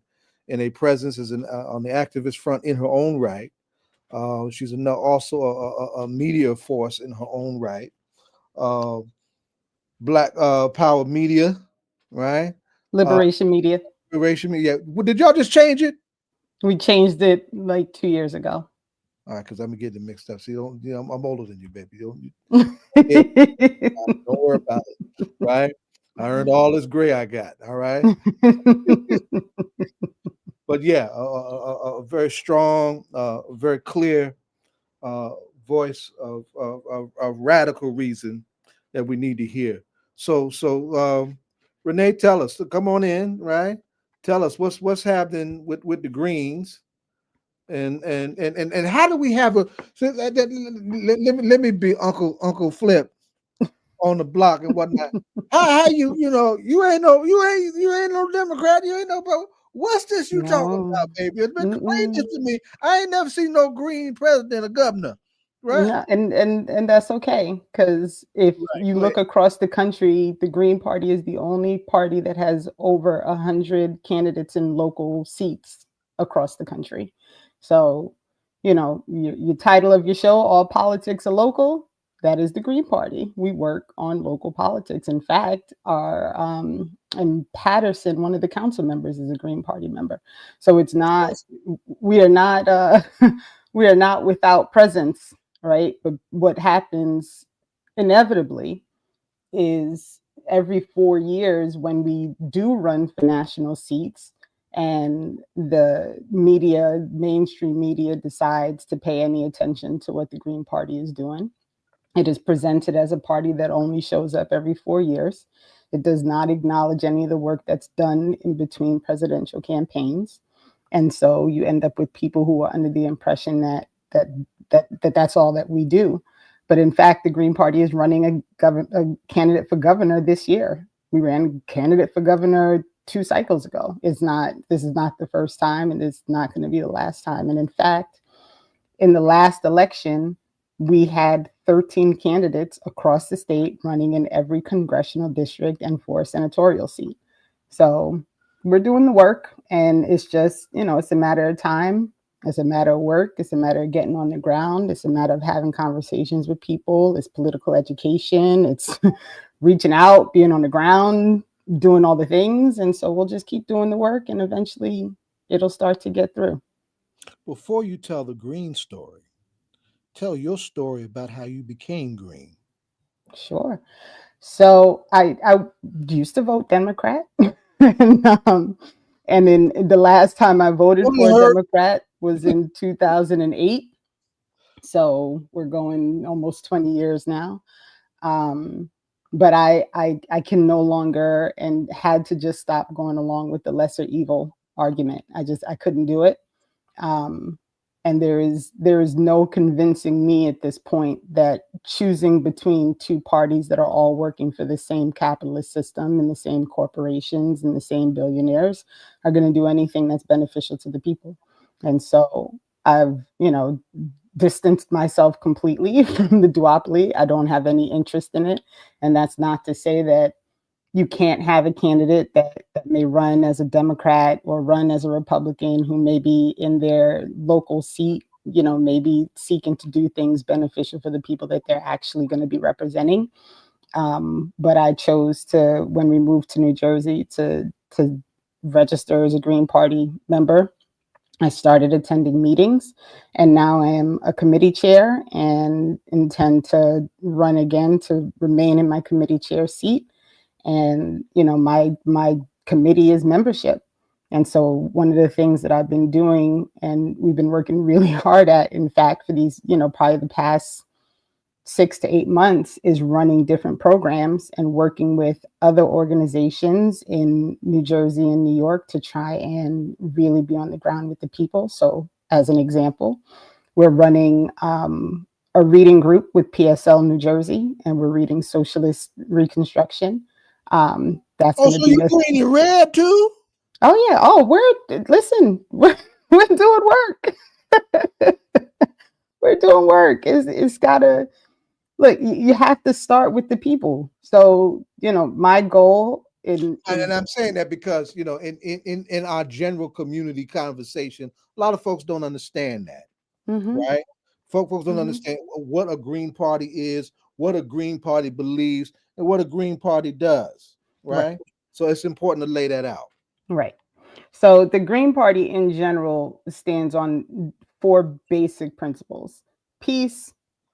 a presence as on the activist front in her own right. She's also a media force in her own right. Black Power Media, right? Liberation Media. Liberation Media. Well, did y'all just change it? We changed it like 2 years ago. All right, because I'm getting it mixed up. See, I'm older than you, baby. Don't worry about it, right? I earned all this gray I got. All right. But yeah, a very strong, very clear voice of radical reason that we need to hear. So Renee, tell us. Come on in, right? Tell us what's happening with the Greens, and how do we have a? Let me be Uncle Flip on the block and whatnot. How you ain't no Democrat, you ain't no. What's this you talking No. about, baby? Explain Mm-mm. this to me. I ain't never seen no Green president or governor, right? No, and that's okay, because if you Go look across the country, the Green Party is the only party that has over 100 candidates in local seats across the country. So, your title of your show, All Politics Are Local, that is the Green Party. We work on local politics. In fact, our in Patterson, one of the council members is a Green Party member. So it's not, we are not we are not without presence, right? But what happens inevitably is every 4 years when we do run for national seats and the media, mainstream media, decides to pay any attention to what the Green Party is doing, it is presented as a party that only shows up every 4 years. It does not acknowledge any of the work that's done in between presidential campaigns. And so you end up with people who are under the impression that that's all that we do. But in fact, the Green Party is running a candidate for governor this year. We ran a candidate for governor 2 cycles ago. This is not the first time, and it's not going to be the last time. And in fact, in the last election, we had 13 candidates across the state running in every congressional district and for a senatorial seat. So we're doing the work, and it's just, it's a matter of time. It's a matter of work. It's a matter of getting on the ground. It's a matter of having conversations with people. It's political education. It's reaching out, being on the ground, doing all the things. And so we'll just keep doing the work, and eventually it'll start to get through. Before you tell the Green story, tell your story about how you became Green. Sure. So I used to vote Democrat. And then the last time I voted for a Democrat was in 2008. So we're going almost 20 years now. But I can no longer, and had to just stop going along with the lesser evil argument. I couldn't do it. And there is no convincing me at this point that choosing between 2 parties that are all working for the same capitalist system and the same corporations and the same billionaires are going to do anything that's beneficial to the people. And so I've, distanced myself completely from the duopoly. I don't have any interest in it. And that's not to say that you can't have a candidate that may run as a Democrat or run as a Republican who may be in their local seat, maybe seeking to do things beneficial for the people that they're actually going to be representing. But I chose to, when we moved to New Jersey, to register as a Green Party member. I started attending meetings, and now I am a committee chair and intend to run again to remain in my committee chair seat. And, my committee is membership. And so one of the things that I've been doing, and we've been working really hard at, in fact, for these, probably the past 6 to 8 months, is running different programs and working with other organizations in New Jersey and New York to try and really be on the ground with the people. So as an example, we're running a reading group with PSL New Jersey, and we're reading Socialist Reconstruction. That's going to be you read too? Oh yeah. Oh, we're doing work. We're doing work. It's gotta look. You have to start with the people. So my goal and I'm saying that because in our general community conversation, a lot of folks don't understand that, right? Folks don't understand what a Green Party is, what a Green Party believes, and what a Green Party does, right? So it's important to lay that out. Right. So the Green Party in general stands on 4 basic principles: peace,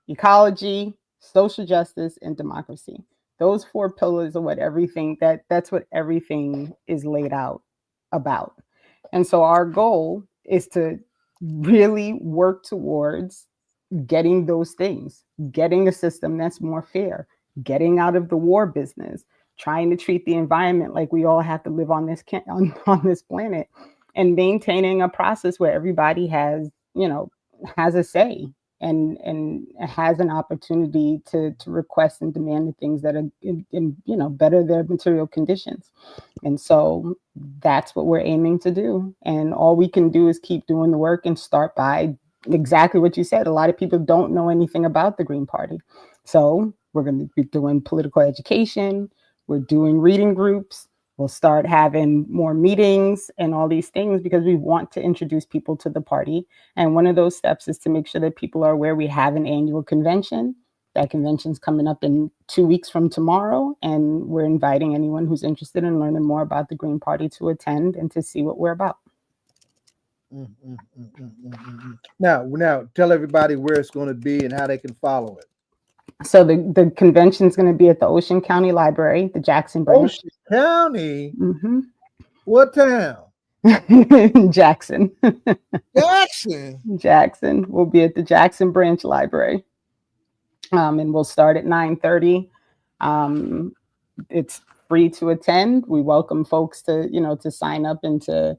ecology, social justice, and democracy. Those 4 pillars are what that's what everything is laid out about. And so our goal is to really work towards getting those things, getting a system that's more fair, getting out of the war business, trying to treat the environment like we all have to live on this on this planet, and maintaining a process where everybody has, has a say and has an opportunity to request and demand the things that are better their material conditions. And so that's what we're aiming to do. And all we can do is keep doing the work and start by exactly what you said. A lot of people don't know anything about the Green Party. So we're going to be doing political education. We're doing reading groups. We'll start having more meetings and all these things because we want to introduce people to the party. And one of those steps is to make sure that people are aware we have an annual convention. That convention's coming up in 2 weeks from tomorrow. And we're inviting anyone who's interested in learning more about the Green Party to attend and to see what we're about. Now, tell everybody where it's going to be and how they can follow it. So the convention is going to be at the Ocean County Library, the Jackson branch. Ocean County? Mm-hmm. What town? Jackson. Jackson. We'll be at the Jackson branch library. And we'll start at 9:30. It's free to attend. We welcome folks to sign up and to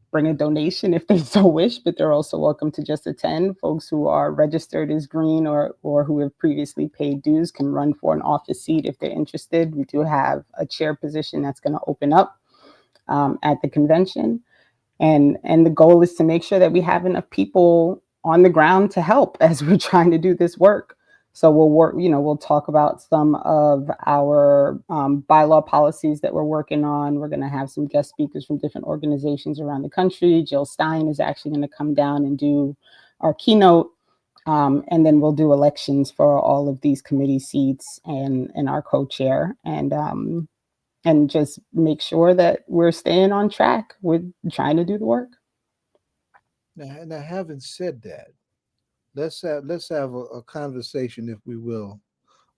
bring a donation if they so wish, but they're also welcome to just attend. Folks who are registered as green or who have previously paid dues can run for an office seat if they're interested. We do have a chair position that's going to open up at the convention. And the goal is to make sure that we have enough people on the ground to help as we're trying to do this work. So we'll talk about some of our bylaw policies that we're working on. We're going to have some guest speakers from different organizations around the country. Jill Stein is actually going to come down and do our keynote. And then we'll do elections for all of these committee seats and our co-chair and just make sure that we're staying on track with trying to do the work. Now having said that, let's have a conversation, if we will,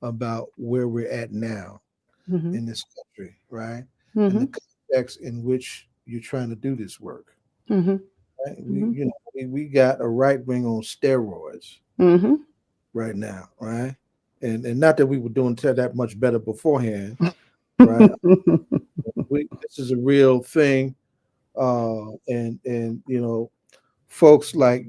about where we're at now in this country, right? And the context in which you're trying to do this work. Right? We got a right wing on steroids right now, right? And not that we were doing that much better beforehand, right? This is a real thing, and folks like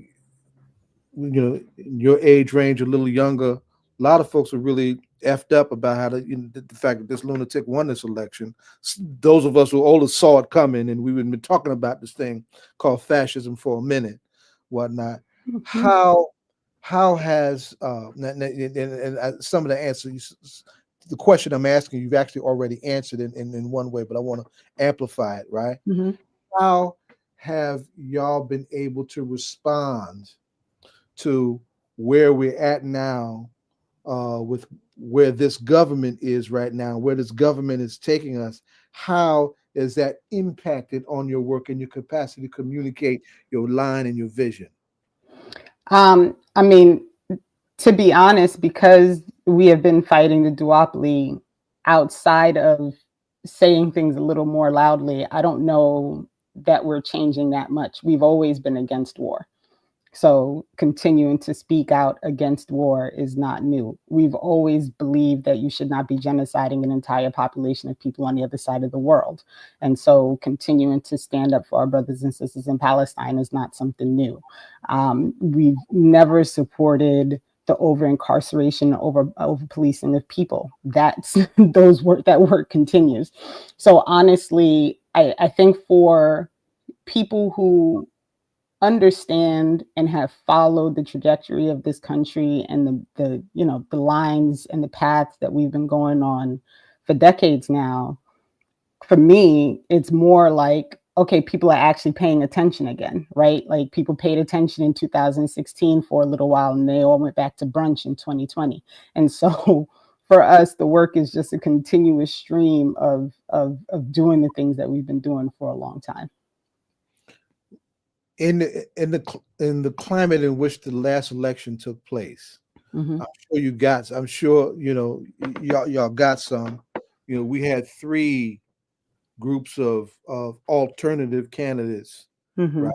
your age range, a little younger, a lot of folks are really effed up about how the fact that this lunatic won this election. Those of us who are older saw it coming, and we've been talking about this thing called fascism for a minute, whatnot. How has and some of the answers, the question I'm asking, you've actually already answered in one way, but I want to amplify it, right? How have y'all been able to respond to where we're at now, with where this government is right now, where this government is taking us? How is that impacted on your work and your capacity to communicate your line and your vision? I mean, to be honest, because we have been fighting the duopoly outside of saying things a little more loudly, I don't know that we're changing that much. We've always been against war. So continuing to speak out against war is not new. We've always believed that you should not be genociding an entire population of people on the other side of the world. And so continuing to stand up for our brothers and sisters in Palestine is not something new. We've never supported the over-incarceration, over-policing of people. That work continues. So honestly, I think for people who understand and have followed the trajectory of this country and the lines and the paths that we've been going on for decades now, for me, it's more like, okay, people are actually paying attention again, right? Like people paid attention in 2016 for a little while and they all went back to brunch in 2020. And so for us, the work is just a continuous stream of doing the things that we've been doing for a long time. In the climate in which the last election took place, I'm sure y'all got some. We had 3 groups of alternative candidates, right?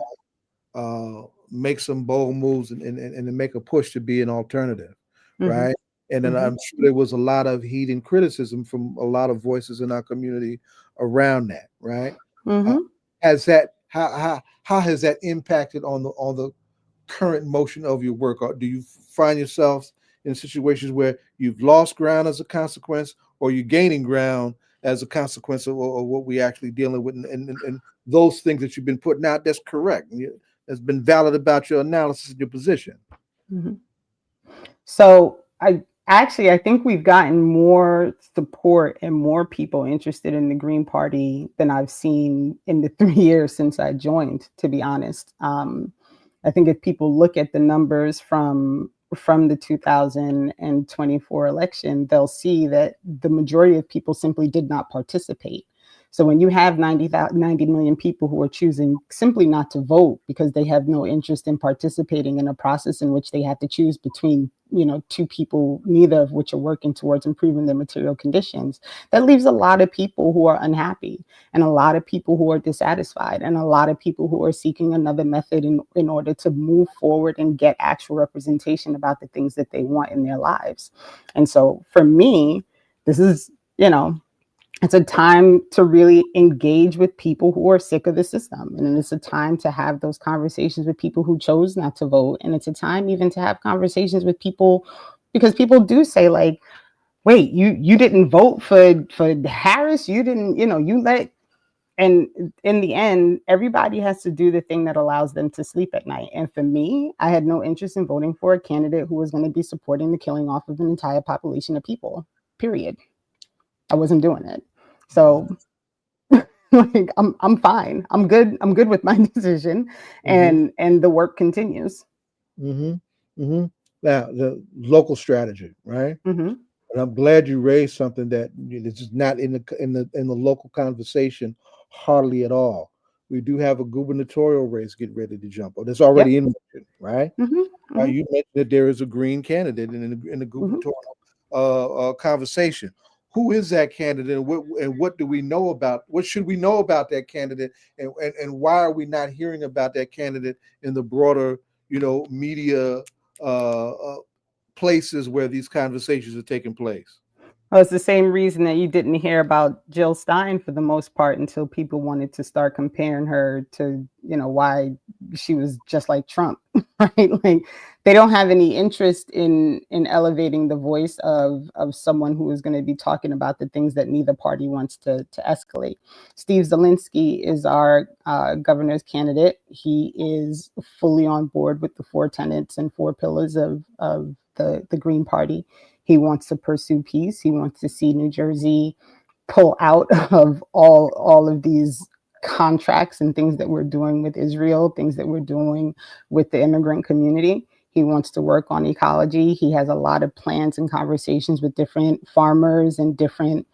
Make some bold moves and make a push to be an alternative, right? And then I'm sure there was a lot of heat and criticism from a lot of voices in our community around that, right? Has that how has that impacted on the current motion of your work? Or do you find yourselves in situations where you've lost ground as a consequence, or you're gaining ground as a consequence of what we're actually dealing with, and those things that you've been putting out that's correct, that's been valid about your analysis and your position? So I think we've gotten more support and more people interested in the Green Party than I've seen in the 3 years since I joined, to be honest. I think if people look at the numbers from the 2024 election, they'll see that the majority of people simply did not participate. So when you have 90 million people who are choosing simply not to vote because they have no interest in participating in a process in which they have to choose between, two people, neither of which are working towards improving their material conditions, that leaves a lot of people who are unhappy, and a lot of people who are dissatisfied, and a lot of people who are seeking another method in order to move forward and get actual representation about the things that they want in their lives. And so for me, this is, it's a time to really engage with people who are sick of the system. And it's a time to have those conversations with people who chose not to vote. And it's a time even to have conversations with people, because people do say, like, wait, you didn't vote for Harris. You didn't, you let, and in the end, everybody has to do the thing that allows them to sleep at night. And for me, I had no interest in voting for a candidate who was going to be supporting the killing off of an entire population of people, period. I wasn't doing it. So like, I'm fine. I'm good. I'm good with my decision, and the work continues. Now, the local strategy, right? And I'm glad you raised something that is just not in the local conversation hardly at all. We do have a gubernatorial race getting ready to jump. That's already in motion, right? You mentioned that there is a green candidate in the gubernatorial conversation. Who is that candidate, and what do we know about? What should we know about that candidate, and why are we not hearing about that candidate in the broader, media places where these conversations are taking place? Well, it's the same reason that you didn't hear about Jill Stein for the most part until people wanted to start comparing her to, why she was just like Trump, right? Like, they don't have any interest in elevating the voice of someone who is going to be talking about the things that neither party wants to escalate. Steve Zielinski is our governor's candidate. He is fully on board with the 4 tenets and 4 pillars of the Green Party. He wants to pursue peace. He wants to see New Jersey pull out of all of these contracts and things that we're doing with Israel, things that we're doing with the immigrant community. He wants to work on ecology. He has a lot of plans and conversations with different farmers and different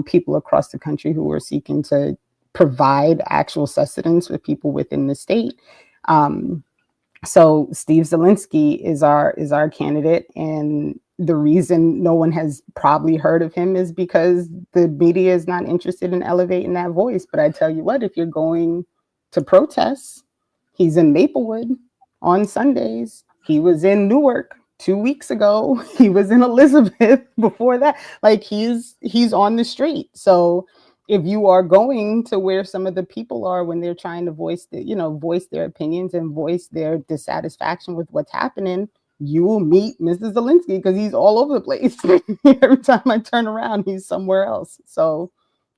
people across the country who are seeking to provide actual sustenance with people within the state. So Steve Zielinski is our candidate, and the reason no one has probably heard of him is because the media is not interested in elevating that voice. But I tell you what, if you're going to protests, he's in Maplewood on Sundays. He was in Newark 2 weeks ago. He was in Elizabeth before that. Like, he's on the street. So if you are going to where some of the people are when they're trying to voice their opinions and voice their dissatisfaction with what's happening, you will meet Mr. Zielinski because he's all over the place. Every time I turn around, he's somewhere else. So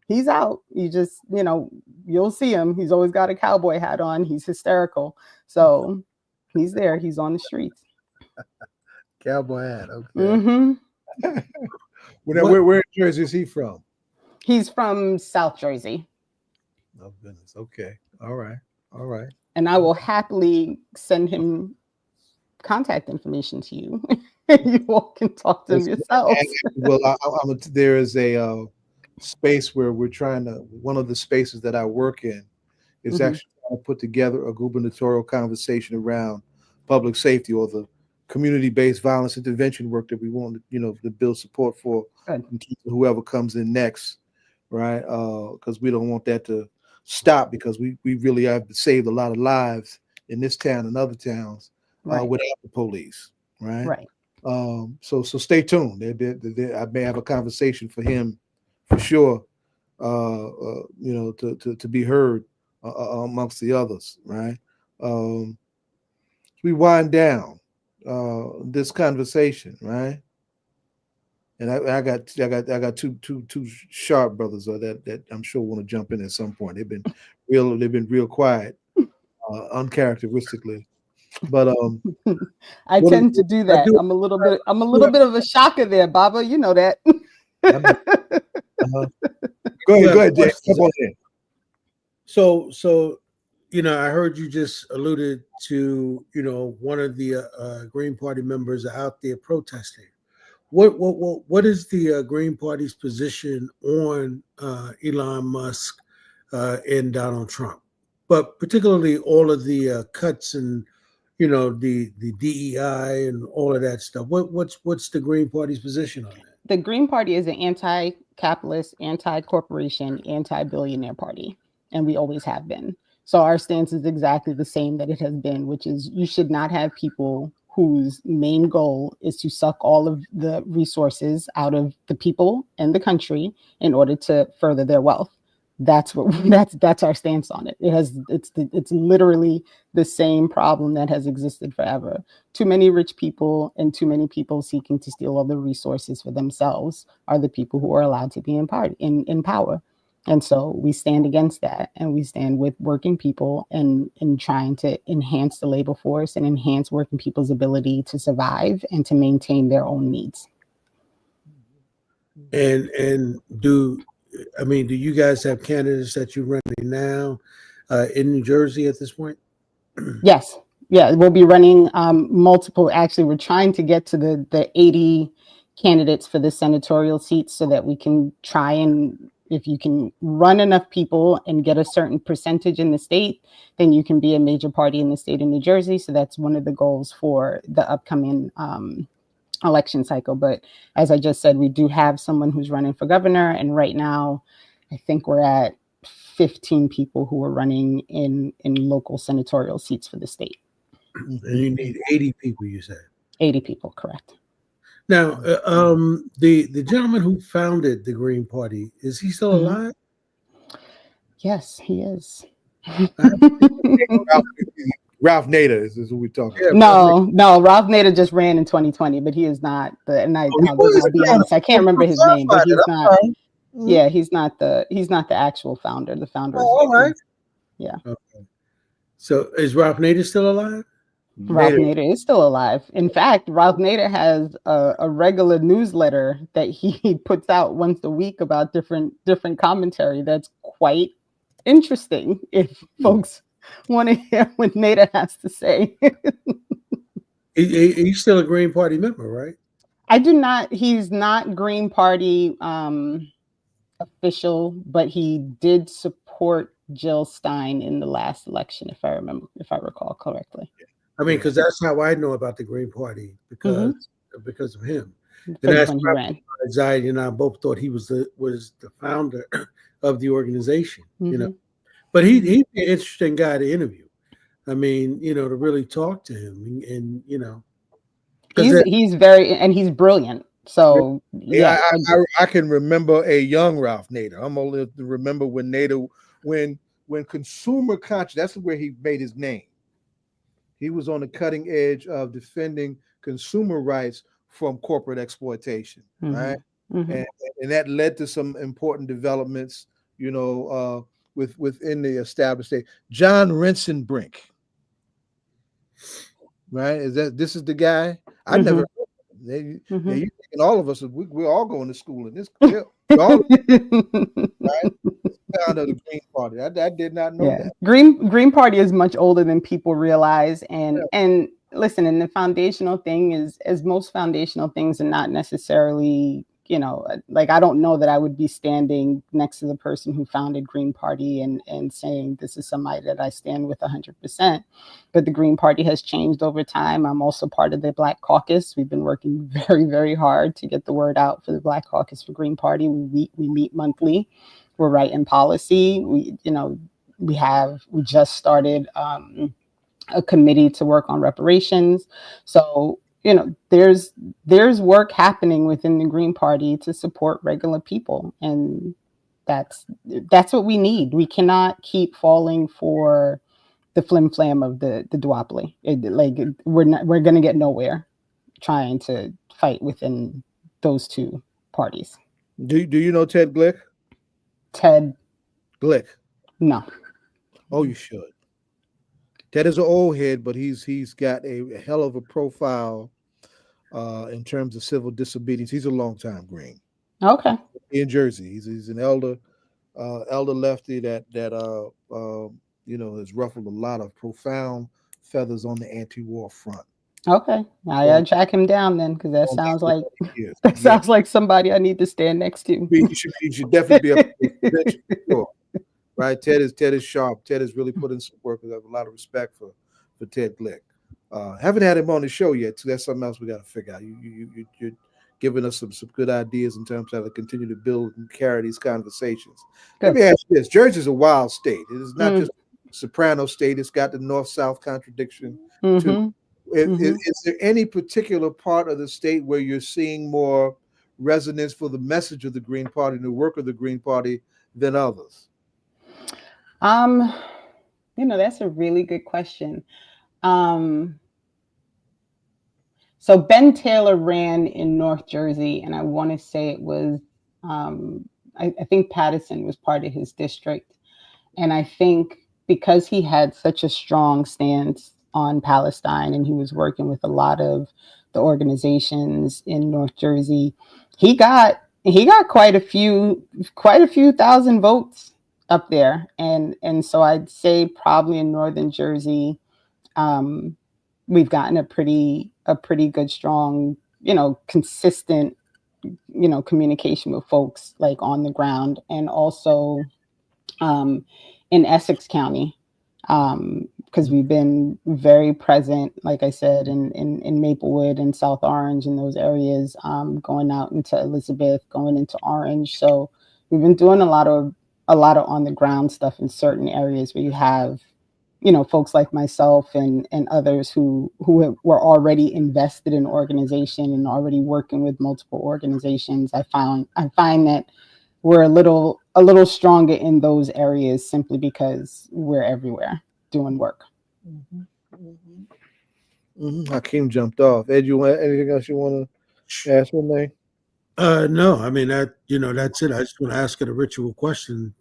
he's out. You just, you'll see him. He's always got a cowboy hat on. He's hysterical. So he's there. He's on the streets. Cowboy hat. Okay. Where in Jersey is he from? He's from South Jersey. Oh, goodness. Okay. All right. And I will happily send him contact information to you. You all can talk to him yourselves. Well, there is a space where we're trying to, one of the spaces that I work in is actually trying to put together a gubernatorial conversation around public safety, or the community-based violence intervention work that we want to build support for whoever comes in next, right? Because we don't want that to stop, because we really have saved a lot of lives in this town and other towns without the police, right? Right. So stay tuned. I may have a conversation for him for sure. To be heard amongst the others, right? We wind down this conversation, right? And I got two sharp brothers that I'm sure want to jump in at some point. They've been real quiet, uncharacteristically. But I tend to do that. I'm a little bit of a shocker there, Baba. You know that. Go ahead, Jay. Come on in. So I heard you just alluded to, one of the Green Party members out there protesting. What is the Green Party's position on Elon Musk and Donald Trump, but particularly all of the cuts and the DEI and all of that stuff? What's the Green Party's position on that? The Green Party is an anti-capitalist, anti-corporation, anti-billionaire party, and we always have been. So our stance is exactly the same that it has been, which is you should not have people whose main goal is to suck all of the resources out of the people and the country in order to further their wealth. That's our stance on it. It's literally the same problem that has existed forever. Too many rich people and too many people seeking to steal all the resources for themselves are the people who are allowed to be in power. And so we stand against that, and we stand with working people and trying to enhance the labor force and enhance working people's ability to survive and to maintain their own needs. And do you guys have candidates that you're running now in New Jersey at this point? Yes. Yeah, we'll be running multiple. Actually, we're trying to get to the 80 candidates for the senatorial seats so that we can try and, if you can run enough people and get a certain percentage in the state, then you can be a major party in the state of New Jersey. So that's one of the goals for the upcoming election cycle. But as I just said, we do have someone who's running for governor. And right now, I think we're at 15 people who are running in local senatorial seats for the state. And you need 80 people, you said? 80 people, correct. Now, the gentleman who founded the Green Party, is he still alive? Yes, he is. Ralph Nader is who we're talking about. No, Ralph Nader just ran in 2020, but he is not I'll be honest, I can't remember his name, but he's not. Yeah, he's not the actual founder. The founder is all right. Yeah. Okay. So is Ralph Nader still alive? Ralph Nader is still alive. In fact, Ralph Nader has a regular newsletter that he puts out once a week about different commentary. That's quite interesting if folks want to hear what Nader has to say. He's still a Green Party member, right? I do not. He's not Green Party official, but he did support Jill Stein in the last election, if I recall correctly. I mean, because that's how I know about the Green Party, because of him. And that's why Anxiety and I both thought he was the founder of the organization, But he'd be an interesting guy to interview. I mean, to really talk to him and he's he's brilliant. So yeah, I can remember a young Ralph Nader. I'm only to remember when Nader, when consumer conscious, that's where he made his name. He was on the cutting edge of defending consumer rights from corporate exploitation, right? And that led to some important developments, within the established state. John Rensenbrink, right? This is the guy? I never. You and all of us, we're all going to school in this. All right? Found of the Green Party. I did not know that. Green Party is much older than people realize, and listen. And the foundational thing is, as most foundational things, are not necessarily, like I don't know that I would be standing next to the person who founded Green Party and saying this is somebody that I stand with 100%. But the Green Party has changed over time. I'm also part of the Black Caucus. We've been working very, very hard to get the word out for the Black Caucus for Green Party. We meet monthly. We're writing policy. We just started a committee to work on reparations. So there's work happening within the Green Party to support regular people, and that's what we need. We cannot keep falling for the flim flam of the duopoly. We're going to get nowhere trying to fight within those two parties. Do you know Ted Glick? Ted Glick. No. Oh, you should. Ted is an old head, but he's got a hell of a profile in terms of civil disobedience. He's a longtime Green. Okay. In Jersey, he's an elder lefty that has ruffled a lot of profound feathers on the anti-war front. Okay, I gotta track him down then, because that sounds like somebody I need to stand next to. You should definitely be up sure. Right? Ted is sharp. Ted has really put in some work. I have a lot of respect for Ted Glick. Haven't had him on the show yet, so that's something else we got to figure out. You're giving us some good ideas in terms of how to continue to build and carry these conversations. Good. Let me ask you this: Jersey's a wild state. It is not just a soprano state. It's got the north-south contradiction too. Is there any particular part of the state where you're seeing more resonance for the message of the Green Party and the work of the Green Party than others? That's a really good question. So Ben Taylor ran in North Jersey, and I want to say it was, I think Paterson was part of his district. And I think because he had such a strong stance on Palestine, and he was working with a lot of the organizations in North Jersey, he got quite a few thousand votes up there. And so I'd say probably in Northern Jersey, we've gotten a pretty good, strong, consistent, communication with folks like on the ground, and also in Essex County, because we've been very present, like I said, in Maplewood and South Orange and those areas, going out into Elizabeth, going into Orange. So we've been doing a lot of on the ground stuff in certain areas where you have, folks like myself and others who were already invested in organization and already working with multiple organizations. I find that we're a little stronger in those areas simply because we're everywhere doing work. Hakeem jumped off. Ed, anything else you want to ask Renee? No, I mean that's it. I just want to ask her the ritual question,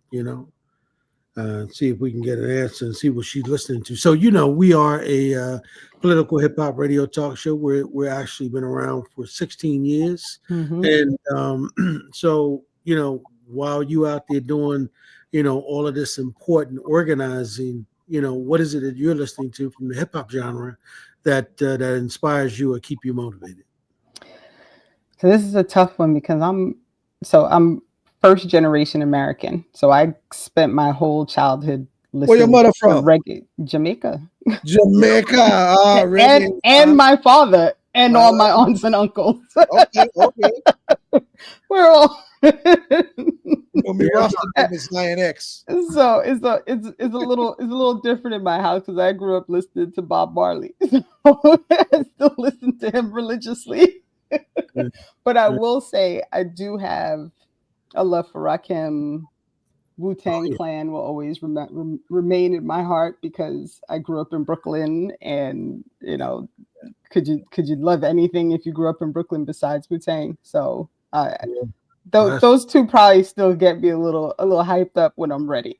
see if we can get an answer and see what she's listening to. So, we are a political hip hop radio talk show. We're actually been around for 16 years. And so, while you out there doing, all of this important organizing, what is it that you're listening to from the hip hop genre that inspires you or keep you motivated? So this is a tough one because I'm first generation American. So I spent my whole childhood listening. Where your mother from? Reggae. Jamaica. Jamaica. And my father and all my aunts and uncles. Okay. We're all It's X. So it's a little different in my house because I grew up listening to Bob Marley. So I still listen to him religiously. But I will say I do have a love for Rakim. Wu-Tang Clan will always remain in my heart because I grew up in Brooklyn, and could you love anything if you grew up in Brooklyn besides Wu-Tang? So those two probably still get me a little hyped up when I'm ready.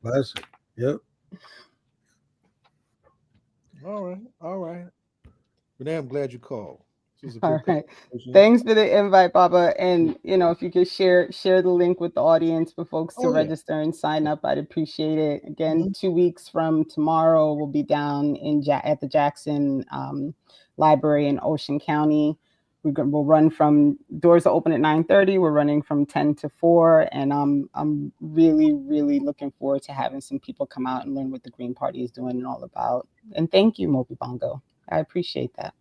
Classic. Yep. All right. Renee, I'm glad you called. All right. Thanks for the invite, Baba. And if you could share the link with the audience for folks to register and sign up, I'd appreciate it. Again, 2 weeks from tomorrow, we'll be down at the Jackson Library in Ocean County. We'll run from, doors are open at 9:30. We're running from 10 to 4. And I'm really, really looking forward to having some people come out and learn what the Green Party is doing and all about. And thank you, Moby Bongo. I appreciate that.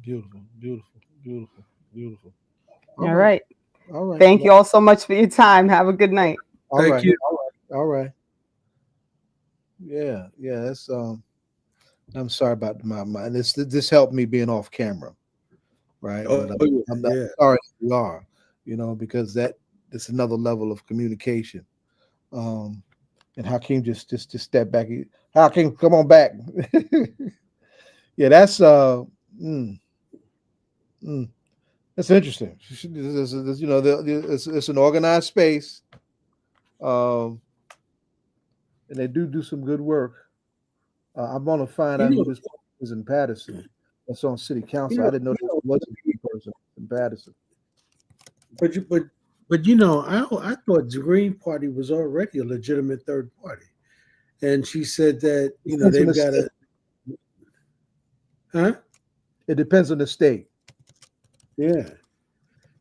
Beautiful. All right. Thank you all so much for your time. Have a good night. Thank you. All right. Yeah. That's I'm sorry about my this helped me being off camera, right? Oh, But I'm not yeah. sorry we are, because it's another level of communication. And Hakeem just step back. Hakeem, come on back. Yeah, that's that's interesting. It's an organized space, and they do some good work. I'm gonna find out who this person is in Patterson. That's on City Council. I didn't know there was a person in Patterson. But I thought the Green Party was already a legitimate third party, and she said that they've got a. Huh? It depends on the state. Yeah.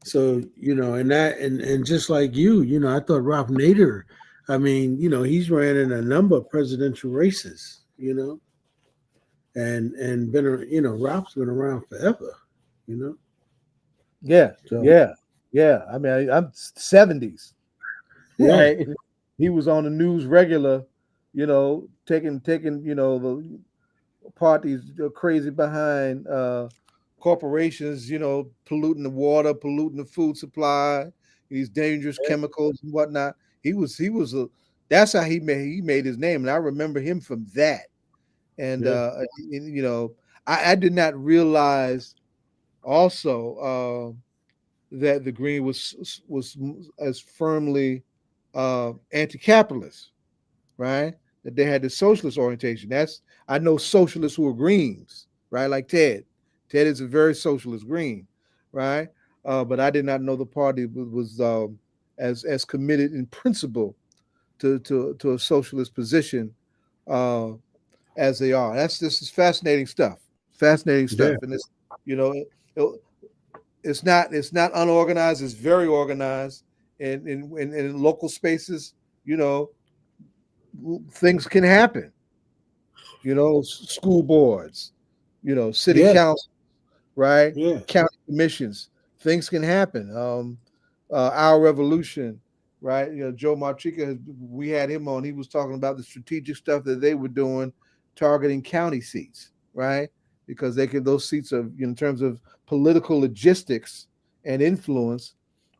So and just like you, I thought Ralph Nader. I mean, he's ran in a number of presidential races. And been Ralph's been around forever. Yeah. So, Yeah. I mean, I'm 70s. Yeah. Right? He was on the news regular, taking the parties crazy behind corporations, polluting the water, polluting the food supply, these dangerous chemicals and whatnot. That's how he made his name, and I remember him from that. And I did not realize also that the Green was as firmly anti-capitalist, right? That they had the socialist orientation. I know socialists who are Greens, right? Like Ted. Ted is a very socialist Green, right? But I did not know the party was as committed in principle to a socialist position as they are. This is fascinating stuff. Fascinating stuff, and it's not unorganized. It's very organized, and in local spaces, things can happen. School boards, city council, right? Yeah. County commissions. Things can happen. Our revolution, right? Joe Marchica, we had him on. He was talking about the strategic stuff that they were doing, targeting county seats, right? Because those seats are, in terms of political logistics and influence,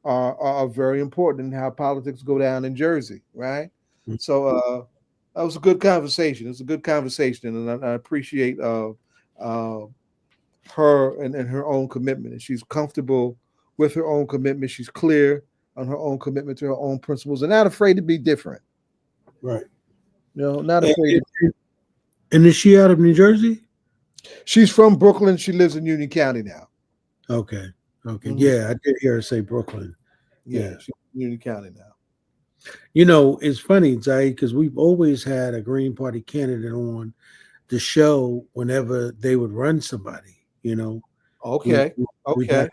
are very important in how politics go down in Jersey, right? Mm-hmm. So that was a good conversation. It was a good conversation, and I appreciate her and her own commitment. And she's comfortable with her own commitment. She's clear on her own commitment to her own principles, and not afraid to be different. Right. Not afraid. And is she out of New Jersey? She's from Brooklyn. She lives in Union County now. Okay. Mm-hmm. Yeah, I did hear her say Brooklyn. Yeah. She's in Union County now. It's funny, Zai, because we've always had a Green Party candidate on the show whenever they would run somebody, Okay. Okay.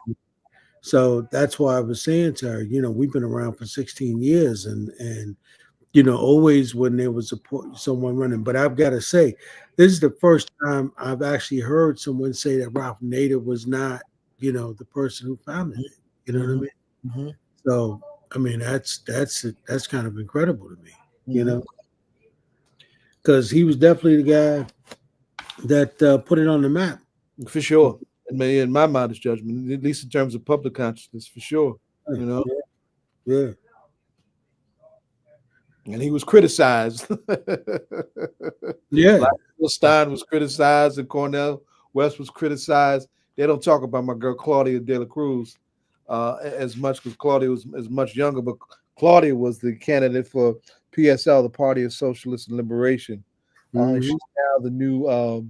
So that's why I was saying to her, we've been around for 16 years and always when there was someone running. But I've got to say, this is the first time I've actually heard someone say that Ralph Nader was not, the person who founded it. You know what I mean? Mm-hmm. So, I mean, that's kind of incredible to me, because he was definitely the guy that put it on the map. For sure. In my modest judgment, at least in terms of public consciousness, for sure. Yeah. And he was criticized. Yeah. Stein was criticized, and Cornel West was criticized. They don't talk about my girl Claudia De La Cruz as much, because Claudia was as much younger, but Claudia was the candidate for PSL, the Party of Socialist and Liberation. Mm-hmm. She's now the new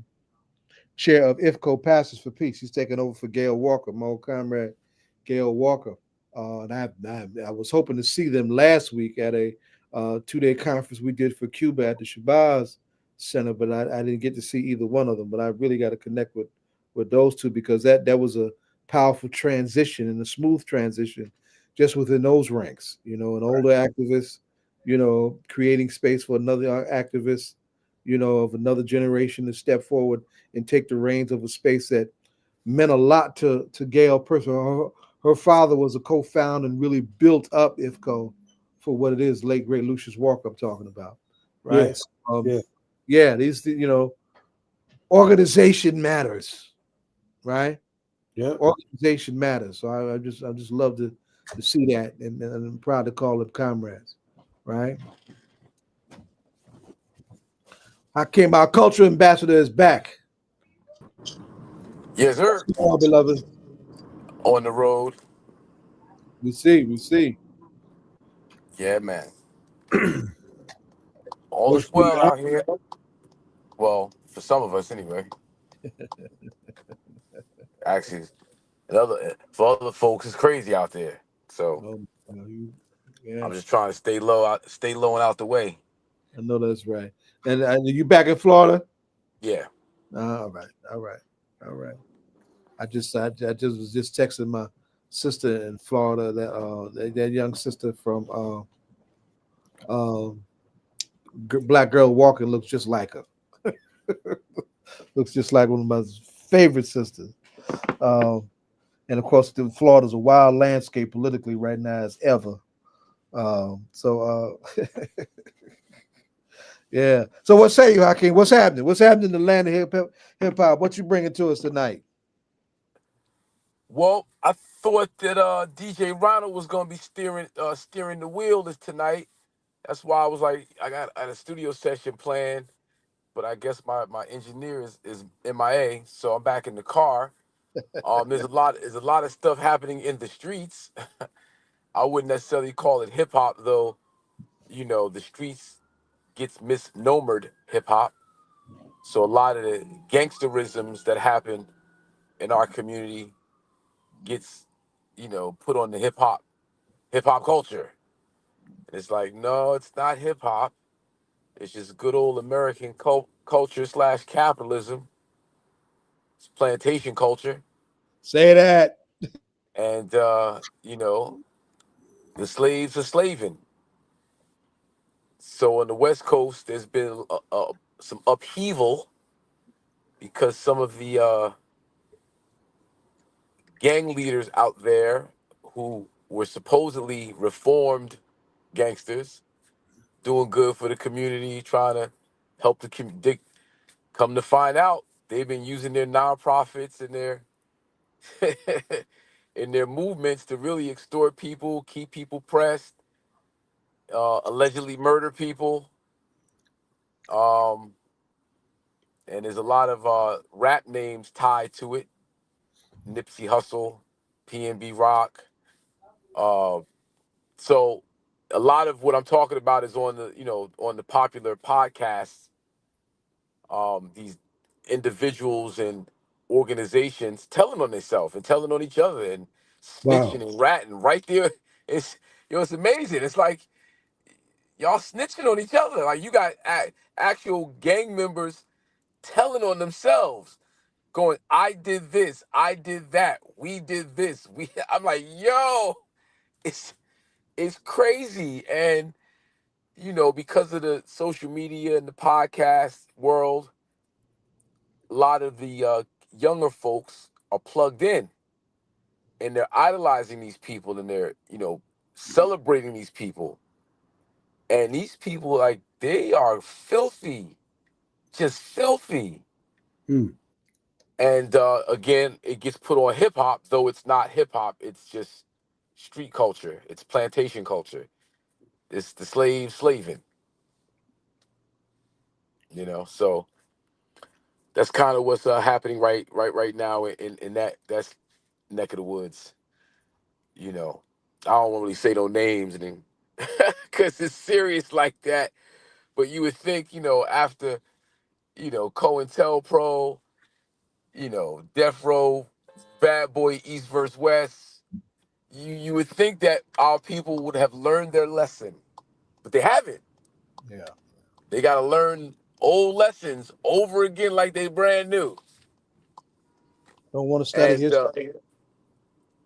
chair of IFCO Pastors for Peace. She's taking over for Gail Walker, my old comrade Gail Walker. And I was hoping to see them last week at a 2-day conference we did for Cuba at the Shabazz Center, but I didn't get to see either one of them. But I really got to connect with those two, because that was a powerful transition and a smooth transition just within those ranks. An older activist, creating space for another activist, of another generation to step forward and take the reins of a space that meant a lot to Gail personally. Her father was a co-founder and really built up IFCO for what it is. Late great Lucius Walker I'm talking about, right? Yeah. These organization matters, right? Yeah. Organization matters. So I just love to see that, and I'm proud to call them comrades, right? Hakeem, our culture ambassador, is back. Yes, sir. Oh, beloved. On the road. We see. Yeah, man. All What's is the well out here. Well, for some of us anyway. Actually, for other folks, it's crazy out there. So Yeah, I'm just trying to stay low and out the way. I know that's right. And you back in Florida? Yeah. All right. I just was just texting my sister in Florida, that young sister from Black Girl Walking looks just like her. Looks just like one of my favorite sisters. And of course, Florida's a wild landscape politically right now as ever. Yeah. So what say you, Hakeem? What's happening? What's happening in the land of hip hop? What you bringing to us tonight? Well, I thought that DJ Rhino was gonna be steering the wheel this tonight. That's why I was like, I got a studio session planned, but I guess my engineer is MIA, so I'm back in the car. There's a lot of stuff happening in the streets. I wouldn't necessarily call it hip hop, though. You know, the streets gets misnomered hip hop. So a lot of the gangsterisms that happen in our community gets, put on the hip hop culture. And it's like, no, it's not hip hop. It's just good old American culture / capitalism. It's plantation culture. Say that. And, the slaves are slaving. So on the West Coast, there's been some upheaval because some of the gang leaders out there who were supposedly reformed gangsters, doing good for the community, trying to help the community. Come to find out, they've been using their nonprofits and their in their movements to really extort people, keep people pressed, allegedly murder people. And there's a lot of rap names tied to it. Nipsey Hussle, PNB Rock. So a lot of what I'm talking about is on the popular podcasts. These individuals and organizations telling on themselves and telling on each other and snitching and ratting right there. It's it's amazing. It's like y'all snitching on each other. Like you got actual gang members telling on themselves, going, "I did this, I did that, we did this." I'm like, yo, it's crazy. And because of the social media and the podcast world, a lot of the younger folks are plugged in and they're idolizing these people and they're, celebrating these people. And these people, like, they are filthy, just filthy. And again, it gets put on hip hop, though it's not hip hop. It's just street culture. It's plantation culture. It's the slaving. So that's kind of what's happening right now in that's neck of the woods. I don't want to really say no names and because it's serious like that. But you would think, after COINTELPRO, Death Row, Bad Boy East vs. West, you would think that our people would have learned their lesson, but they haven't. Yeah. They got to learn old lessons over again like they brand new. Don't want to study history.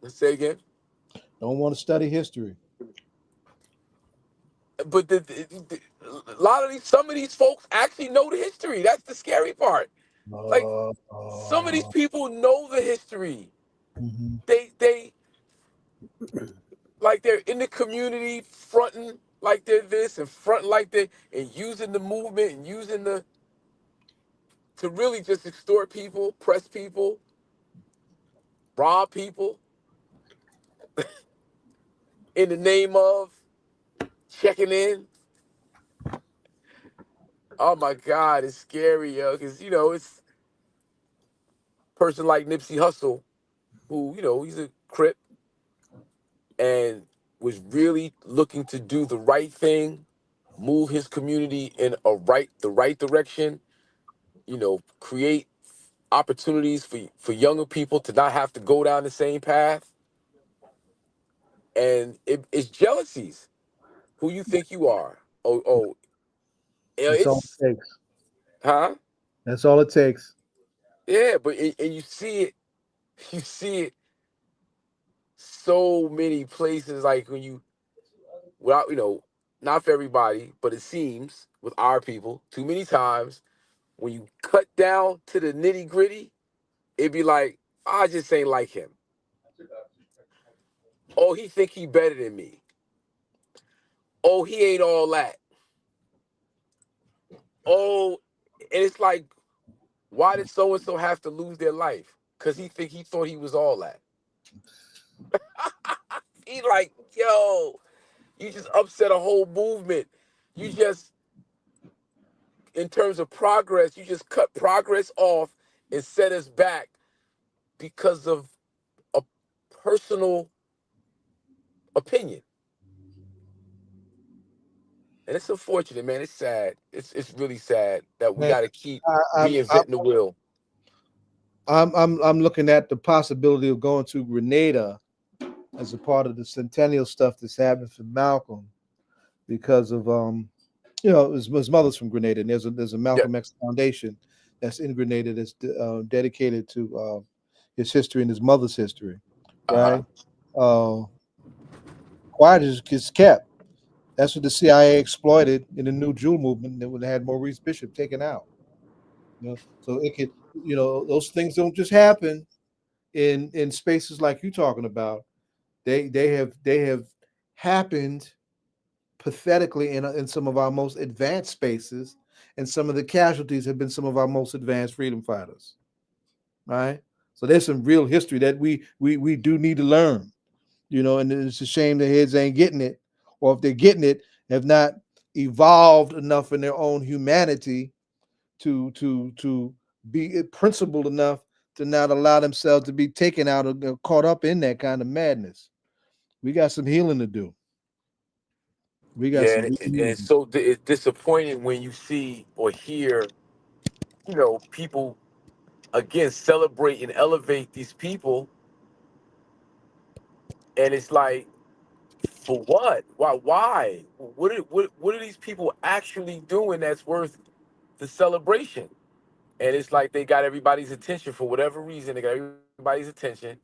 Let's say again. Don't want to study history. But a lot of some of these folks actually know the history. That's the scary part. Like some of these people know the history. Mm-hmm. They like they're in the community fronting like they're this and fronting like they and using the movement and using the to really just extort people, press people, rob people in the name of checking in. Oh my God, it's scary, yo. Because, you know, it's a person like Nipsey Hussle, who, you know, he's a Crip and was really looking to do the right thing, move his community in the right direction, you know, create opportunities for younger people to not have to go down the same path. And it's jealousies. Who you think you are? That's all It's it takes. huh? That's all it takes. Yeah, but and you see it so many places. Like when you, without you know, not for everybody, but it seems with our people, too many times when you cut down to the nitty gritty, it'd be like, I just ain't like him. Oh, he think he better than me. Oh, he ain't all that. Oh, and it's like, why did so and so have to lose their life? Cause he thought he was all that. He like, yo, you just upset a whole movement. You just, in terms of progress, you just cut progress off and set us back because of a personal opinion. And it's unfortunate, man. It's sad. It's really sad that we Man, got to keep I, reinventing the wheel. I'm looking at the possibility of going to Grenada as a part of the centennial stuff that's happening for Malcolm because of you know, his mother's from Grenada, and there's a Yeah. Malcolm X Foundation that's in Grenada that's dedicated to his history and his mother's history, Uh-huh. right? Quiet is kept. That's what the CIA exploited in the New Jewel movement. That when they had Maurice Bishop taken out, you know, so it could, you know, those things don't just happen in spaces like you're talking about. They have happened pathetically in some of our most advanced spaces, and some of the casualties have been some of our most advanced freedom fighters. Right. So there's some real history that we do need to learn, you know, and it's a shame the heads ain't getting it, or if they're getting it, have not evolved enough in their own humanity to be principled enough to not allow themselves to be taken out or caught up in that kind of madness. We got some healing to do. We got Yeah, some and real healing it's to do. so it's disappointing when you see or hear, you know, people again celebrate and elevate these people, and it's like, for what? Why? Why? What are these people actually doing that's worth the celebration? And it's like they got everybody's attention for whatever reason. They got everybody's attention,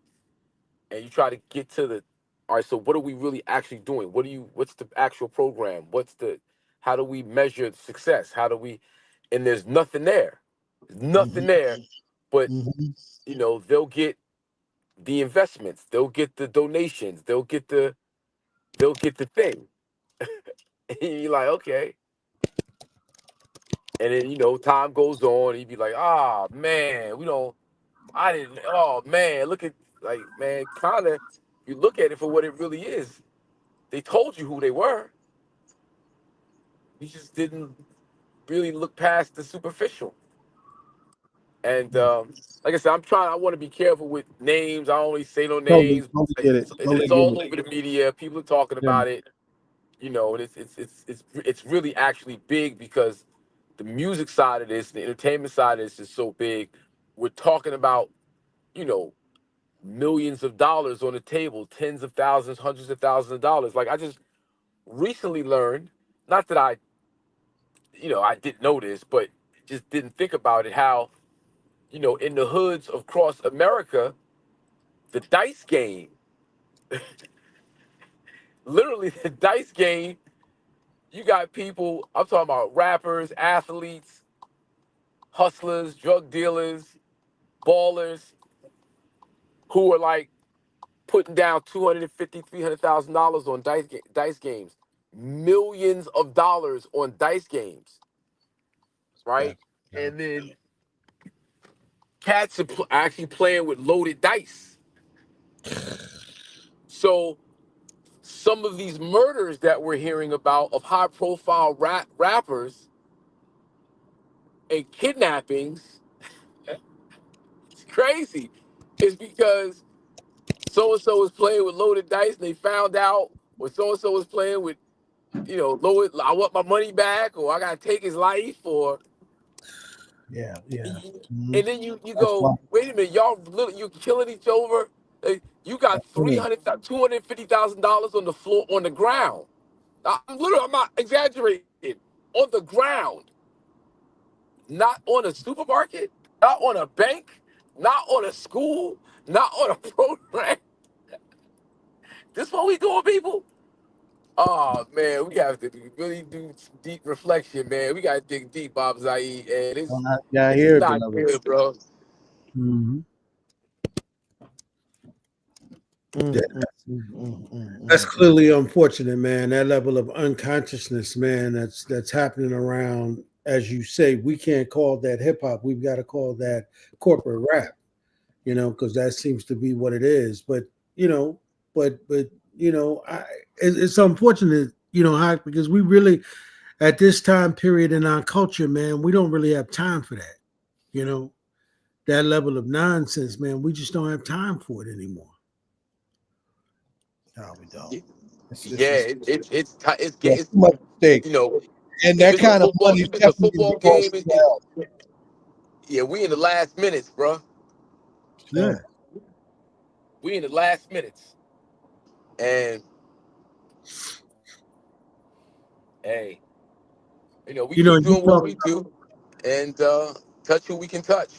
and you try to get to the, all right. So what are we really actually doing? What's the actual program? How do we measure success? How do we? And there's nothing there. There's nothing there, but Mhm. you know they'll get the investments, they'll get the donations, they'll get the thing. And you're like, okay. And then, you know, time goes on, and you'd be like, ah, man, I didn't, oh, man, look at, like, man, kind of, you look at it for what it really is. They told you who they were. You just didn't really look past the superficial. And like I said, I want to be careful with names. I don't always say no Totally, names. totally Like, get it. Totally it's get all it. over the media. People are talking Yeah. about it, you know, and it's really actually big because the music side of this, the entertainment side of this is so big. We're talking about, you know, millions of dollars on the table, tens of thousands, hundreds of thousands of dollars. Like I just recently learned, not that I didn't know this, but just didn't think about it, how, you know, in the hoods across America, the dice game, literally the dice game, you got people, I'm talking about rappers, athletes, hustlers, drug dealers, ballers, who are like putting down $250,000, $300,000 on dice games, millions of dollars on dice games, right? That's, yeah. And then cats are actually playing with loaded dice. So some of these murders that we're hearing about of high-profile rappers and kidnappings, it's crazy. It's because so-and-so was playing with loaded dice and they found out, or so-and-so was playing with, loaded, I want my money back, or I got to take his life, or... Yeah. And then you That's why. go, wait a minute, you killing each other. You got $250,000 on the floor, on the ground. I'm not exaggerating. On the ground, not on a supermarket, not on a bank, not on a school, not on a program. This what we doing, people? Oh man, we got to really do deep reflection, man. We got to dig deep, Bob Zaid, and Yeah, I it's hear it, not beloved. good, bro. Mhm. Mm, Yeah. That's clearly unfortunate, man. That level of unconsciousness, man, that's happening around. As you say, we can't call that hip hop. We've got to call that corporate rap, because that seems to be what it is. But it's unfortunate, how, because we really, at this time period in our culture, man, we don't really have time for that. That level of nonsense, man. We just don't have time for it anymore. No, we don't. It's too much stake. And that kind of money if it's a football game, well. we in the last minutes, bro. Yeah. We in the last minutes, and hey, we keep doing what we do, and touch who we can touch,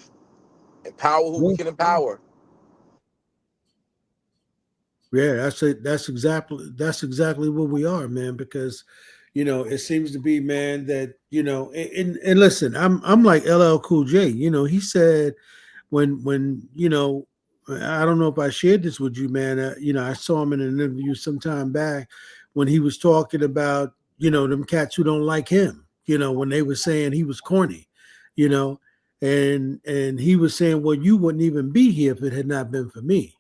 empower who we can empower. Yeah, that's it. That's exactly what we are, man. Because, it seems to be, man, that and listen, I'm like LL Cool J. He said when I don't know if I shared this with you, man. I saw him in an interview some time back when he was talking about them cats who don't like him. When they were saying he was corny, and he was saying, well, you wouldn't even be here if it had not been for me.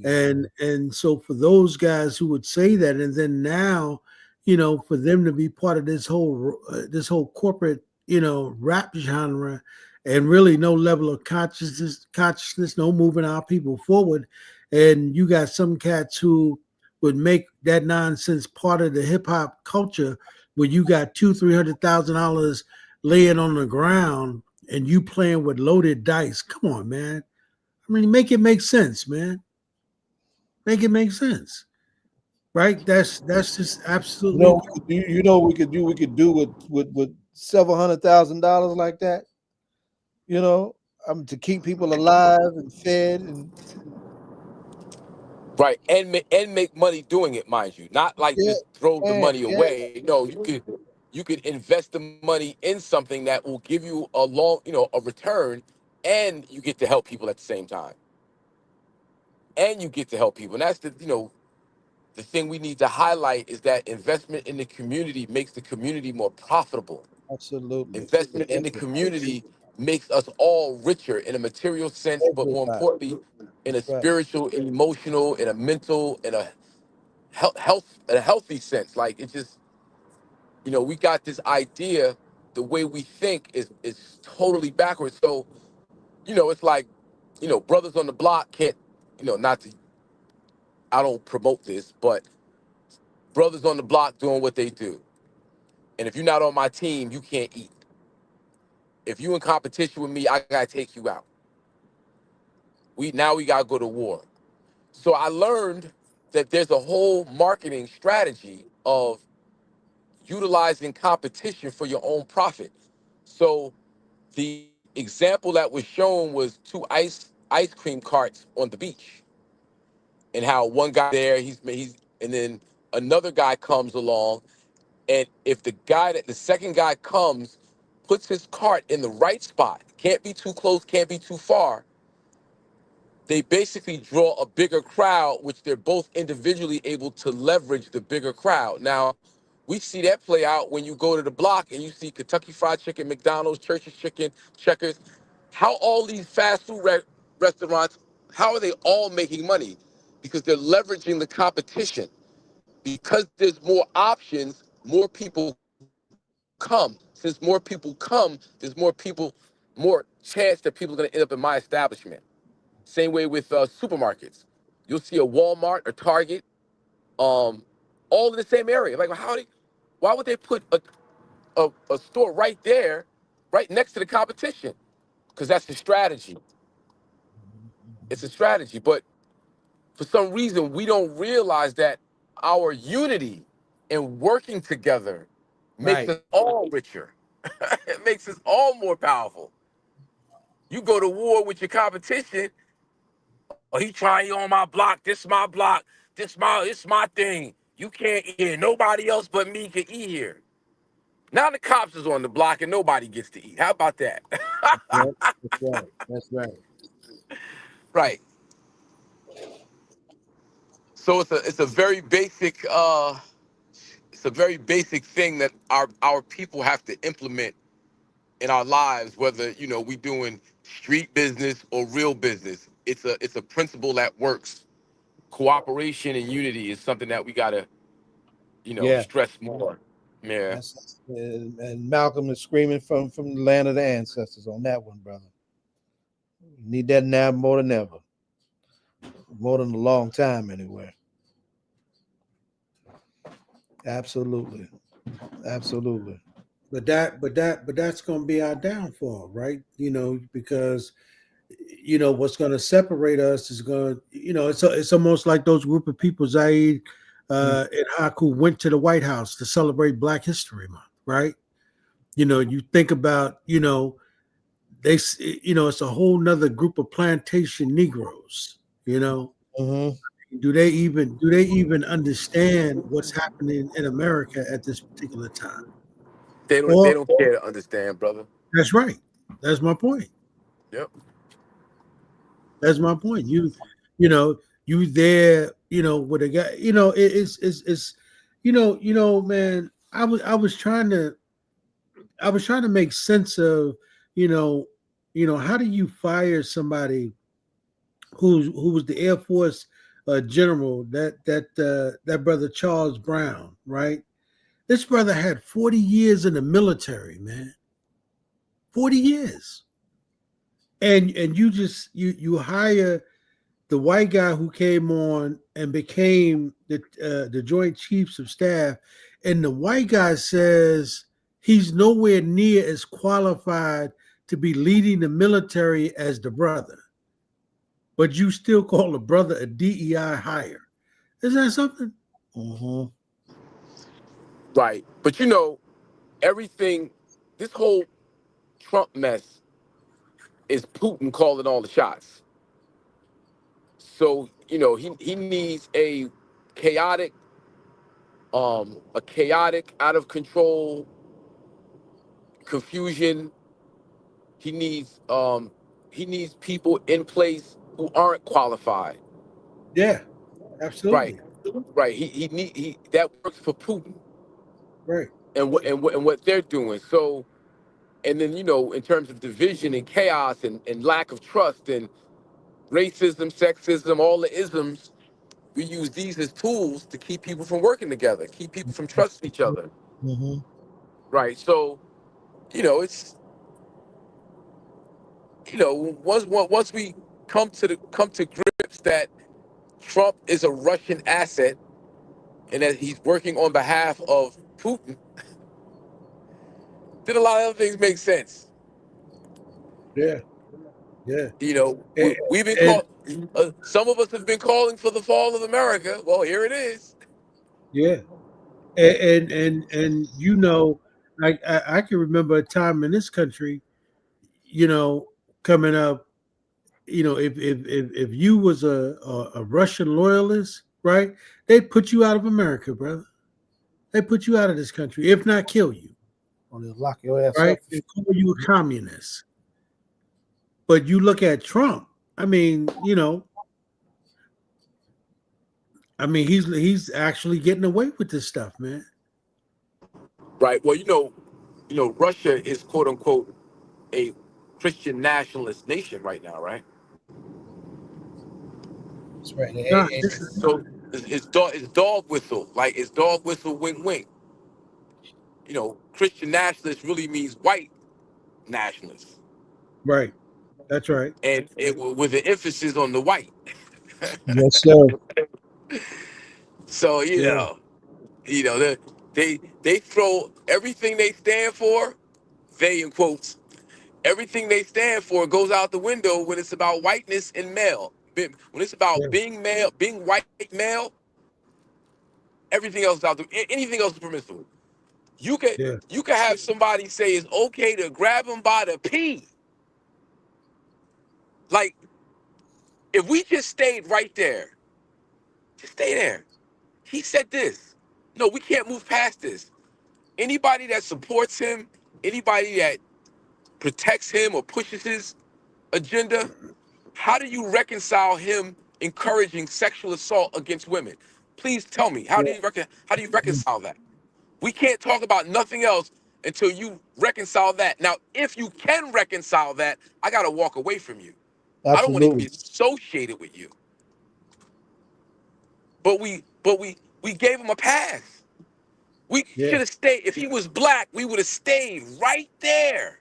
And so for those guys who would say that, and then now, for them to be part of this whole corporate, rap genre, and really no level of consciousness, no moving our people forward, and you got some cats who would make that nonsense part of the hip hop culture, where you got $200,000-$300,000 laying on the ground, and you playing with loaded dice. Come on, man. I mean, make it make sense, man. Make it make sense, right? That's just absolutely. We could do with several $100,000 like that. To keep people alive and fed and Right, and make money doing it, mind you, not like just throw the money away. No, you could invest the money in something that will give you a return, and you get to help people at the same time. And you get to help people, and that's the thing we need to highlight is that investment in the community makes the community more profitable. Absolutely. Investment in the community makes us all richer in a material sense, but more importantly, in a spiritual, and emotional, in a mental, in a healthy sense. Like it just, we got this idea, the way we think is totally backwards. So, it's like, brothers on the block can't, not to, I don't promote this, but brothers on the block doing what they do. And if you're not on my team, you can't eat. If you in competition with me, I gotta take you out. We gotta go to war. So I learned that there's a whole marketing strategy of utilizing competition for your own profit. So the example that was shown was two ice cream carts on the beach, and how one guy there, he's and then another guy comes along, and if the second guy comes, puts his cart in the right spot, can't be too close, can't be too far, they basically draw a bigger crowd, which they're both individually able to leverage the bigger crowd. Now, we see that play out when you go to the block and you see Kentucky Fried Chicken, McDonald's, Church's Chicken, Checkers. how all these fast food restaurants, how are they all making money? Because they're leveraging the competition. Because there's more options, more people come. Since more people come, there's more chance that people are going to end up in my establishment. Same way with supermarkets. You'll see a Walmart or Target, all in the same area. Like, why would they put a store right there, right next to the competition? Because that's the strategy. It's a strategy. But for some reason, we don't realize that our unity and working together makes us all richer. It makes us all more powerful. You go to war with your competition, or he trying you on my block, this my block, it's my thing. You can't eat here. Nobody else but me can eat here. Now the cops is on the block and nobody gets to eat. How about that? That's right. That's right. Right. So it's a very basic thing that our people have to implement in our lives, whether we doing street business or real business. It's a principle that works. Cooperation and unity is something that we gotta Yeah. stress more. Yeah. And Malcolm is screaming from the land of the ancestors on that one, brother. We need that now more than ever. More than a long time, anyway. Absolutely. Absolutely. But that's going to be our downfall, right? Because what's going to separate us is going to, it's almost like those group of people, Zaid and Haku, went to the White House to celebrate Black History Month, right? You think about, it's a whole nother group of plantation Negroes, Do they even understand what's happening in America at this particular time? They don't care to understand, brother. That's right. That's my point. Yep. That's my point. You there, with a guy, it's man, I was trying to make sense of, how do you fire somebody who was the Air Force general, that brother Charles Brown, right? This brother had 40 years in the military, man. 40 years. And you hire the white guy who came on and became the Joint Chiefs of Staff, and the white guy says he's nowhere near as qualified to be leading the military as the brother. But you still call the brother a DEI hire. Isn't that something? Mm-hmm. Right. But everything, this whole Trump mess is Putin calling all the shots. So, he needs a chaotic, out of control confusion. He needs people in place who aren't qualified. Yeah, absolutely. Right. He that works for Putin. Right. And what they're doing. So, and then in terms of division and chaos and lack of trust and racism, sexism, all the isms, we use these as tools to keep people from working together, keep people from trusting each other. Mm-hmm. Right. So, it's once we come to grips that Trump is a Russian asset and that he's working on behalf of Putin, then a lot of other things make sense. Yeah. Yeah. We've been called. Some of us have been calling for the fall of America. Well, here it is. Yeah. And I can remember a time in this country, coming up, if you was a Russian loyalist, right? They'd put you out of America, brother. They put you out of this country, if not kill you. Or they'll lock your ass right? up. They call you a communist. But you look at Trump, he's actually getting away with this stuff, man. Right. Well, Russia is quote unquote a Christian nationalist nation right now, right? That's right. Nah, So it's dog whistle, like it's dog whistle, wink, wink. You know, Christian nationalist really means white nationalists, right. That's right. and with an emphasis on the white. Yes, sir. So Yeah. they throw everything they stand for. They in quotes everything they stand for goes out the window when it's about whiteness and male. When it's Yeah. about being male, being white male, everything else is out. Anything else is permissible. You can Yeah. you can have somebody say it's okay to grab him by the pee. Like if we just stayed right there, just stay there. He said this. No, we can't move past this. Anybody that supports him, anybody that protects him or pushes his agenda, how do you reconcile him encouraging sexual assault against women? Please tell me, how do you reconcile that? We can't talk about nothing else until you reconcile that. Now, if you can reconcile that, I gotta walk away from you. I don't want to even be Absolutely. associated with you. But we gave him a pass. We Yeah. should have stayed. If he was black, we would have stayed right there.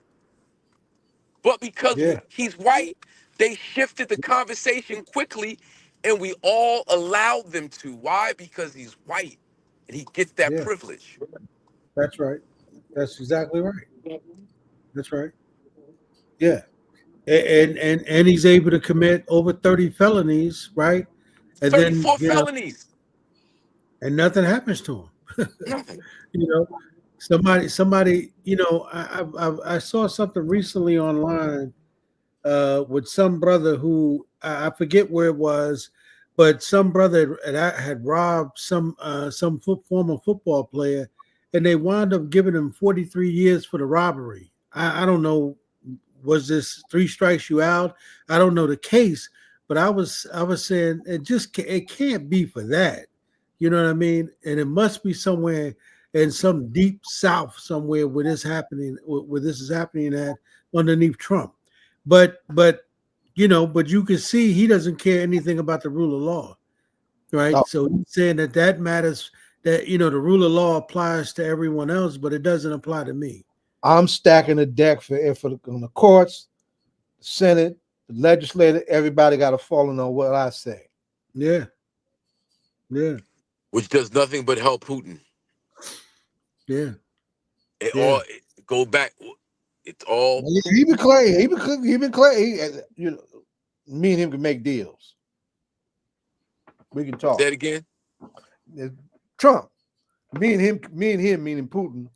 But because Yeah. he's white, they shifted the conversation quickly, and we all allowed them to. Why? Because he's white, and he gets that Yeah. privilege. That's right. That's exactly right. That's right. Yeah. And he's able to commit over 30 felonies, right? And then 34 felonies. and nothing happens to him. Nothing. You know, somebody. I saw something recently online with some brother who I forget where it was, but some brother had robbed some former football player, and they wound up giving him 43 years for the robbery. I don't know, was this three strikes you out? I don't know the case, but I was saying it can't be for that. You know what I mean? And it must be somewhere in some deep south somewhere where this is happening at underneath Trump. But you can see he doesn't care anything about the rule of law, right? Oh, So he's saying that matters, that the rule of law applies to everyone else, but it doesn't apply to me. I'm stacking the deck on the courts, the Senate, the legislature. Everybody got to fall in on what I say. Yeah. Yeah. Which does nothing but help Putin. Yeah. It Yeah. all go back. It's all He been claiming. He been claiming. Me and him can make deals. We can talk. Say it again. Trump. Me and him, meaning Putin.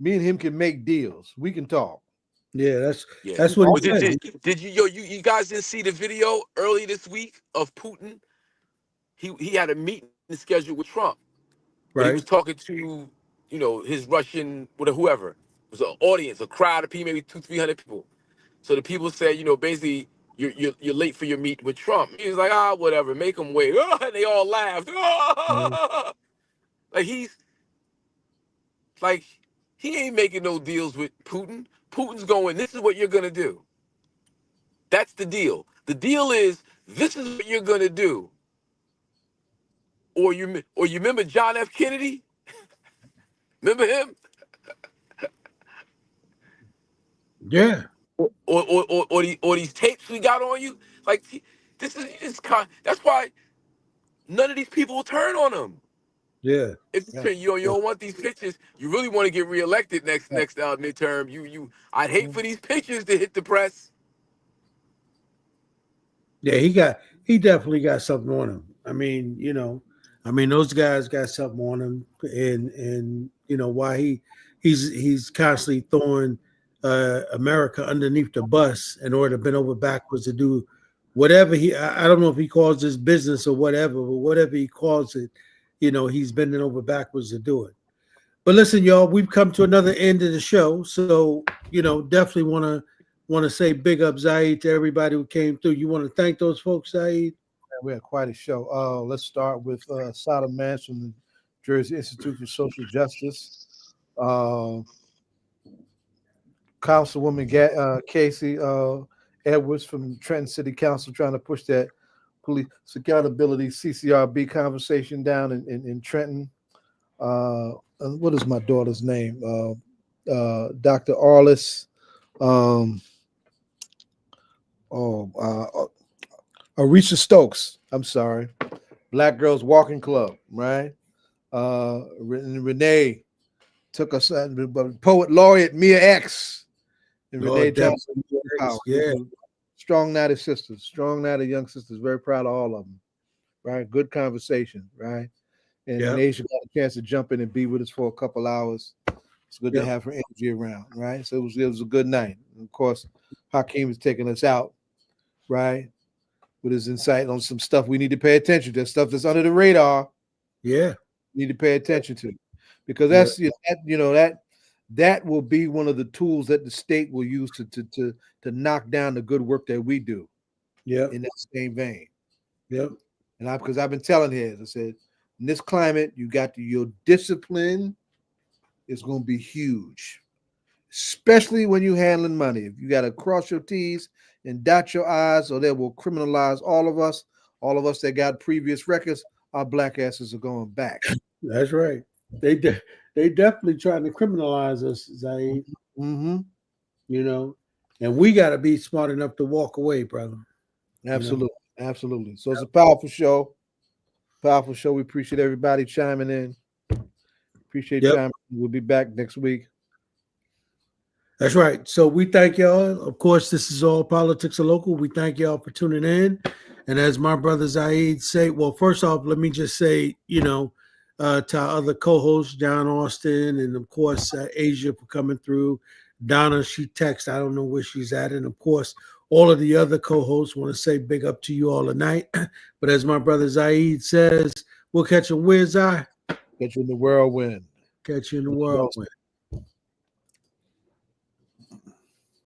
Me and him can make deals. We can talk. Yeah, Yeah. that's what But he said. did you guys didn't see the video early this week of Putin? He had a meeting scheduled with Trump, but he was Right. talking to his Russian whoever. It was an audience, a crowd of people, maybe 200-300 people. So the people said, basically you're late for your meet with Trump. He was like, whatever, make him wait. And they all laughed. Like he ain't making no deals with Putin. Putin's going, this is what you're gonna do. That's the deal. The deal is this is what you're gonna do. Or you remember John F. Kennedy? Remember him? Yeah. Or these tapes we got on you? Like that's why none of these people will turn on him. Yeah. If you don't want these pictures, you really want to get reelected next midterm. I'd hate for these pictures to hit the press. Yeah, he definitely got something on him. I mean, those guys got something on him, and why he's constantly throwing America underneath the bus in order to bend over backwards to do whatever I don't know if he calls this business or whatever, but whatever he calls it, he's bending over backwards to do it. But listen, y'all, we've come to another end of the show, so definitely want to say big up, Zaid, to everybody who came through. You want to thank those folks, Zaid? We had quite a show. Let's start with Assatta Mann from the Jersey Institute for Social Justice. Councilwoman Casey Edwards from Trenton City Council trying to push that police accountability CCRB conversation down in Trenton. What is my daughter's name? Dr. Arliss. Aricia Stokes. I'm sorry. Black Girls Walking Club, right? Renee took us, poet laureate Mia X and Renee Johnston. Yeah. Strong United sisters, strong United young sisters. Very proud of all of them, right? Good conversation, right? And Asia got a chance to jump in and be with us for a couple hours. It's good to have her energy around, right? So it was a good night. And of course, Hakeem is taking us out, right? With his insight on some stuff we need to pay attention to, stuff that's under the radar. Yeah. Need to pay attention to. Because that's that will be one of the tools that the state will use to knock down the good work that we do. Yeah. In that same vein. Yep. And because I've been telling here, I said, in this climate, you got your discipline is going to be huge, especially when you're handling money. If you got to cross your T's and dot your I's, or they will criminalize all of us that got previous records. Our black asses are going back. That's right. They definitely trying to criminalize us, Zaid. Mm-hmm. You know, and we got to be smart enough to walk away, brother. Absolutely. Absolutely. So it's a powerful show. Powerful show. We appreciate everybody chiming in. Appreciate chiming in. We'll be back next week. That's right. So we thank y'all. Of course, this is All Politics Are Local. We thank y'all for tuning in. And as my brother Zaid say, well, first off, let me just say, to our other co-hosts, John Austin, and of course, Asia for coming through. Donna, she texted. I don't know where she's at. And of course, all of the other co-hosts want to say big up to you all tonight. But as my brother Zaid says, we'll catch you where's I? Catch you in the whirlwind. Catch you in the whirlwind.